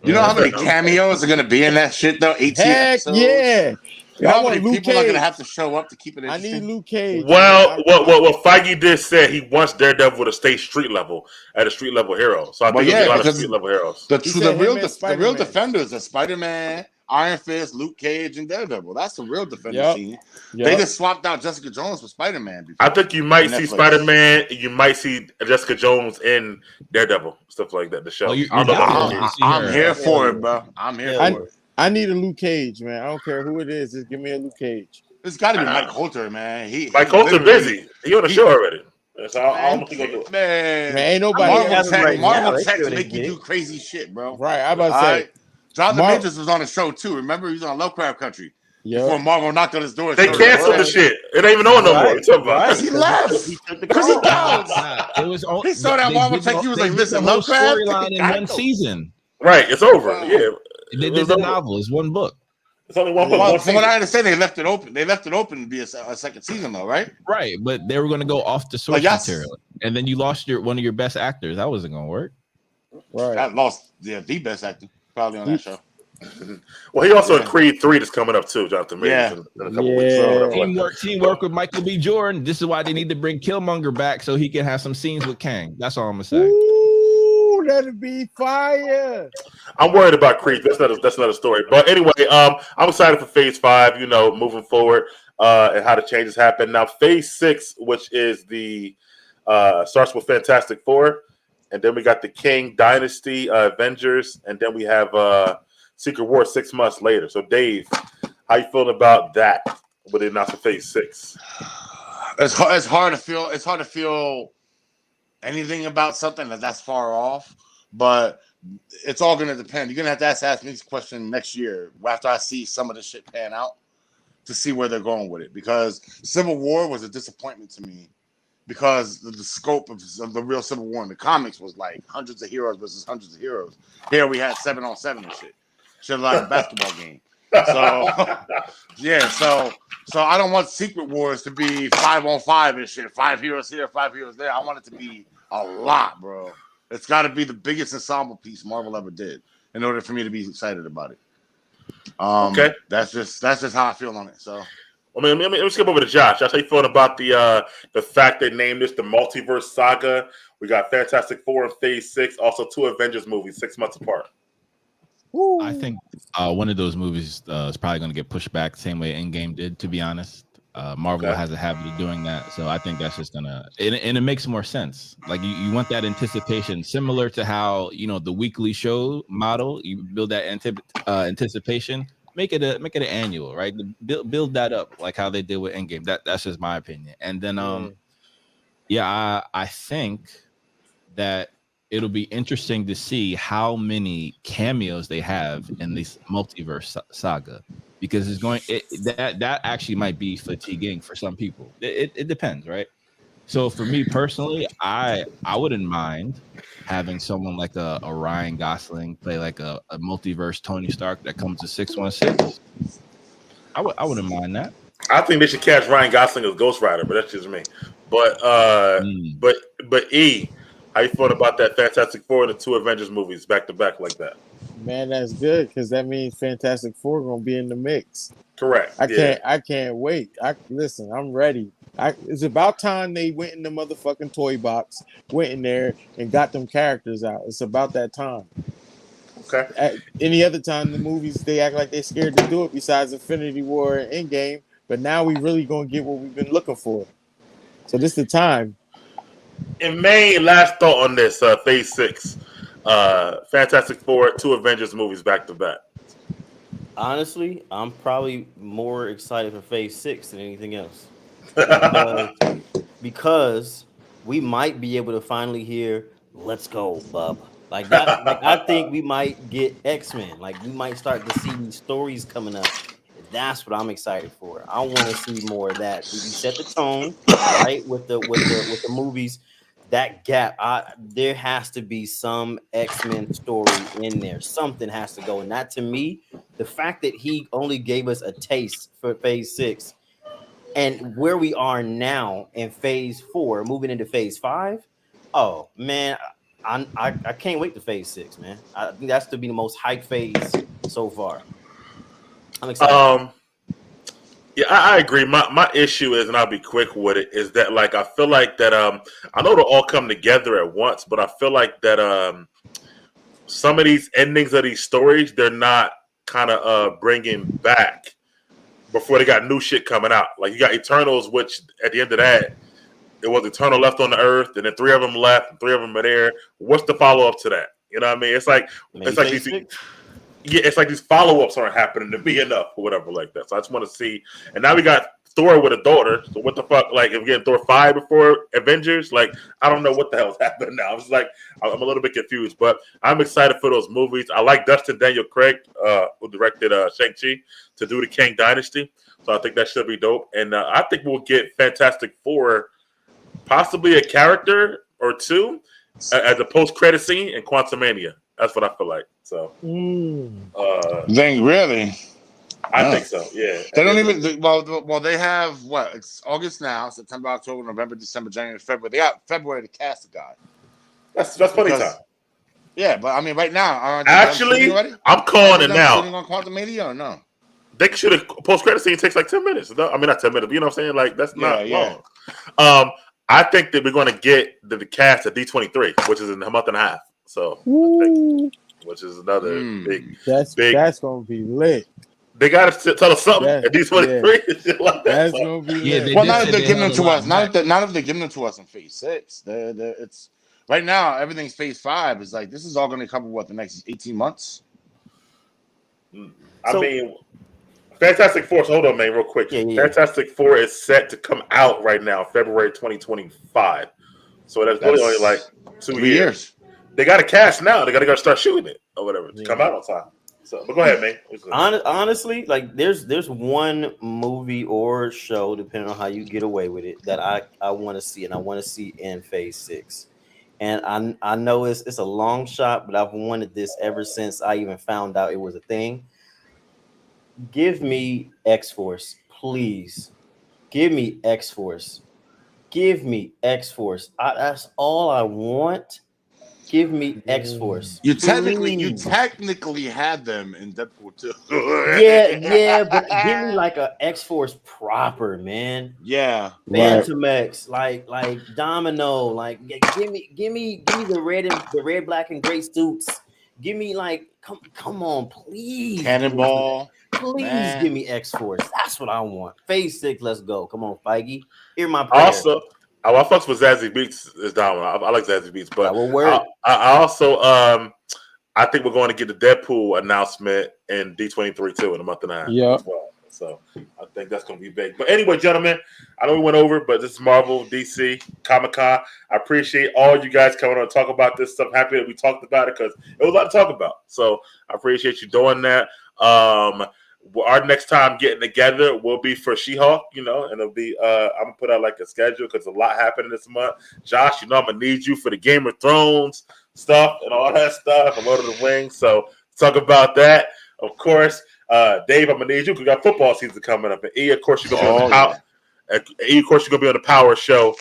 You know how many cameos are going to be in that shit though? 18 episodes? Yeah. You know how many people are going to have to show up to keep it interesting? I need Luke Cage. Well, what Feige did say, he wants Daredevil to stay street level at a street level hero. So I think there's a lot of street level heroes. The real defenders are Spider-Man, Iron Fist, Luke Cage, and Daredevil. That's the real defender scene. They just swapped out Jessica Jones for Spider-Man. I think you might see Spider-Man. You might see Jessica Jones in Daredevil, stuff like that. The show. I'm here for it, bro. I'm here for it. I need a Luke Cage, man. I don't care who it is. Just give me a Luke Cage. It's got to be Mike Coulter, man. Mike Coulter busy. He on the show already. So I don't know if he gonna do it. Man, ain't nobody. Marvel tech make you do crazy shit, bro. Right, I about to say. Jonathan Majors was on the show too. Remember, he was on Lovecraft Country. Yep. Before Marvel knocked on his door. They canceled the shit. It ain't even on no more. Because he left. Because he bounced. It was. He saw that Marvel tech. He was like, "Listen, Lovecraft storyline in one season." Right, it's over. Yeah, they did the novel. It's one book. It's only one book. Well, from what I understand, they left it open. They left it open to be a second season, though, right? Right, but they were going to go off the source material, and then you lost one of your best actors. That wasn't going to work. Right, I lost the best actor probably on that show. Well, he also in Creed 3 that's coming up too, Jonathan Majors. In a couple weeks. Teamwork with Michael B. Jordan. This is why they need to bring Killmonger back so he can have some scenes with Kang. That's all I'm gonna say. Ooh, that'd be fire. I'm worried about Creed. That's another story. But anyway, I'm excited for Phase 5. Moving forward, and how the changes happen. Now, Phase 6, which is the starts with Fantastic Four, and then we got the King Dynasty, Avengers, and then we have Secret War 6 months later. So, Dave, how you feeling about that? With the announcement Phase 6, it's hard to feel anything about something that's far off, but it's all going to depend. You're going to have to ask me this question next year after I see some of the shit pan out to see where they're going with it. Because Civil War was a disappointment to me because the scope of the real Civil War in the comics was like hundreds of heroes versus hundreds of heroes. Here we had 7-on-7 and shit like a basketball game. So yeah, so I don't want Secret Wars to be 5-on-5 and shit. 5 heroes here, 5 heroes there. I want it to be a lot, bro. It's got to be the biggest ensemble piece Marvel ever did in order for me to be excited about it. Okay, that's just how I feel on it. So, let me skip over to Josh. Josh, how you feeling about the fact they named this the Multiverse Saga? We got Fantastic Four in Phase 6, also 2 Avengers movies 6 months apart. I think one of those movies is probably going to get pushed back the same way Endgame did, to be honest. Marvel has a habit of doing that. So I think that's just going to... And it makes more sense. Like, you want that anticipation, similar to how, the weekly show model, you build that anticipation, make it an annual, right? Build that up, like how they did with Endgame. That's just my opinion. And then, I think that it'll be interesting to see how many cameos they have in this multiverse saga, because that actually might be fatiguing for some people. It depends, right? So for me personally, I wouldn't mind having someone like a Ryan Gosling play like a multiverse Tony Stark that comes to 616. I wouldn't mind that. I think they should cast Ryan Gosling as Ghost Rider, but that's just me. But E, how you feeling about that Fantastic Four and the 2 Avengers movies back to back like that? Man, that's good because that means Fantastic Four gonna be in the mix. Correct. I can't wait. Listen, I'm ready. It's about time they went in the motherfucking toy box, went in there and got them characters out. It's about that time. Okay. At any other time, the movies they act like they're scared to do it. Besides Infinity War and Endgame, but now we really gonna get what we've been looking for. So this is the time. In May, last thought on this Phase 6, Fantastic Four, 2 Avengers movies back to back. Honestly, I'm probably more excited for Phase 6 than anything else, because we might be able to finally hear "Let's go, bub." Like that. Like I think we might get X-Men. Like we might start to see these stories coming up. That's what I'm excited for. I want to see more of that. We set the tone right with the movies. That gap, there has to be some X-Men story in there. Something has to go. And that, to me, the fact that he only gave us a taste for Phase 6 and where we are now in Phase 4, moving into Phase 5. Oh man, I can't wait to Phase 6, man. I think that's to be the most hyped phase so far. I'm excited. Yeah, I agree. My issue is, and I'll be quick with it, is that like I feel like that I know they'll all come together at once, but I feel like that some of these endings of these stories they're not kind of bringing back before they got new shit coming out. Like you got Eternals, which at the end of that it was Eternal left on the Earth, and then 3 of them left, and 3 of them are there. What's the follow up to that? You know what I mean? It's like these. Yeah, it's like these follow-ups aren't happening to be enough or whatever like that. So I just want to see. And now we got Thor with a daughter. So what the fuck? Like, if we're getting Thor 5 before Avengers, like, I don't know what the hell's happening now. I'm a little bit confused, but I'm excited for those movies. I like Dustin Daniel Craig, who directed Shang-Chi, to do the Kang Dynasty. So I think that should be dope. And I think we'll get Fantastic Four, possibly a character or two, as a post-credit scene in Quantumania. That's what I feel like. So, Dang, really? I think so. Yeah. They don't even. Well, they have what? It's August now. September, October, November, December, January, February. They got February to cast the guy. That's plenty of time. Yeah, but I mean, right now, actually, I'm calling it now. Shooting on Quantumania or no? They should have post-credit scene takes like 10 minutes. I mean, not 10 minutes. But you know what I'm saying? Like, that's not long. I think that we're going to get the cast at D23, which is in a month and a half. So, which is another big. That's going to be lit. They got to tell us something at D23. Yeah. Like that's going to be lit. Well, not if they're giving them to us. Not if they're giving them to us in Phase 6. It's right now. Everything's Phase 5. It's like this is all going to cover the next 18 months. I mean, Fantastic Four. So hold on, man, real quick. Fantastic Four is set to come out right now, February 2025. So that's really only like 2 years. They got to cast now. They got to start shooting it or whatever to come out on time. So, but go ahead, man. Honestly, like there's one movie or show, depending on how you get away with it, that I want to see, and I want to see in Phase 6. And I know it's a long shot, but I've wanted this ever since I even found out it was a thing. Give me X-Force, please. Give me X-Force. Give me X-Force. That's all I want. Give me X-Force. You technically had them in Deadpool 2. yeah, but give me like a X-Force proper, man. Yeah. Phantom X, like Domino, like give me the red, black, and gray suits. Give me like come on, please. Cannonball. Please give me X-Force. That's what I want. Phase 6, let's go. Come on, Feige. Hear my prayer. Also, I fucks with Zazie Beetz is down. I like Zazie Beetz, but I also I think we're going to get the Deadpool announcement in D23 too in a month and a half. Yeah. As well. So I think that's going to be big. But anyway, gentlemen, I know we went over, but this is Marvel, DC, Comic-Con. I appreciate all you guys coming on and talk about this stuff. Happy that we talked about it because it was a lot to talk about. So I appreciate you doing that. Our next time getting together will be for She-Hulk, and it'll be I'm gonna put out like a schedule because a lot happening this month. Josh, I'm gonna need you for the Game of Thrones stuff and all that stuff, and Lord of the Rings. So talk about that, of course. Dave, I'm gonna need you because we got football season coming up, and E, of course, you're gonna be on the power. E, of course, you're gonna be on the Power Show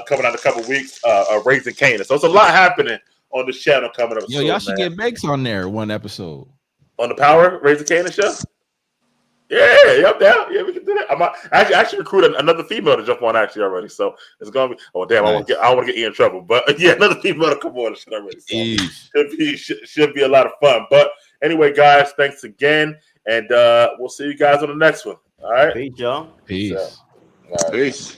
coming out in a couple weeks. Raising Canaan. So it's a lot happening on this channel coming up. Yo, y'all should get Megs on there one episode on the Power Raising Canaan show. Yeah, I'm down. Yeah, we can do that. I actually recruited another female to jump on already. So it's gonna be. Oh damn! Nice. I don't want to get E in trouble, but yeah, another female to come on already. So should be a lot of fun. But anyway, guys, thanks again, and we'll see you guys on the next one. All right. Peace, y'all. Peace. Peace.